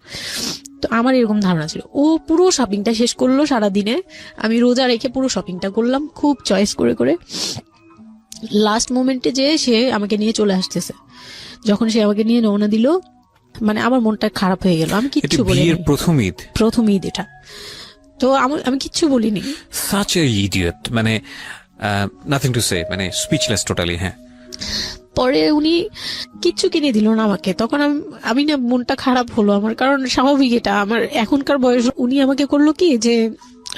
S1: তো আমার এরকম ধারণা ছিল। ও পুরো শপিংটা শেষ করলো সারাদিনে, আমি রোজা রেখে পুরো শপিংটা করলাম খুব চয়েস করে করে। লাস্ট মোমেন্টে যে সে আমাকে নিয়ে চলে আসতেছে, যখন সে আমাকে নিয়ে রওনা দিল, মানে আমার মনটা খারাপ হয়ে গেল। আমি কিচ্ছু বলিনি, প্রথম ঈদ এটা। তো আমি কিচ্ছু বলিনি।
S2: such a idiot, মানে নাথিং টু সে, মানে স্পিচলেস টোটালি। হ্যাঁ,
S1: পরে উনি কিচ্ছু কিনে দিল না আমাকে। তখন আমি না, মনটা খারাপ হলো আমার, কারণ স্বাভাবিক এটা আমার এখনকার বয়স। উনি আমাকে করলো কি যে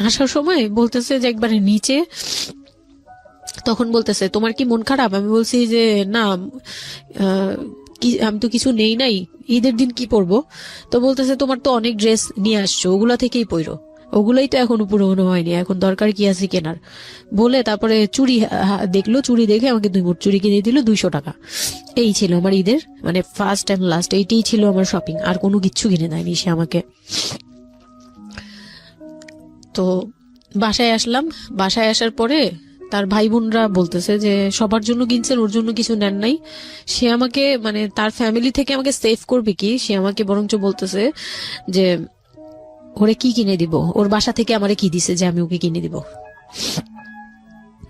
S1: আসার সময় বলতেছে যে একবারে নিচে, তখন বলতেছে তোমার কি মন খারাপ? আমি বলছি যে না, আমি তো কিছু নেই নাই, ঈদের দিন কি পরবো? তো বলতেছে তোমার তো অনেক ড্রেস নিয়ে আসছো, ওগুলা থেকেই পরো, ওগুলাই তো এখনো পুরোনো হয়নি, এখন দরকার কি আছে কেনার? বলে তারপরে চুড়ি দেখলো, চুড়ি দেখে আমাকে 2 মুঠ চুড়ি কিনে দিল 200 টাকা। এই ছিল আমার ঈদের মানে ফার্স্ট অ্যান্ড লাস্ট, এইটাই ছিল আমার শপিং, আর কোনো কিচ্ছু কিনে দেয়নি সে আমাকে। তো বাসায় আসলাম, বাসায় আসার পরে তার ভাই বোনরা বলতেছে যে সবার জন্য কিনছেন, ওর জন্য কিছু নেন নাই। সে আমাকে মানে তার ফ্যামিলি থেকে আমাকে সেভ করবে কি, সে আমাকে বরঞ্চ বলতেছে যে ওরে কি কিনে দিব, ওর বাসা থেকে আমারে কি দিছে যে আমি ওকে কিনে দিব।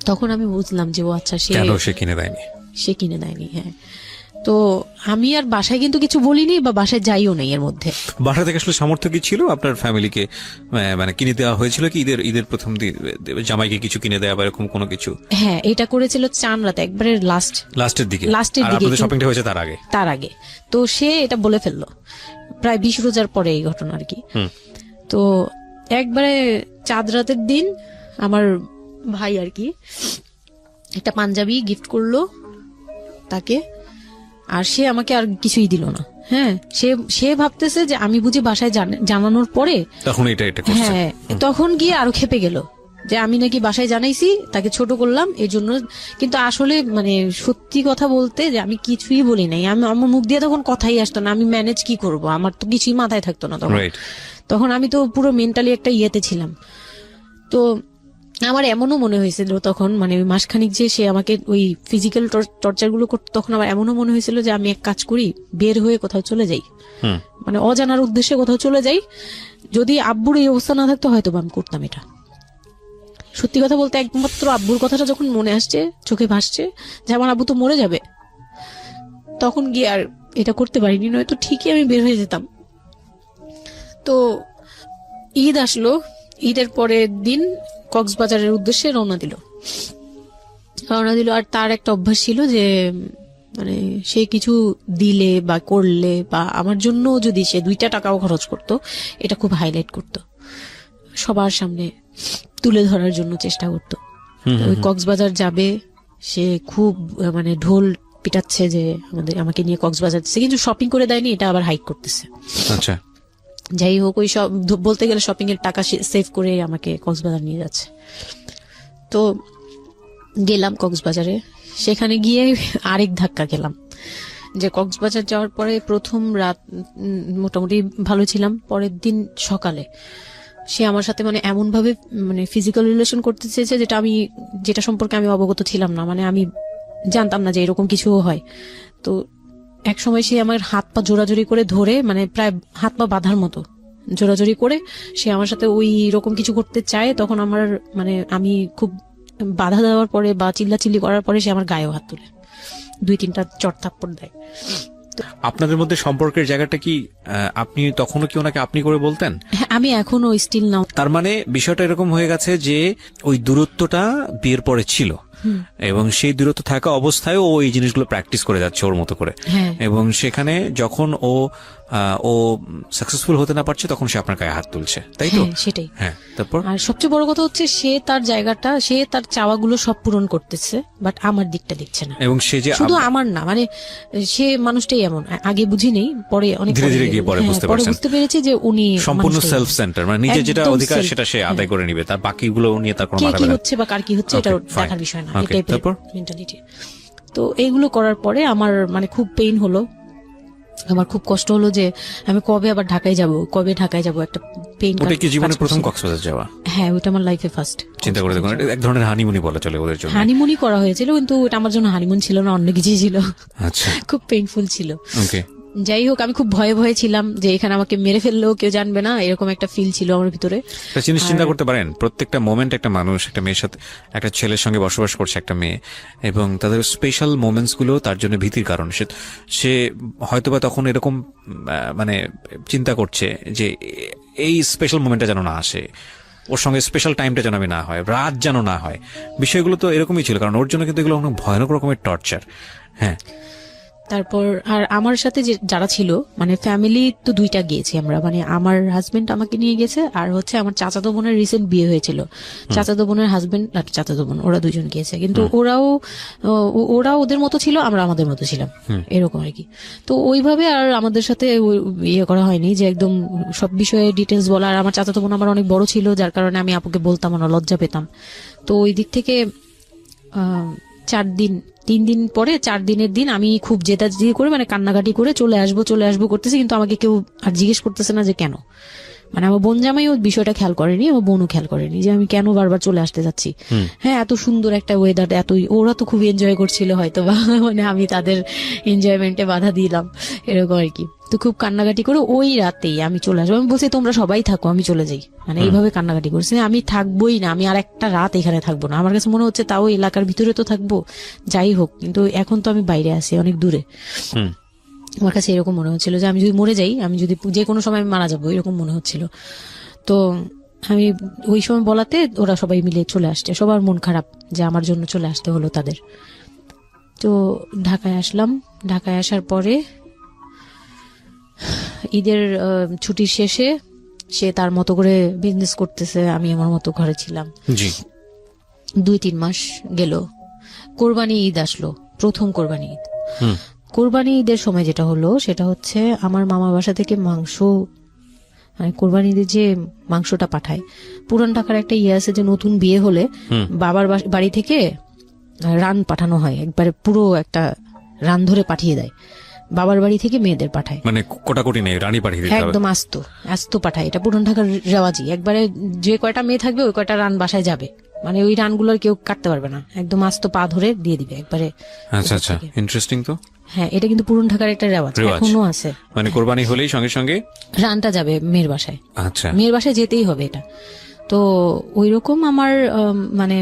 S1: তখন আমি বুঝলাম যে ও আচ্ছা, সে কিনে দেয়নি। হ্যাঁ, তো আমি আর বাসায় কিন্তু কিছু বলিনি বা বাসায় যাইও নাই। এর মধ্যে
S2: বাসা থেকে আসলে সামর্থ্য কি ছিল আপনার ফ্যামিলিকে, মানে কিনে দেওয়া হয়েছিল কি ঈদের প্রথম দিন জামাইকে কিছু কিনে দেওয়া বা এরকম কোনো কিছু?
S1: হ্যাঁ, এটা করেছিল চান রাতে, একবারে লাস্টের দিকে
S2: শপিংটা হয়েছে তার আগে।
S1: তো সে এটা বলে ফেললো প্রায় 20 রোজার পরে এই ঘটনা আর কি। তো একবারে চাঁদ রাতের দিন আমার ভাই আর কি একটা পাঞ্জাবি গিফট করলো তাকে, আর সে আমাকে আর কিছুই দিল না। হ্যাঁ, সে ভাবতেছে যে আমি বুঝি বাসায় জানানোর পরে
S2: তখন এটা
S1: হ্যাঁ, তখন গিয়ে আরো খেপে গেল যে আমি নাকি বাসায় জানাইছি, তাকে ছোট করলাম এই জন্য। কিন্তু আসলে মানে সত্যি কথা বলতে যে আমি কিছুই বলি নাই, আমার মুখ দিয়ে তখন কথাই আসতো না, আমি ম্যানেজ কি করব, আমার তো কিছুই মাথায় থাকতো না তখন আমি তো পুরো মেন্টালি একটা ইয়েতে ছিলাম। তো আমার এমনও মনে হয়েছিল তখন, মানে ওই মাসখানিক যে সে আমাকে ওই ফিজিক্যাল টর্চার গুলো করতো, তখন আমার এমনও মনে হয়েছিল যে আমি এক কাজ করি, বের হয়ে কোথাও চলে যাই, মানে অজানার উদ্দেশ্যে কোথাও চলে যাই। যদি আব্বুর এই অবস্থা না থাকতো হয়তো আমি করতাম এটা। সত্যি কথা বলতে একমাত্র আব্বুর কথাটা যখন মনে আসছে, চোখে ভাসছে যে আমার আব্বু তো মরে যাবে, তখন গিয়ে আর এটা করতে পারিনি, নয়তো ঠিকই আমি বের হয়ে যেতাম। তো ঈদ আসলো, ঈদের পরের দিন কক্সবাজারের উদ্দেশ্যে রওনা দিল। আর তার একটা অভ্যাস ছিল যে মানে সে কিছু দিলে বা করলে বা আমার জন্য যদি সে 2টা টাকাও খরচ করতো, এটা খুব হাইলাইট করতো, সবার সামনে তুলে ধরার জন্য চেষ্টা করতো। ওই কক্সবাজার যাবে, সে খুব মানে ঢোল পিটাচ্ছে যে আমাকে নিয়ে কক্সবাজার যাচ্ছে, কিন্তু শপিং করে দেয়নি, এটা আবার হাইক করতেছে।
S2: আচ্ছা,
S1: যাই হোক, ওই সব বলতে গেলে শপিং এর টাকা সেভ করে আমাকে কক্সবাজার নিয়ে যাচ্ছে। তো গেলাম কক্সবাজারে, সেখানে গিয়ে আরেক ধাক্কা খেলাম যে কক্সবাজার যাওয়ার পরে প্রথম রাত মোটামুটি ভালো ছিলাম, পরের দিন সকালে সে আমার সাথে মানে এমন ভাবে মানে ফিজিক্যাল রিলেশন করতে চেয়েছে যেটা সম্পর্কে আমি অবগত ছিলাম না, মানে আমি জানতাম না যে এরকম কিছু হয়। তো এক সময় সে আমার হাত পা জোরাজোরি করে ধরে, মানে প্রায় হাত পা বাঁধার মতো জোরাজোরি করে সে আমার সাথে ওই রকম কিছু করতে চায়। তখন আমার মানে আমি খুব বাধা দেওয়ার পরে বা চিল্লাচিল্লি করার পরে সে আমার গায়েও হাত তুলে 2-3টা চড় থাপ্পড় দেয়।
S2: আপনাদের মধ্যে সম্পর্কের জায়গাটা কি আপনি তখনও কি ওনাকে আপনি করে বলতেন?
S1: হ্যাঁ, আমি এখনো স্টিল নাও।
S2: তার মানে বিষয়টা এরকম হয়ে গেছে যে ওই দূরত্বটা বিয়ের পরে ছিল, এবং সেই দূরত্ব থাকা অবস্থায় ও এই জিনিসগুলো প্র্যাকটিস করে যাচ্ছে ওর মতো করে, এবং সেখানে যখন ও সাকসেসফুল হতে না পারছে তখন সে আপনার গায়ে হাত তুলছে, তাই তো?
S1: সেটাই।
S2: হ্যাঁ, তারপর
S1: আর সবচেয়ে বড় কথা হচ্ছে সে তার জায়গাটা, সে তার চাওয়াগুলো সব পূরণ করতেছে, বাট আমার দিকটা দেখছে না।
S2: এবং সে যে
S1: শুধু আমার না, মানে সে মানুষটাই এমন, আগে বুঝি নেই, পরে অনেক
S2: ধীরে ধীরে গিয়ে পরে
S1: বুঝতে পেরেছি যে উনি
S2: সম্পূর্ণ সেলফ সেন্টার, মানে নিজে যেটা অধিকার সেটা সে আদায় করে নিবে, তার বাকিগুলো নিয়ে তার কোনো মাথা ব্যথা
S1: হচ্ছে বা কার কি হচ্ছে এটা দেখার বিষয় না, এটাই মেন্টালিটি। তো এইগুলো করার পরে আমার মানে খুব পেইন হলো, আমার খুব কষ্ট হলো যে আমি কবে আবার ঢাকায় যাব, একটা পেইন।
S2: ওটা কি জীবনে প্রথম কক্সবাজার যাওয়া?
S1: হ্যাঁ, ওটা আমার লাইফে ফার্স্ট।
S2: চিন্তা করে দেখুন, এক ধরনের হানিমুনি বলা চলে ওদের জন্য।
S1: হানিমুনি করা হয়েছিল, কিন্তু ওটা আমার জন্য হানিমুন ছিল না, অন্য কিছু ছিল।
S2: আচ্ছা,
S1: খুব পেইনফুল ছিল।
S2: ওকে,
S1: যাই হোক, আমি খুব ভয়ে ছিলাম যে এখানে আমাকে মেরে ফেললেও কেউ জানবে না, এরকম একটা ফিল ছিল আমার ভিতরে।
S2: একটা জিনিস চিন্তা করতে পারেন, প্রত্যেকটা মোমেন্ট একটা মানুষ একটা মেয়ের সাথে, একটা ছেলের সঙ্গে বসবাস করছে একটা মেয়ে, এবং তাদের স্পেশাল মোমেন্টস গুলো তার জন্য ভীতির কারণ। সে হয়তোবা তখন এরকম মানে চিন্তা করছে যে এই স্পেশাল মোমেন্টটা যেন না আসে, ওর সঙ্গে স্পেশাল টাইমটা যেন আমি না হয়, রাত যেন না হয়। বিষয়গুলো তো এরকমই ছিল, কারণ ওর জন্য কিন্তু এগুলো অনেক ভয়ানক রকমের টর্চার। হ্যাঁ,
S1: তারপর আর আমার সাথে যারা ছিল, মানে ফ্যামিলি তো 2টা গিয়েছি আমরা, মানে আমার হাজবেন্ড আমাকে নিয়ে গেছে, আর হচ্ছে আমার চাচাতো বোনের রিসেন্ট বিয়ে হয়েছিল, চাচাতো বোনের হাজবেন্ড আর চাচাতো বোন, ওরা 2জন গিয়েছে, কিন্তু ওরা ওদের মতো ছিল, আমরা আমাদের মতো ছিলাম, এরকম আর কি। তো ওইভাবে আর আমাদের সাথে ইয়ে করা হয়নি যে একদম সব বিষয়ে ডিটেলস বলা। আর আমার চাচাতো বোন আমার অনেক বড় ছিল, যার কারণে আমি আপুকে বলতাম না, লজ্জা পেতাম। তো ওই দিক থেকে 3 দিন পরে 4 দিনের দিন আমি খুব জেদাজেদি করে, মানে কান্নাকাটি করে চলে আসবো করতেছি, কিন্তু আমাকে কেউ আর জিজ্ঞেস করতেছে না যে কেন। মানে আমার বোন জামাইও বিষয়টা খেয়াল করেনি, আমার বোনও খেয়াল করেনি যে আমি কেন বারবার চলে আসতে যাচ্ছি। হ্যাঁ, এত সুন্দর একটা ওয়েদার, ওরা তো খুব এনজয় করছিল হয়তো বা, মানে আমি তাদের এনজয়মেন্টে বাধা দিলাম, এরকম আর কি। তো খুব কান্নাকাটি করে ওই রাতেই আমি চলে আসবো, আমি বলছি তোমরা সবাই থাকো, আমি চলে যাই, মানে এইভাবে কান্নাকাটি করছি, আমি থাকবোই না, আমি আর একটা রাত এখানে থাকবো না। আমার কাছে মনে হচ্ছে তাও এলাকার ভিতরে তো থাকবো, যাই হোক, কিন্তু এখন তো আমি বাইরে আছি, অনেক দূরে। আমার কাছে এরকম মনে হচ্ছিল যে আমি যদি মরে যাই, আমি যদি যে কোনো সময় মারা যাবো, এরকম মনে হচ্ছিল। তো আমি ওই সময় বলাতে ওরা সবাই মিলে চলে আসছে, সবার মন খারাপ যে আমার জন্য চলে আসতে হলো তাদের। তো ঢাকায় আসলাম, ঢাকায় আসার পরে ঈদের ছুটির শেষে সে তার মতো করে বিজনেস করতেছে, আমি আমার মতো ঘরে ছিলাম। 2-3 মাস গেল, কোরবানি ঈদ আসলো, প্রথম কোরবানি ঈদ। কোরবানি ঈদের সময় যেটা হলো সেটা হচ্ছে আমার মামা বাসা থেকে মাংস, মানে কোরবানি ঈদের যে মাংসটা পাঠায়, পুরান ঢাকার একটা ইয়ে আছে যে নতুন বিয়ে হলে বাবার বাড়ি থেকে রান পাঠানো হয়, একবারে পুরো একটা রান ধরে পাঠিয়ে দেয়, বাবার বাড়ি থেকে মেয়েদের পাঠায়,
S2: মানে কোটাকুটি নেই, রানী পাঠিয়ে দিতে হবে,
S1: একদম আস্ত পাঠায়। এটা পুরান ঢাকার রেওয়াজি, একবারে যে কয়টা মেয়ে থাকবে ওই কয়টা রান বাসায় যাবে, মানে ওই রানগুলোর কেউ কাটতে পারবে না, একদম আস্ত পা ধরে দিয়ে দিবে একবারে।
S2: আচ্ছা আচ্ছা, ইন্টারেস্টিং তো।
S1: হ্যাঁ, এটা কিন্তু পুরান ঢাকার একটা রেওয়াজ, এখনো আছে,
S2: মানে কোরবানি হলেই সঙ্গে সঙ্গে
S1: রানটা যাবে মেয়ের বাসায়।
S2: আচ্ছা,
S1: মেয়ের বাসায় যেতেই হবে এটা। তো ওইরকম আমার মানে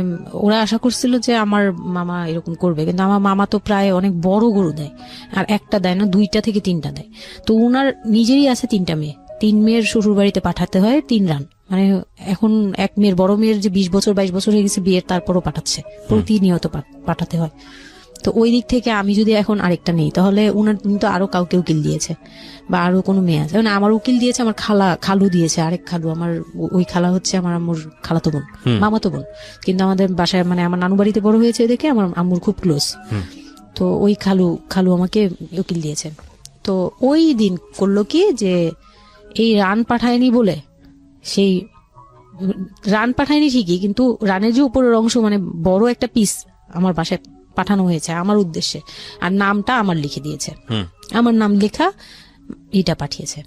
S1: ওরা আশা করছিল যে আমার মামা এরকম করবে, কিন্তু আমার মামা তো প্রায় অনেক বড় গরু দেয়, আর একটা দেয় না, 2টা থেকে 3টা দেয়। তো ওনার নিজেরই আছে 3টা মেয়ে, 3 মেয়ের শ্বশুর বাড়িতে পাঠাতে হয় 3 রান। মানে এখন এক মেয়ের, বড় মেয়ের যে 20 বছর 22 বছর হয়ে গেছে বিয়ের, তারপরও পাঠাচ্ছে, প্রতিনিয়ত পাঠাতে হয়। তো ওই দিক থেকে আমি যদি এখন আরেকটা নেই, তাহলে উনার কিন্তু আরো কাউকে উকিল দিয়েছে বা আরো কোনো মেয়ে আছে, মানে আমার উকিল দিয়েছে আমার খালু দিয়েছে, আরেক খালু, আমার ওই খালা হচ্ছে আমার আম্মুর খালাতো বোন, মামাতো বোন, কিন্তু আমাদের বাসায় মানে আমার নানু বাড়িতে বড় হয়েছে দেখে আমার আম্মুর খুব ক্লোজ। তো ওই খালু আমাকে উকিল দিয়েছে। তো ওই দিন করলো কি, যে এই রান পাঠায়নি বলে, সেই রান পাঠায়নি ঠিকই, কিন্তু রানের যে উপরের অংশ মানে বড় একটা পিস আমার বাসায় পাঠানো হয়েছে আমার উদ্দেশ্যে, আর নামটা আমার লিখে দিয়েছে, আমার নাম লেখা এটা পাঠিয়েছে।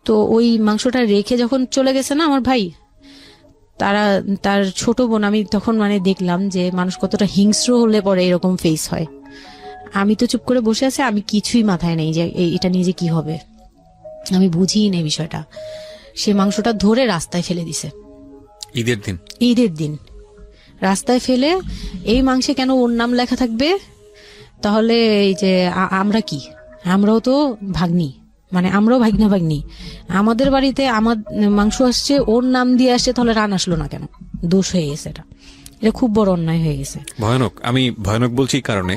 S1: তো ওই মাংসটা রেখে যখন চলে গেছে না আমার ভাই, তার ছোট বোন, আমি তখন মানে দেখলাম যে মানুষ কতটা হিংস্র হলে পরে এরকম ফেস হয়। আমি তো চুপ করে বসে আছি, আমি কিছুই মাথায় নেই যে এটা নিয়ে যে কি হবে, আমি বুঝিই নেই বিষয়টা। সে মাংসটা ধরে রাস্তায় ফেলে দিছে ঈদের দিন রাস্তায় ফেলে, এই মাংসে কেন ওর নাম লেখা থাকবে, তাহলে এই যে আমরা কি, আমরাও তো ভাগ্নি, মানে আমরাও ভাগ্নি, আমাদের বাড়িতে আমার মাংস আসছে, ওর নাম দিয়ে আসছে, তাহলে রান আসলো না কেন? দোষ হয়ে গেছে, এটা খুব বড় অন্যায় হয়ে গেছে।
S2: ভয়ানক। আমি ভয়ানক বলছি এই কারণে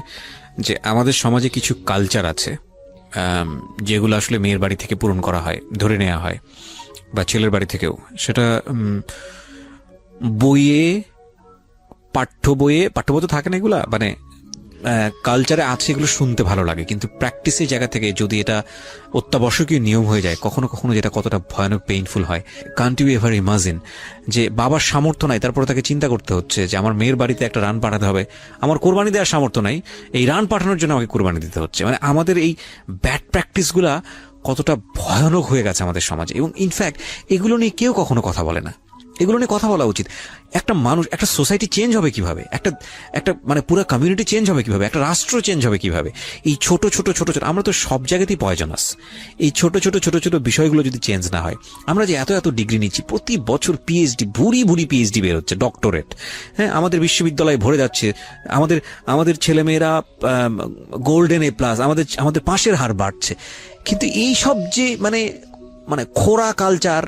S2: যে আমাদের সমাজে কিছু কালচার আছে যেগুলো আসলে মেয়ের বাড়ি থেকে পূরণ করা হয়, ধরে নেওয়া হয়, বা ছেলের বাড়ি থেকেও। সেটা পাঠ্য বইয়ে তো থাকে না, এগুলা মানে কালচারে আছে, এগুলো শুনতে ভালো লাগে, কিন্তু প্র্যাকটিসের জায়গা থেকে যদি এটা অত্যাবশ্যকীয় নিয়ম হয়ে যায়, কখনো কখনো যেটা কতটা ভয়ানক পেইনফুল হয়। কান্ট ইউ এভার ইমাজিন যে বাবার সামর্থ্য নাই, তারপরে তাকে চিন্তা করতে হচ্ছে যে আমার মেয়ের বাড়িতে একটা রান পাঠাতে হবে, আমার কোরবানি দেওয়ার সামর্থ্য নাই, এই রান পাঠানোর জন্য আমাকে কোরবানি দিতে হচ্ছে। মানে আমাদের এই ব্যাড প্র্যাকটিসগুলা কতটা ভয়ানক হয়ে গেছে আমাদের সমাজে, এবং ইনফ্যাক্ট এগুলো নিয়ে কেউ কখনো কথা বলে না। এগুলো নিয়ে কথা বলা উচিত। একটা মানুষ, একটা সোসাইটি চেঞ্জ হবে কিভাবে, একটা মানে পুরো কমিউনিটি চেঞ্জ হবে কিভাবে, একটা রাষ্ট্র চেঞ্জ হবে কিভাবে, এই ছোট ছোট আমরা তো সব জায়গাতেই পয়জনাস। এই ছোট ছোট বিষয়গুলো যদি চেঞ্জ না হয়, আমরা যে এত ডিগ্রি নিচ্ছি, প্রতি বছর পিএইচডি, ভুরি পিএইচডি বের হচ্ছে, ডক্টরেট, হ্যাঁ, আমাদের বিশ্ববিদ্যালয়ে ভরে যাচ্ছে, আমাদের ছেলেমেয়েরা গোল্ডেন A+, আমাদের পাশের হার বাড়ছে, কিন্তু এই সব যে মানে খোরা কালচার,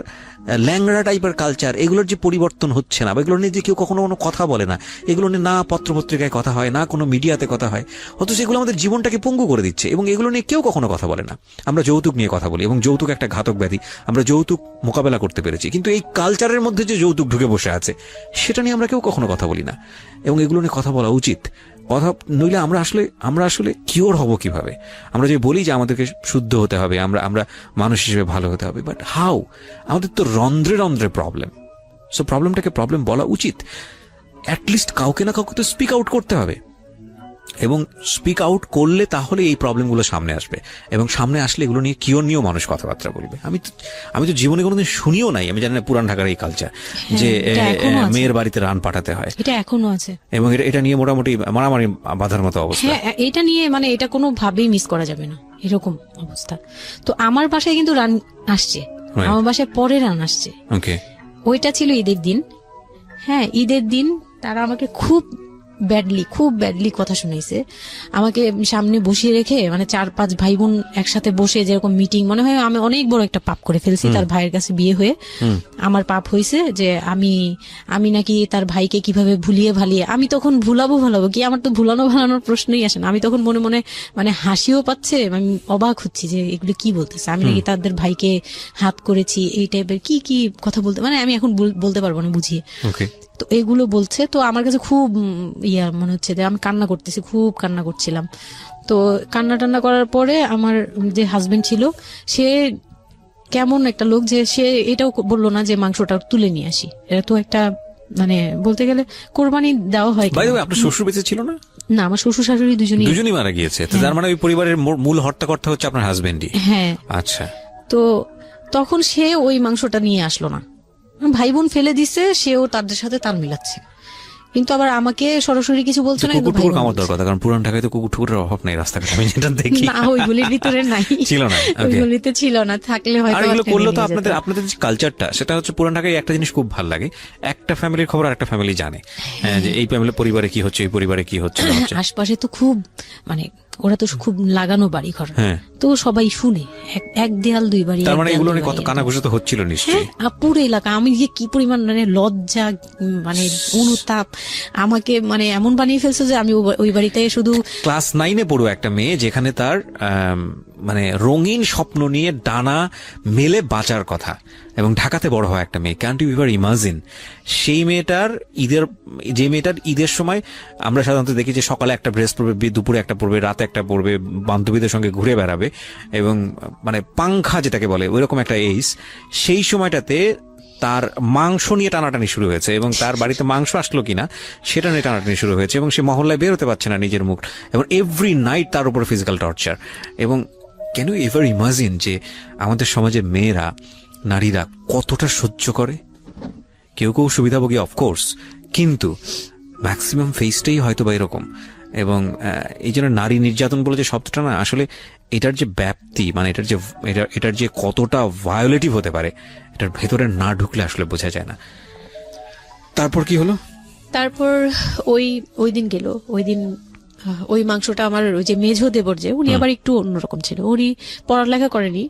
S2: ল্যাংড়া টাইপের কালচার, এগুলোর যে পরিবর্তন হচ্ছে না, বা এগুলো নিয়ে যে কেউ কখনো কোনো কথা বলে না, এগুলো নিয়ে না পত্রপত্রিকায় কথা হয়, না কোনো মিডিয়াতে কথা হয়, অথচ এগুলো আমাদের জীবনটাকে পঙ্গু করে দিচ্ছে, এবং এগুলো নিয়ে কেউ কখনো কথা বলে না। আমরা যৌতুক নিয়ে কথা বলি, এবং যৌতুক একটা ঘাতক ব্যাধি, আমরা যৌতুক মোকাবেলা করতে পেরেছি, কিন্তু এই কালচারের মধ্যে যে যৌতুক ঢুকে বসে আছে, সেটা নিয়ে আমরা কেউ কখনো কথা বলি না, এবং এগুলো নিয়ে কথা বলা উচিত। কথা নইলে আমরা আসলে কিওর হব কিভাবে? আমরা যে বলি যে আমাদেরকে শুদ্ধ হতে হবে, আমরা মানুষ হিসেবে ভালো হতে হবে, বাট হাউ? আমাদের তো রন্ধ্রে প্রবলেম। সো প্রবলেমটাকে প্রবলেম বলা উচিত, অ্যাটলিস্ট কাউকে না কাউকে তো স্পিক আউট করতে হবে, এবং স্পিক আউট করলে তাহলে এই প্রবলেমগুলো সামনে আসবে, এবং সামনে আসলে এগুলো নিয়ে কিওর নিয়েও মানুষ কথাবার্তা বলবে। আমি তো জীবনে কোনোদিন শুনিও নাই, আমি জানি না পুরান ঢাকার এই কালচার যে মেয়ের বাড়িতে রান পাঠাতে হয়,
S1: এটা এখনো আছে, এবং
S2: এটা নিয়ে মোটামুটি মারামারি বাঁধার মতো অবস্থা।
S1: এটা নিয়ে মানে এটা কোনো ভাবেই মিস করা যাবে না, এরকম অবস্থা। তো আমার বাসায় কিন্তু রান আসছে, আমার বাসায় পরে রান আসছে। ওইটা ছিল ঈদের দিন। হ্যাঁ, ঈদের দিন তারা আমাকে খুব ব্যাডলি কথা শুনাইছে। আমাকে সামনে বসিয়ে রেখে, মানে 4-5 ভাই বোন একসাথে বসে যেরকম মিটিং, মনে হয় আমি অনেক বড় একটা পাপ করে ফেলছি তার ভাইয়ের কাছে বিয়ে হয়ে। আমার পাপ হয়েছে যে আমি নাকি তার ভাইকে কিভাবে ভুলিয়ে ভালিয়ে, আমি তখন ভুলাবো কি, আমার তো ভালানোর প্রশ্নই আসে না। আমি তখন মনে মনে মানে হাসিও পাচ্ছে, আমি অবাক হচ্ছি যে এগুলো কি বলতেছে, আমি নাকি তাদের ভাইকে হাত করেছি, এই টাইপের কি কথা বলতে, মানে আমি এখন বলতে পারবো না বুঝিয়ে। তো এগুলো বলছে, তো আমার কাছে খুব মনে হচ্ছে যে আমি কান্না করতেছি, খুব কান্না করছিলাম। তো কান্না করার পরে আমার যে হাজবেন্ড ছিল, সে কেমন একটা লোক যে সে এটাও বললো না যে মাংসটা তুলে নিয়ে আসি। এটা তো একটা মানে বলতে গেলে কোরবানি দেওয়া হয়।
S2: আপনার শ্বশুর বেঁচে ছিল না?
S1: না, আমার শ্বশুর শাশুড়ি দুজনই মারা
S2: গিয়েছে। তার মানে ওই পরিবারের মূল হর্তাকর্তা হচ্ছে আপনার হাজবেন্ডই?
S1: হ্যাঁ।
S2: আচ্ছা।
S1: তো তখন সে ওই মাংসটা নিয়ে আসলো না, ভাই বোন ফেলে দিছে, সেও তাদের সাথে তাল মিলাচ্ছে। কিন্তু আবার আমাকে সরাসরি কিছু বলছে না, কিন্তু
S2: কুকুর কামড় দেওয়ার কথা, কারণ পুরান ঢাকায় তো কুকুর টুকুরের অভাব নেই রাস্তাঘাটে, আমি যেটা দেখি।
S1: না, ওইগুলির ভিতরে নাই,
S2: ছিল না,
S1: ওইগুলিতে ছিল না, থাকলে হয়তো।
S2: আর এগুলো করলে তো আপনাদের যে কালচারটা, সেটা হচ্ছে পুরান ঢাকায় একটা জিনিস খুব ভালো লাগে, একটা ফ্যামিলির খবর আরেকটা ফ্যামিলি জানে, যে এই ফ্যামিলির পরিবারে কি হচ্ছে, এই পরিবারে কি হচ্ছে।
S1: আশপাশে তো খুব মানে ওরা তো খুব লাগানো বাড়ি ঘর, তো সবাই শুনে, এক দেয়াল দুই বাড়ি।
S2: তার মানে এগুলো নিয়ে কত কানাঘুষা তো হচ্ছিল নিশ্চয়ই।
S1: পুরো এলাকা, আমি যে কি পরিমাণ মানে লজ্জা, মানে অনুতাপ, আমাকে মানে এমন বানিয়ে ফেলছে যে আমি ওই বাড়িতে শুধু
S2: ক্লাস 9-এ পড়ো একটা মেয়ে, যেখানে তার মানে রঙিন স্বপ্ন নিয়ে ডানা মেলে বাঁচার কথা, এবং ঢাকাতে বড় হয় একটা মেয়ে। ক্যান্ট ইউ এভার ইমাজিন সেই মেয়েটার ঈদের সময় আমরা সাধারণত দেখি যে সকালে একটা ড্রেস পরবে, দুপুরে একটা পরবে, রাতে একটা পরবে, বান্ধবীদের সঙ্গে ঘুরে বেড়াবে, এবং মানে পাংখা যেটাকে বলে ওইরকম একটা এইজ। সেই সময়টাতে তার মাংস নিয়ে টানাটানি শুরু হয়েছে, এবং তার বাড়িতে মাংস আসলো কিনা সেটা নিয়ে টানাটানি শুরু হয়েছে, এবং সে মহল্লায় বেরোতে পারছে না নিজের মুখ, এবং এভরি নাইট তার উপর ফিজিক্যাল টর্চার। এবং ক্যান ইউ এভার ইমাজিন যে আমাদের সমাজে মেয়েরা, নারীরা কতটা সহ্য করে? কেউ কেউ সুবিধাভোগী অফকোর্স, কিন্তু ম্যাক্সিমাম ফেসটাই হয়তো বা এরকম। এবং এই জন্য নারী নির্যাতন বলে যে শব্দটা না, আসলে এটার যে ব্যাপ্তি, মানে এটার যে কতটা ভায়োলেটিভ হতে পারে, এটার ভেতরে না ঢুকলে আসলে বোঝা যায় না। তারপর কি হলো?
S1: তারপর ওই দিন গেল, ওই দিন ওই মাংসটা আমার ওই যে মেঝো দেবর, যে উনি আবার একটু অন্যরকম ছিল, উনি পড়ালেখা করেনি,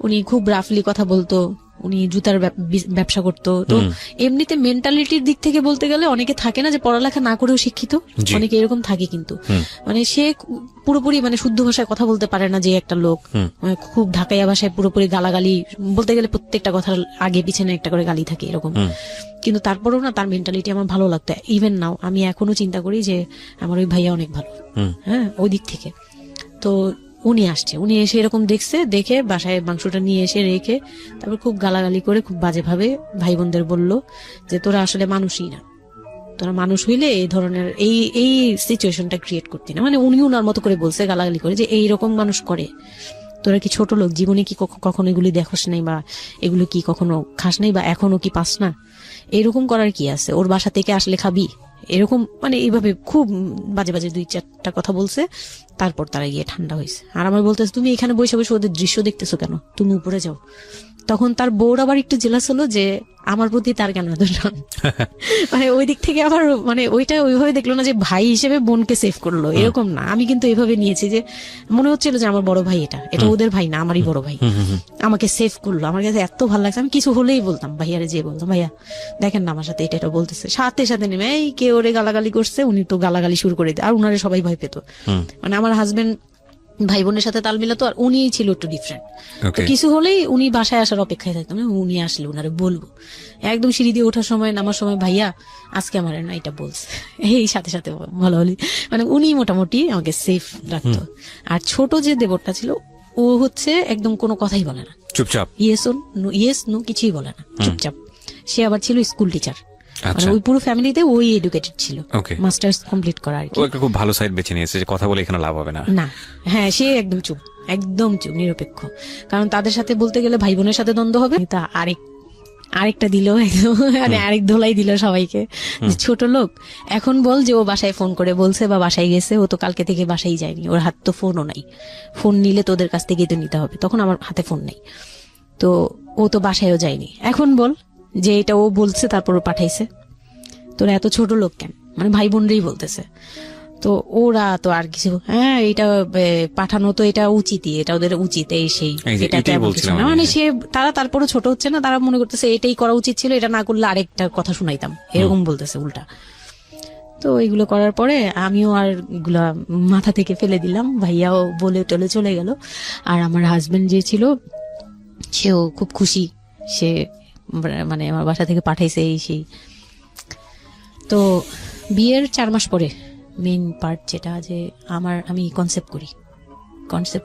S1: উনি খুব রাফলি কথা বলতো, উনি জুতার ব্যবসা করতো। তো এমনিতে মেন্টালিটির দিক থেকে বলতে গেলে অনেকে থাকে না যে পড়ালেখা না করেও শিক্ষিত, অনেকে এরকম থাকে, কিন্তু মানে সে পুরোপুরি মানে শুদ্ধ ভাষায় কথা বলতে পারে না, যে একটা লোক খুব ঢাকাইয়া ভাষায় পুরোপুরি গালাগালি, বলতে গেলে প্রত্যেকটা কথার আগে পিছনে একটা করে গালি থাকে এরকম। কিন্তু তারপরেও না, তার মেন্টালিটি আমার ভালো লাগতো। ইভেন নাও আমি এখনো চিন্তা করি যে আমার ওই ভাইয়া অনেক ভালো, হ্যাঁ, ওই দিক থেকে। তো উনি আসছে, উনি এসে এরকম দেখে বাসায় মাংসটা নিয়ে এসে রেখে তারপর খুব গালাগালি করে খুব বাজে ভাবে ভাই বোনদের বললো যে তোরা আসলে মানুষই না, তোরা মানুষ হইলে এই ধরনের এই সিচুয়েশনটা ক্রিয়েট করতি না। মানে উনি উনার মতো করে বলছে, গালাগালি করে, যে এইরকম মানুষ করে, তোরা কি ছোট লোক, জীবনে কি কখনো এগুলি দেখোস নাই, বা এগুলো কি কখনো খাস নাই, বা এখনো কি পাস না, এরকম করার কি আছে, ওর বাসা থেকে আসলে খাবি, এরকম মানে এইভাবে খুব বাজে বাজে 2-4টা কথা বলছে। তারপর তারা গিয়ে ঠান্ডা হয়েছে, আর আমার বলতেছে তুমি এখানে বসে বসে ওদের দৃশ্য দেখতেছো কেন, তুমি উপরে যাও। তখন তার বউর আবার একটু জেলাস হলো যে আমার প্রতি তার কেন এত টান। মানে ওই দিক থেকে আবার মানে ওইটা ওইভাবে দেখলো না যে ভাই হিসেবে বোনকে সেভ করলো, এরকম না। আমি কিন্তু এইভাবে নিয়েছি যে মনে হচ্ছিল যে আমার বড় ভাই, এটা ওদের ভাই না, আমারই বড় ভাই, আমাকে সেভ করলো। আমার কাছে এত ভালো লাগছে, আমি কিছু হলেই বলতাম ভাইয়ারে, যে বলতাম ভাইয়া দেখেন না আমার সাথে এটা বলতেছে, সাথে সাথে নেমে এই কে ওরে গালাগালি করছে, উনি তো গালাগালি শুরু করে দেয়, আর উনারে সবাই ভয় পেত। মানে আমার হাজবেন্ড ভাই বোনের সাথে তাল মিলাতো, আর উনি ছিল একটু ডিফারেন্ট। তো কিছু হলেই উনি বাসায় আসার অপেক্ষায় থাকতাম, উনি আসলে উনারে বলবো। একদম সিঁড়ি দিয়ে ওঠার সময় নামার সময় ভাইয়া আজকে আমার না এটা বলছে, এই সাথে সাথে ভালো হলি। মানে উনি মোটামুটি আমাকে সেফ রাখতো। আর ছোট যে দেবরটা ছিল, ও হচ্ছে একদম কোনো কথাই বলে না,
S2: চুপচাপ,
S1: ইয়েস নো কিছুই বলে না, চুপচাপ। সে আবার ছিল স্কুল টিচার, মানে ওই পুরো ফ্যামিলিতে ওই এডুকেটেড ছিল, মাস্টার্স কমপ্লিট করা আর কি।
S2: ও একটা খুব ভালো সাইড বেছে নিয়েছে যে কথা বলে এখানে লাভ হবে না।
S1: না, হ্যাঁ, সে একদম চুপ, নিরপেক্ষ। কারণ তাদের সাথে বলতে গেলে ভাই বোনের সাথে দ্বন্দ্ব হবে, তা আরেকটা দিল, মানে আরেক ধোলাই দিল সবাইকে, ছোট লোক। এখন বল যে ও বাসায় ফোন করে বলছে বা বাসায় গেছে, ও তো কালকে থেকে বাসায় যায়নি, ওর হাত তো ফোনও নাই, ফোন নিলে তোদের কাছ থেকে তো নিতে হবে, তখন আমার হাতে ফোন নেই, তো ও তো বাসায়ও যায়নি। এখন বল যে এটা ও বলছে তারপর ও পাঠাইছে, তোরা এত ছোট লোক কেন, মানে ভাই বোনরাই বলতেছে। তো ওরা তো আর কিছু, হ্যাঁ এটা পাঠানো তো এটা উচিতই, এটা ওদের উচিত, এই সেই, এটা মানে সে তারা তারপরে ছোট হচ্ছে না, তারা মনে করতেছে এটাই করা উচিত ছিল, এটা না করলে আরেকটা কথা শুনাইতাম, এরকম বলতেছে উল্টা। তো এইগুলো করার পরে আমিও আর এগুলা মাথা থেকে ফেলে দিলাম, ভাইয়াও বলে টলে চলে গেল। আর আমার হাজবেন্ড যে ছিল সেও খুব খুশি, সে মানে আমার বাসা থেকে পাঠাইছে এই সেই। তো বিয়ের 4 মাস পরে মেইন পার্ট যেটা, যে আমি কনসেপ্ট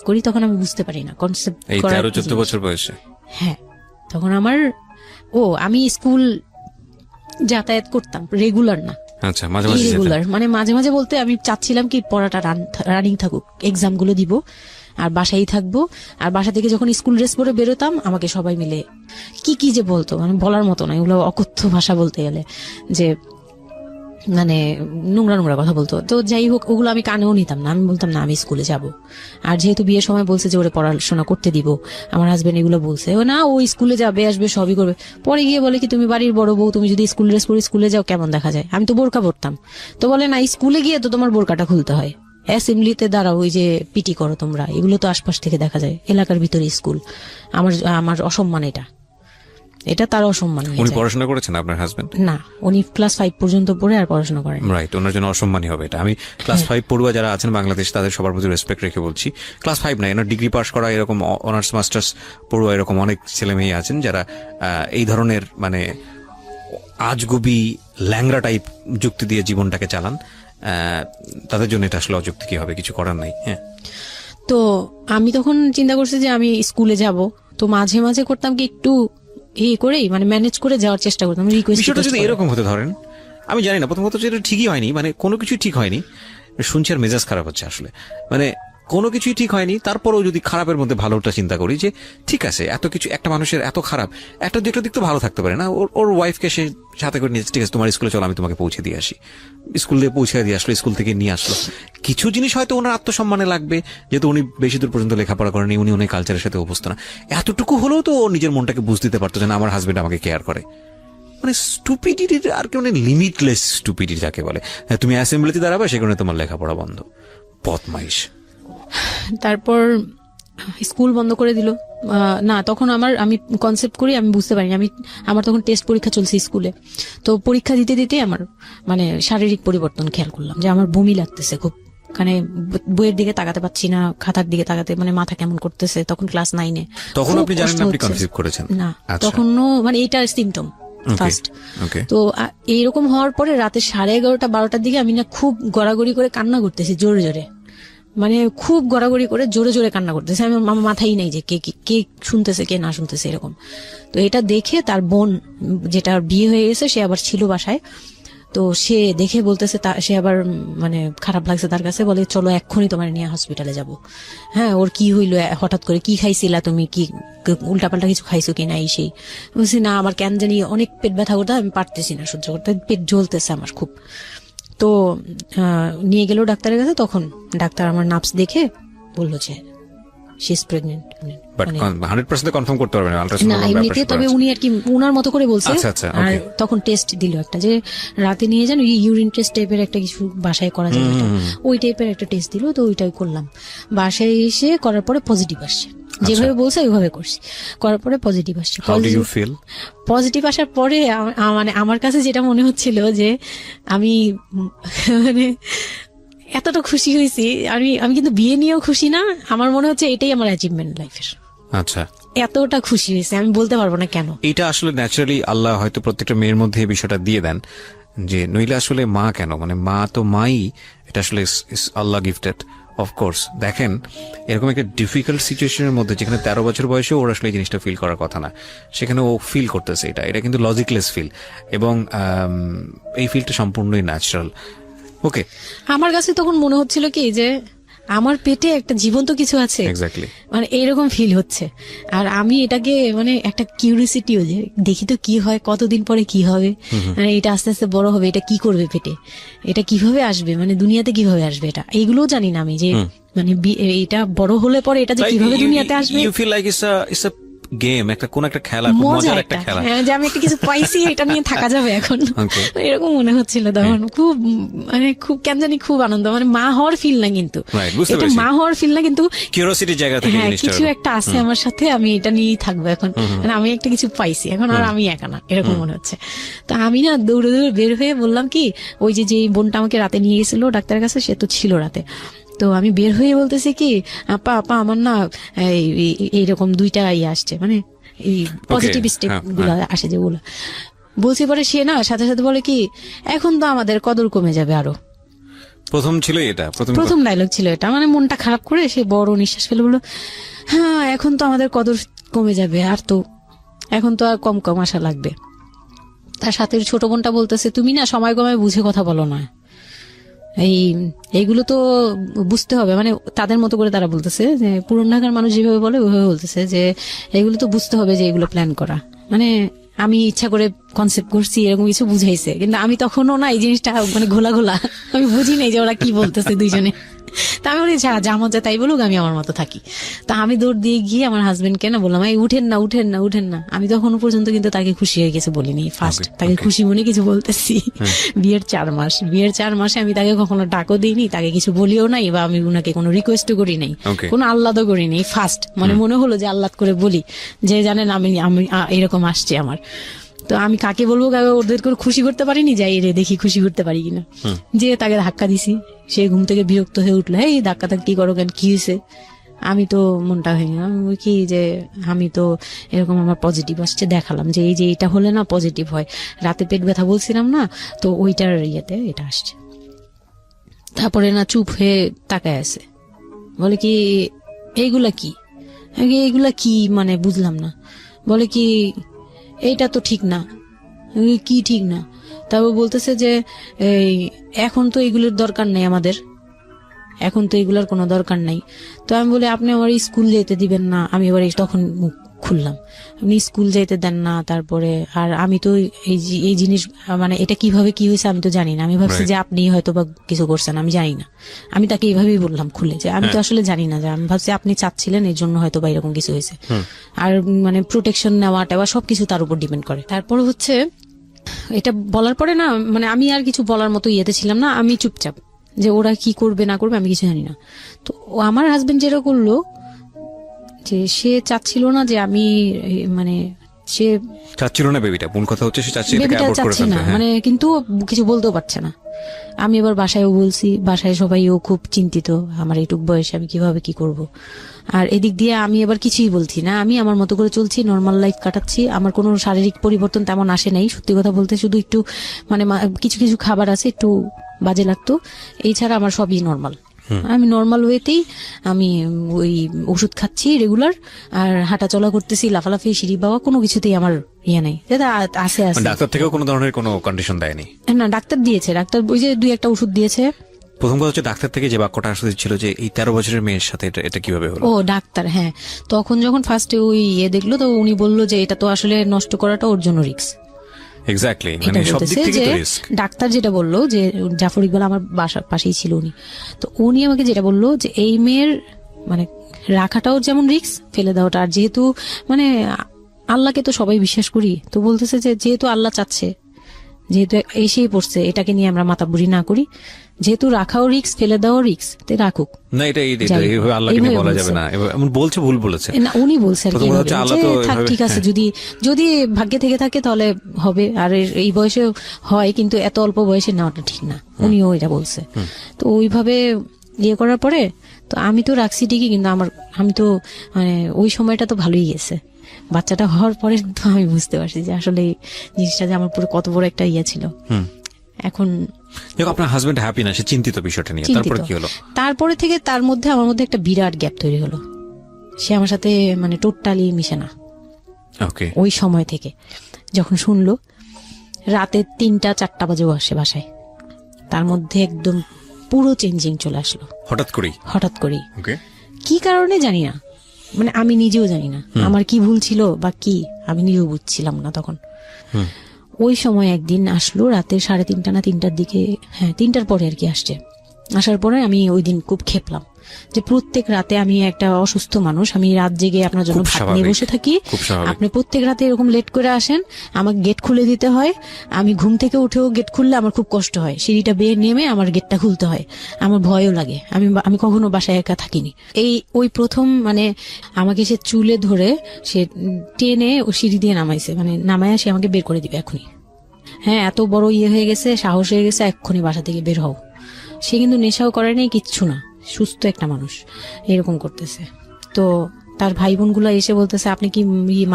S1: করি, তখন আমি বুঝতে পারি না কনসেপ্ট করার
S2: 13-14 বছর বয়সে।
S1: হ্যাঁ, তখন আমি স্কুল যাতায়াত করতাম, রেগুলার না,
S2: আচ্ছা, মাঝে মাঝে
S1: রেগুলার, মানে মাঝে মাঝে বলতে আমি চাচ্ছিলাম কি পড়াটা রানিং থাকুক, এক্সাম গুলো দিব আর বাসায় থাকবো। আর বাসা থেকে যখন স্কুল ড্রেস পরে বেরোতাম, আমাকে সবাই মিলে কি যে বলতো, মানে বলার মতো না, এগুলো অকথ্য ভাষা বলতে গেলে, যে মানে নোংরা নোংরা কথা বলতো। তো যাই হোক, ওগুলো আমি কানেও নিতাম না। আমি বলতাম না, আমি স্কুলে যাব। আর যেহেতু বিয়ের সময় বলছে যে ওরে পড়াশোনা করতে দিব, আমার হাজবেন্ড এগুলো বলছে, ও না ও স্কুলে যাবে আসবে সবই করবে। পরে গিয়ে বলে কি, তুমি বাড়ির বড় বউ, তুমি যদি স্কুল ড্রেস পরে স্কুলে যাও কেমন দেখা যায়? আমি তো বোরকা পরতাম। তো বলে না, স্কুলে গিয়ে তো তোমার বোরকাটা খুলতে হয়, অ্যাসেম্বলিতে দাঁড়াও, ওই যে পিটি করো তোমরা, এগুলো তো আশপাশ থেকে দেখা যায়, এলাকার ভিতরে স্কুল। আমার আমার অসম্মান, এটা তার অসম্মান।
S2: উনি পড়াশোনা করেছেন আপনার হাজবেন্ড?
S1: না, উনি ক্লাস 5 পর্যন্ত পড়ে আর পড়াশোনা করেন।
S2: রাইট, ওনার জন্য অসম্মানই হবে এটা। আমি ক্লাস 5 পড়ুয়া যারা আছেন বাংলাদেশ, তাদের সবার প্রতি রেসপেক্ট রেখে বলছি, ক্লাস 5 না, এনার ডিগ্রি পাস করা এরকম অনার্স মাস্টার্স পড়ুয়া এরকম অনেক ছেলে মেয়ে আছেন যারা এই ধরনের মানে আজগুবি ল্যাংরা টাইপ যুক্তি দিয়ে জীবনটাকে চালান। তাদের জন্য এটা আসলে অযুক্তি কি হবে, কিছু করার নাই। হ্যাঁ,
S1: তো আমি তখন চিন্তা করছি যে আমি স্কুলে যাব, তো মাঝে মাঝে করতাম কি একটু করেই মানে ম্যানেজ করে যাওয়ার চেষ্টা করতাম।
S2: বিষয়টা যদি এরকম হতে ধরেন, আমি জানি না, প্রথমত যেটা ঠিকই হয়নি, মানে কোনো কিছুই ঠিক হয়নি, শুনছি আর মেজাজ খারাপ হচ্ছে আসলে, মানে কোনো কিছুই ঠিক হয়নি। তারপরেও যদি খারাপের মধ্যে ভালোটা চিন্তা করি যে ঠিক আছে, এত কিছু একটা মানুষের এত খারাপ, একটা দুটো দিক তো ভালো থাকতে পারে না। ওর ওয়াইফকে সে সাথে করে নিয়েছে, ঠিক আছে তোমার স্কুলে চলো, আমি তোমাকে পৌঁছে দিয়ে আসি। স্কুল দিয়ে পৌঁছে দিয়ে আসলো, স্কুল থেকে নিয়ে আসলো। কিছু জিনিস হয়তো ওনার আত্মসম্মানে লাগবে, যেহেতু উনি বেশি দূর পর্যন্ত লেখাপড়া করেনি, উনি অনেক কালচারের সাথে অভ্যস্ত না। এতটুকু হলেও তো ও নিজের মনটাকে বুঝ দিতে পারতো যে না, আমার হাজবেন্ড আমাকে কেয়ার করে। মানে স্টুপিডিটির আর কি, মানে লিমিটলেস স্টুপিডিটি যাকে বলে। তুমি অ্যাসেম্বলিতে দাঁড়াবে, সে কারণে তোমার লেখাপড়া বন্ধ, বদমাইশ।
S1: তারপর স্কুল বন্ধ করে দিল। না, তখন আমি কনসেপ্ট করি, আমি বুঝতে পারিনি। আমার তখন টেস্ট পরীক্ষা চলছে স্কুলে। তো পরীক্ষা দিতে দিতে আমার মানে শারীরিক পরিবর্তন খেয়াল করলাম, যে আমার বমি লাগতেছে খুব, মানে বইয়ের দিকে তাকাতে পাচ্ছি না, খাতার দিকে তাকাতে মানে মাথা কেমন করতেছে। তখন ক্লাস 9-এ।
S2: তখন আপনি জানেন না আপনি কনসিভ করেছেন?
S1: না, তখনও মানে এইটার সিমটম ফার্স্ট। তো এইরকম হওয়ার পরে রাতে 11:30 12টার দিকে আমি না খুব গড়াগড়ি করে কান্না করতেছি, জোরে জোরে, মানে খুব গড়াগড়ি করে জোরে জোরে কান্না করতেছে। আমার মাথায় নেই যে কে শুনতেছে কে না শুনতেছে এরকম। তো এটা দেখে তার বোন, যেটা বিয়ে হয়ে গেছে, সে আবার ছিল বাসায়। তো সে দেখে বলতেছে, সে আবার মানে খারাপ লাগছে তার কাছে, বলে চলো এক্ষুনি তোমার নিয়ে হসপিটালে যাব। হ্যাঁ, ওর কি হইলো হঠাৎ করে, কি খাইছিলা তুমি, কি উল্টাপাল্টা কিছু খাইছো কিনা, এই সেই। বলছি না, আমার কেন জানি অনেক পেট ব্যথা করতে, আমি পারতেছি না সহ্য করতে, পেট জ্বলতেছে আমার খুব। তো নিয়ে গেল ডাক্তারের কাছে। তখন ডাক্তার আমার নার্ভস দেখে বললো যে she is pregnant.
S2: But 100% confirm করতে পারবেন না
S1: আলট্রাসাউন্ড, না এমনিতে, তবে উনি আর কি উনার মতো করে বলছে। আর তখন টেস্ট দিল একটা, যে রাতে নিয়ে যান, ইউরিন টেস্ট টাইপের একটা কিছু বাসায় করা যায়, ওই টাইপের একটা টেস্ট দিল। তো ওইটাই করলাম। বাসায় এসে করার পরে পজিটিভ আসছে, যেভাবে বলছে ওইভাবে করছি, করার পরে পজিটিভ আসছে। পজিটিভ আসার পরে মানে আমার কাছে যেটা মনে হচ্ছিল যে আমি মানে এতটা খুশি হয়েছি, আমি কিন্তু বিয়ে নিয়েও খুশি না। আমার মনে হচ্ছে এটাই আমার অ্যাচিভমেন্ট লাইফের।
S2: আচ্ছা,
S1: এতটা খুশি হয়েছে আমি বলতে পারবো না কেন।
S2: এটা আসলে ন্যাচারালি আল্লাহ হয়তো প্রত্যেকটা মেয়ের মধ্যে এই বিষয়টা দিয়ে দেন, যে নইলে আসলে মা কেন, মানে মা তো মাই, এটা আসলে আল্লাহ গিফটেড। অফকোর্স দেখেন, এরকম একটা ডিফিকাল্ট সিচুয়েশনের মধ্যে, যেখানে 13 বছর বয়সে ওর আসলে এই জিনিসটা ফিল করার কথা না, সেখানে ও ফিল করতেছে, এটা কিন্তু লজিকলেস ফিল, এবং এই ফিলটা সম্পূর্ণই ন্যাচারাল। ওকে,
S1: আমার কাছে তখন মনে হচ্ছিল কি যে আমার পেটে একটা জীবন্ত কিছু আছে,
S2: এক্স্যাক্টলি,
S1: মানে এইরকম ফিল হচ্ছে। আর আমি এটাকে মানে একটা কিউরিসিটিও, যে দেখি তো কি হয়, কতদিন পরে কি হবে, মানে এটা আস্তে আস্তে বড় হবে, এটা কি করবে পেটে, এটা কিভাবে আসবে, মানে দুনিয়াতে কিভাবে আসবে, এটা এইগুলোও জানি না আমি, যে মানে এটা বড় হলে পরে এটা যে কিভাবে দুনিয়াতে আসবে।
S2: You feel like it's a game, কোন একটা খেলা, মজার একটা খেলা,
S1: হ্যাঁ, যে আমি একটা কিছু পাইছি, এটা নিয়ে থাকা যাবে এখন, এরকম মনে হচ্ছিল তখন। খুব মানে খুব কেন জানি খুব আনন্দ, মানে মা হওয়ার ফিল না, কিন্তু এটা মা হওয়ার ফিল না, কিন্তু
S2: কিউরিওসিটির জায়গা থেকে
S1: কিছু একটা আছে আমার সাথে, আমি এটা নিয়েই থাকবো এখন, মানে আমি একটা কিছু পাইছি এখন, আর আমি একা না, এরকম মনে হচ্ছে। তো আমি না দৌড়ে দৌড়ে বের হয়ে বললাম কি, ওই যে বোনটা আমাকে রাতে নিয়ে গেছিল ডাক্তারের কাছে, সে তো ছিল রাতে। তো আমি বের হয়ে বলতেছি কি, আপা আমার না এইরকম 2টা আসছে, মানে এই পজিটিভ স্টেপ গুলো আসে যেগুলো বলছি। পরে সে না সাথে সাথে বলে কি, এখন তো আমাদের কদর কমে যাবে আরো। প্রথম ডায়লগ ছিল এটা, মানে মনটা খারাপ করে সে বড় নিঃশ্বাস ফেলে বললো, হ্যাঁ এখন তো আমাদের কদর কমে যাবে, আর তো এখন তো আর কম কম আসা লাগবে। তার সাথে ছোট বোনটা বলতেছে, তুমি না সময় কমে বুঝে কথা বলো না, এইগুলো তো বুঝতে হবে, মানে তাদের মতো করে তারা বলতেছে, যে পুরান ঢাকার মানুষ যেভাবে বলে ওইভাবে বলতেছে, যে এগুলো তো বুঝতে হবে যে এগুলো প্ল্যান করা। মানে আমি ইচ্ছা করে কনসেপ্ট করছি এরকম কিছু বুঝাইছে, কিন্তু আমি তখনও না এই জিনিসটা মানে ঘোলা ঘোলা, আমি বুঝি নাই যে ওরা কি বলতেছে দুইজনে। তা আমি বলি যা মজা তাই বলুক, আমি আমার মতো থাকি। তা আমি দৌড় দিয়ে গিয়ে আমার হাজবেন্ডকে না বললাম, এই উঠেন না। আমি তখনও পর্যন্ত কিন্তু তাকে খুশি হয়ে গেছে বলিনি, ফার্স্ট তাকে খুশি মনে কিছু বলতেছি। বিয়ের 4 মাসে আমি তাকে কখনো ডাকও দিইনি, তাকে কিছু বলিও নাই, বা আমি উনাকে কোনো রিকোয়েস্টও করি নাই, কোনো আহ্লাদও করি নাই। ফার্স্ট মানে মনে হলো যে আহ্লাদ করে বলি যে জানেন আমি এরকম আসছে আমার। তো আমি কাকে বলবো, কাকে ওদের করে খুশি করতে পারিনি, যাই রে দেখি খুশি করতে পারি কিনা। যে তাকে ধাক্কা দিছি, সে ঘুম থেকে বিরক্ত হয়ে উঠলো, এই ধাক্কা কি করো কেন, কি হয়েছে? আমি তো মনটা ভেঙে গেলাম, কি যে আমি তো এরকম আমার পজিটিভ আসছে, দেখালাম যে এই যে এটা হলে না পজিটিভ হয়, রাতে পেট ব্যথা বলছিলাম না, তো ওইটার ইয়েতে এটা আসছে। তারপরে না চুপ হয়ে তাকায় আছে, বলে কি এইগুলা কি মানে বুঝলাম না। বলে কি এইটা তো ঠিক না। কি ঠিক না? তারপর বলতেছে যে এই এখন তো এগুলোর দরকার নেই, আমাদের এখন তো এগুলোর কোনো দরকার নাই। তো আমি বলি আপনি আমার স্কুল যেতে দিবেন না। আমি এবার তখন মুখ খুললাম, আপনি স্কুল যেতে দেন না, তারপরে আর আমি তো এই জিনিস মানে এটা কিভাবে কি হয়েছে আমি তো জানি না। আমি ভাবছি যে আপনি হয়তো বা কিছু করছেন, আমি জানি না। আমি তাকে এইভাবেই বললাম খুলে যে আমি তো আসলে জানি না, যে আমি ভাবছি আপনি চাচ্ছিলেন এই জন্য হয়তো বা এরকম কিছু হয়েছে। আর মানে প্রোটেকশন নেওয়া টেওয়া সবকিছু তার উপর ডিপেন্ড করে। তারপর হচ্ছে এটা বলার পরে না মানে আমি আর কিছু বলার মতো ইয়েতে ছিলাম না, আমি চুপচাপ, যে ওরা কি করবে না করবে আমি কিছু জানি না। তো আমার হাজবেন্ড যেটা করলো, যে সে চাচ্ছিল না যে আমি মানে সে
S2: চাচ্ছিল না বেবিটা, কোন কথা হচ্ছে সে চাচ্ছে এটাকে অ্যাভয়েড করে
S1: না মানে, কিন্তু কিছু বলতেও পারছে না। আমি এবার বাসায়ও বলছি, বাসায় সবাইও খুব চিন্তিত আমার এইটুক বয়সে আমি কিভাবে কি করব। আর এদিক দিয়ে আমি এবার কিছুই বলছি না, আমি আমার মতো করে চলছি, নর্মাল লাইফ কাটাচ্ছি। আমার কোনো শারীরিক পরিবর্তন তেমন আসে নাই, সত্যি কথা বলতে। শুধু একটু মানে কিছু কিছু খাবার আছে একটু বাজে লাগতো, এই ছাড়া আমার সবই নর্মাল। আমি নর্মাল ওয়েতেই আমি ওই ওষুধ খাচ্ছি রেগুলার, আর হাঁটা চলা করতেছি, লাফালাফি সিঁড়ি বাওয়া কোনো কিছুতেই আমার ইয়ে নাই। আছে
S2: ডাক্তার থেকেও কোনো ধরনের কোনো কন্ডিশন দেয়নি?
S1: না, ডাক্তার দিয়েছে, ডাক্তার ওই যে 2-1টা ওষুধ দিয়েছে।
S2: প্রথম কথা হচ্ছে ডাক্তার থেকে যে বাক্যটা আসলে ছিল যে এই 13 বছরের মেয়ের সাথে এটা কিভাবে হলো।
S1: ও ডাক্তার, হ্যাঁ। তখন যখন ফার্স্টে ওই দেখলো, তো উনি বললো যে এটা তো আসলে নষ্ট করাটা ওর জন্য রিস্ক।
S2: এক্স্যাক্টলি, মানে সব দিক থেকে তো রিস্ক।
S1: ডাক্তার যেটা বললো, যে জাফর ইকবাল আমার বাসার পাশেই ছিল উনি, তো উনি আমাকে যেটা বললো যে এই মেয়ের মানে রাখাটাও যেমন রিস্ক, ফেলে দেওয়াটা। আর যেহেতু মানে আল্লাহকে তো সবাই বিশ্বাস করি, তো বলতেছে যে যেহেতু আল্লাহ চাচ্ছে, যেহেতু এসেই পড়ছে, এটাকে নিয়ে আমরা মাতাবুরি না করি, যেহেতু রাখাও রিস্ক ফেলে দেওয়াও রিস্ক, তো রাখুক
S2: না। এটা এইভাবে আল্লাহকে নিয়ে বলা যাবে না, এমন বলছে ভুল বলেছে
S1: না, উনি বলছেন ঠিক আছে, যদি ভাগ্যে থেকে থাকে তাহলে হবে। আর এই বয়সে হয়, কিন্তু এত অল্প বয়সে নেওয়াটা ঠিক না, উনিও এটা বলছে। তো ওইভাবে ইয়ে করার পরে তো আমি তো রাখছি ঠিকই, কিন্তু আমি তো মানে ওই সময়টা তো ভালোই গেছে। বাচ্চাটা হওয়ার পরে তো আমি বুঝতে পারছি যে আসলে জিনিসটা যে আমার পুরো কত বড় একটা ইয়ে ছিল। এখন
S2: আপনার হাজবেন্ড হ্যাপি না, সে চিন্তিত বিষয়টা নিয়ে। তারপরে কি হলো?
S1: তারপরে থেকে তার মধ্যে আমার মধ্যে একটা বিরাট গ্যাপ তৈরি হলো। সে আমার সাথে মানে টোটালি মিশে না।
S2: ওকে।
S1: ওই সময় থেকে যখন শুনলো রাতে 3টা-4টা বাজেও আসে বাসায়, তার মধ্যে একদম পুরো চেঞ্জিং চলে আসলো হঠাৎ করেই। কি কারণে জানি না, মানে আমি নিজেও জানি না আমার কি ভুল ছিল বা কি, আমি নিজেও বুঝছিলাম না তখন। ওই সময় একদিন আসলো রাতে 3:30 না 3টার দিকে, হ্যাঁ 3টার পরে আর কি আসছে। আসার পরে আমি ওই দিন খুব খেপলাম যে প্রত্যেক রাতে আমি একটা অসুস্থ মানুষ, আমি রাত জেগে আপনার জন্য ভাত নিয়ে বসে থাকি, আপনি প্রত্যেক রাতে এরকম লেট করে আসেন, আমাকে গেট খুলে দিতে হয়, আমি ঘুম থেকে উঠেও গেট খুললে আমার খুব কষ্ট হয়, সিঁড়িটা বেয়ে নেমে আমার গেটটা খুলতে হয়, আমার ভয়ও লাগে, আমি কখনো বাসায় একা থাকিনি। ওই প্রথম মানে আমাকে সে চুলে ধরে সে টেনে ও সিঁড়ি দিয়ে নামাইছে, মানে নামায় সে আমাকে বের করে দিবে এখনই। হ্যাঁ, এত বড় ইয়ে হয়ে গেছে, সাহস হয়ে গেছে, এক্ষুনি বাসা থেকে বের হও। সে কিন্তু নেশাও করে নাই, কিচ্ছু না, সুস্থ একটা মানুষ, এরকম করতেছে। তো তার ভাই বোন গুলা এসে বলতেছে আপনি কি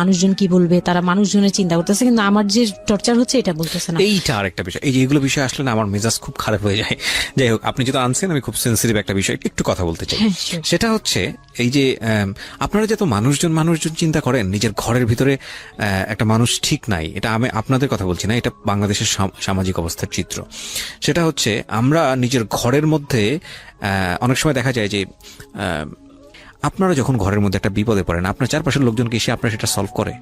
S1: মানুষজন কি বলবে, তারা মানুষজনের চিন্তা করতেছে, কিন্তু আমার যে টর্চার হচ্ছে এটা বলতেছে না।
S2: এইটা আরেকটা বিষয়, এই যে এগুলো বিষয় আসলে না আমার মেজাজ খুব খারাপ হয়ে যায়। যাই হোক, আপনি যেটা আনছেন আমি খুব সেন্সিটিভ একটা বিষয় একটু কথা বলতে চাই। সেটা হচ্ছে এই যে আপনারা যত মানুষজন চিন্তা করেন নিজের ঘরের ভিতরে একটা মানুষ ঠিক নাই, এটা আমি আপনাদের কথা বলছি না, এটা বাংলাদেশের সামাজিক অবস্থার চিত্র। সেটা হচ্ছে আমরা নিজের ঘরের মধ্যে অনেক সময় দেখা যায় যে আপনারা যখন ঘরের মধ্যে একটা বিপদে পড়েন, আপনার চারপাশের লোকজনকে এসে আপনারা সেটা সলভ করে,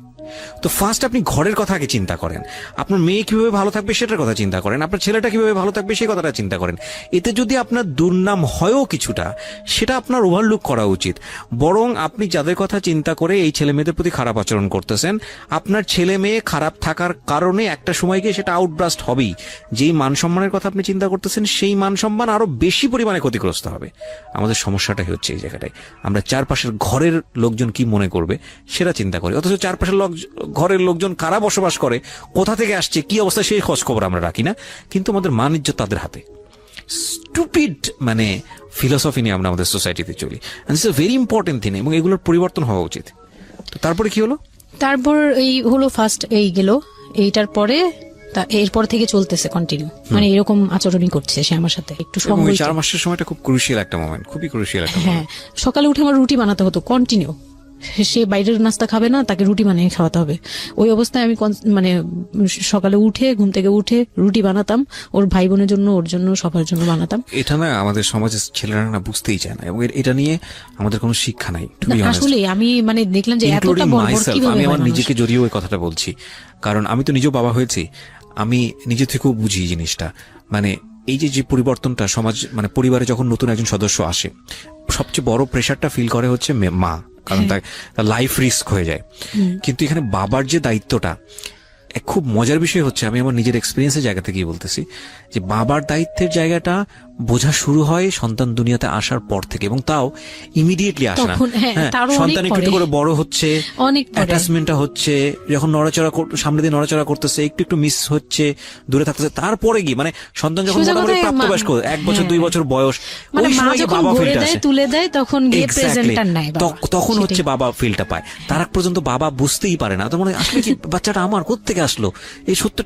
S2: তো ফার্স্ট আপনি ঘরের কথা আগে চিন্তা করেন, আপনার মেয়ে কিভাবে ভালো থাকবে সেটার কথা চিন্তা করেন, আপনার ছেলেটা কিভাবে ভালো থাকবে সেই কথাটা চিন্তা করেন। এতে যদি আপনার দুর্নাম হয়ও কিছুটা, সেটা আপনার ওভারলুক করা উচিত। বরং আপনি যাদের কথা চিন্তা করে এই ছেলে মেয়েদের প্রতি খারাপ আচরণ করতেছেন, আপনার ছেলে মেয়ে খারাপ থাকার কারণে একটা সময় গিয়ে সেটা আউটব্রাস্ট হবেই। যেই মান সম্মানের কথা আপনি চিন্তা করতেছেন, সেই মান সম্মান আরো বেশি পরিমাণে ক্ষতিগ্রস্ত হবে। আমাদের সমস্যাটাই হচ্ছে এই জায়গাটায়, আমরা চারপাশের ঘরের লোকজন কি মনে করবে সেটা চিন্তা করি, অথচ চারপাশের ঘরের লোকজন কারা বসবাস করে, কোথা থেকে আসছে, কি অবস্থা, সেই খোঁজ খবর আমরা রাখি না। কিন্তু আমাদের মান ইজ্জত তাদের হাতে। স্টুপিড মানে ফিলসফি নিয়ে আমরা আমাদের সোসাইটিতে চলি, it's a very important thing, এবং এগুলোর পরিবর্তন হওয়া উচিত। তো তারপরে কি হলো?
S1: তারপর এই হলো ফার্স্ট এই গেল, এইটার পরে এরপর থেকে চলতেছে কন্টিনিউ, মানে এরকম আচরণই করছে সে আমার সাথে। একটু সময়,
S2: 4 মাসের সময়টা খুব ক্রুশিয়াল একটা মোমেন্ট, খুবই ক্রুশিয়াল একটা
S1: হ্যাঁ। সকালে উঠে আমার রুটি বানাতে হতো কন্টিনিউ, সে বাইরের নাস্তা খাবে না, তাকে রুটি বানিয়ে খাওয়াতে হবে। ওই অবস্থায় আমি মানে সকালে উঠে ঘুম থেকে উঠে রুটি বানাতাম, ওর ভাই বোনের জন্য, ওর জন্য, সবার জন্য বানাতাম।
S2: এটা না আমাদের সমাজের ছেলেরা না বুঝতেই চায় না, এবং এটা নিয়ে আমাদের কোনো শিক্ষা নাই।
S1: আসলে আমি মানে দেখলাম যে এতটা বর্বর কিভাবে।
S2: আমি আমার নিজেকে জড়িয়ে ওই কথাটা বলছি, কারণ আমি তো নিজেও বাবা হয়েছি, আমি নিজে থেকেও বুঝি এই জিনিসটা। মানে এই যে পরিবর্তনটা সমাজ, মানে পরিবারে যখন নতুন একজন সদস্য আসে, সবচেয়ে বড় প্রেশারটা ফিল করে হচ্ছে মা, কারণ তার লাইফ রিস্ক হয়ে যায়। কিন্তু এখানে বাবার যে দায়িত্বটা, খুব মজার বিষয় হচ্ছে, আমি আমার নিজের এক্সপিরিয়েন্সের জায়গা থেকেই বলতেছি, যে বাবার দায়িত্বের জায়গাটা বোঝা শুরু হয় সন্তান দুনিয়াতে আসার পর থেকে, এবং তাও ইমিডিয়েটলি আসে না। সন্তান একটু করে বড় হচ্ছে, অ্যাটাচমেন্টটা হচ্ছে, যখন নড়াচড়া সামনে দিয়ে নড়াচড়া করতেছে, একটু মিস হচ্ছে, দূরে থাকতেছে, তারপরে গিয়ে মানে সন্তান যখন মোটামুটি প্রাপ্তবয়স্ক 1 বছর 2 বছর বয়স, ওই সময় বাবা ফিলটা আসে,
S1: তুলে দেয়, তখন গিয়ে প্রেজেন্টার নাই,
S2: তখন হচ্ছে বাবা ফিলটা পায়। তার আগ পর্যন্ত বাবা বুঝতেই পারে না, তো মনে হয় আসলে কি বাচ্চাটা আমার কোত্থেকে আসলো, এই সত্য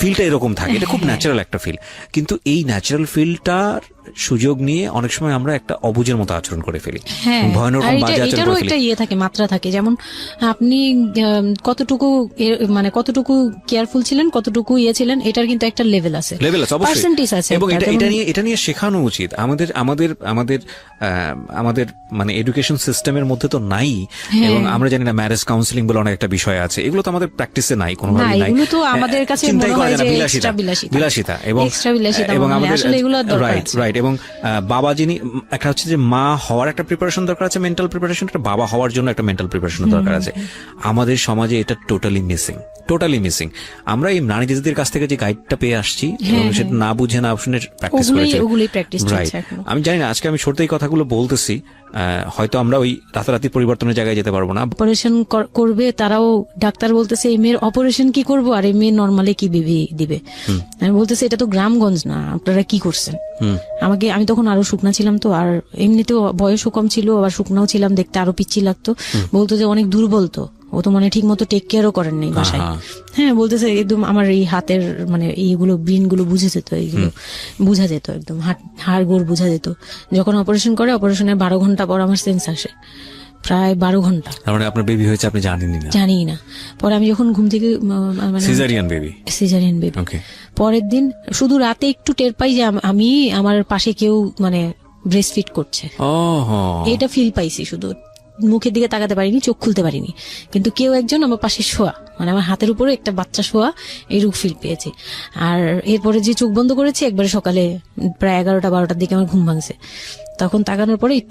S2: ফিলটা এরকম থাকে। এটা খুব ন্যাচারাল একটা ফিল, কিন্তু এই ন্যাচারাল ফিলটার সুযোগ নিয়ে অনেক সময় আমরা একটা অবুঝের মতো আচরণ করে ফেলি, ভয়ানক বাজে আচরণ করে ফেলি।
S1: একটা ইয়ে থাকে, মাত্রা থাকে, যেমন আপনি কতটুকু মানে কতটুকু কেয়ারফুল ছিলেন, কতটুকু ইয়ে ছিলেন, এটার কিন্তু একটা লেভেল আছে, পার্সেন্টেজ আছে,
S2: এবং এটা নিয়ে শেখানো উচিত। আমাদের মানে এডুকেশন সিস্টেমের মধ্যে তো নাই, এবং আমরা জানি না ম্যারেজ কাউন্সিলিং বলে অনেক একটা বিষয় আছে, এগুলো তো আমাদের প্র্যাকটিসে নাই, কোনোভাবেই নাই।
S1: এগুলো তো আমাদের কাছে
S2: চিন্তাই করা যায় না,
S1: বিলাসিতা,
S2: এবং আমাদের
S1: আসলে এগুলো
S2: রাইট। এবং বাবা যিনি, একটা হচ্ছে যে মা হওয়ার একটা প্রিপারেশন দরকার আছে, মেন্টাল প্রিপারেশন, একটা বাবা হওয়ার জন্য একটা মেন্টাল প্রিপারেশন দরকার আছে। আমাদের সমাজে এটা টোটালি মিসিং। আমরা এই নারী দিদিদের কাছ থেকে যে গাইডটা পেয়ে আসছি, এবং সেটা না বুঝে না শুনে প্র্যাকটিস করেছি। আমি জানি না, আজকে আমি সত্যি এই কথাগুলো বলতেছি, হয়তো আমরা ওই রাতারাতি পরিবর্তনের জায়গায় যেতে পারবো না।
S1: অপারেশন করবে, তারাও ডাক্তার বলতেছে এই মেয়ের অপারেশন কি করব, আর এই মেয়ে নর্মালি কি বেবি দিবে। আমি বলতেছে এটা তো গ্রামগঞ্জ না, আপনারা কি করছেন। আমি তখন আরো শুকনা ছিলাম, তো আর এমনিতেও বয়সও কম ছিল, আবার শুকনাও ছিলাম, দেখতে আরো পিচ্ছি লাগতো। বলতো যে অনেক দুর্বল, তো ও তো মানে ঠিক মতো টেক কেয়ারও করেন নাই বাসায়। হ্যাঁ, বলতেছে একদম আমার এই হাতের মানে এইগুলো ব্রেন গুলো বুঝে যেত, এইগুলো বুঝা যেত, একদম হাড় গোড় বুঝা যেত। যখন অপারেশন করে, অপারেশনের 12 ঘন্টা পর আমার সেন্স আসে, প্রায় 12 ঘন্টা।
S2: মানে আপনার বেবি হয়েছে আপনি জানি না?
S1: পরে আমি যখন ঘুম থেকে
S2: সিজারিয়ান বেবি,
S1: পরের দিন শুধু রাতে একটু টের পাই যে আমি আমার পাশে কেউ মানে ব্রেস্ট ফিড করছে, এটা ফিল পাইছি। শুধু মুখের দিকে তাকাতে পারিনি, চোখ খুলতে পারিনি, কিন্তু কেউ একজন আমার পাশে শোয়া, মানে আমার হাতের উপরে একটা বাচ্চা শোয়া, এইরূপ ফিল পেয়েছি। আর এরপরে যে চোখ বন্ধ করেছি, একবারে সকালে প্রায় 11টা 12টার দিকে আমার ঘুম ভাঙছে, তখন তাকানোর পরে একটু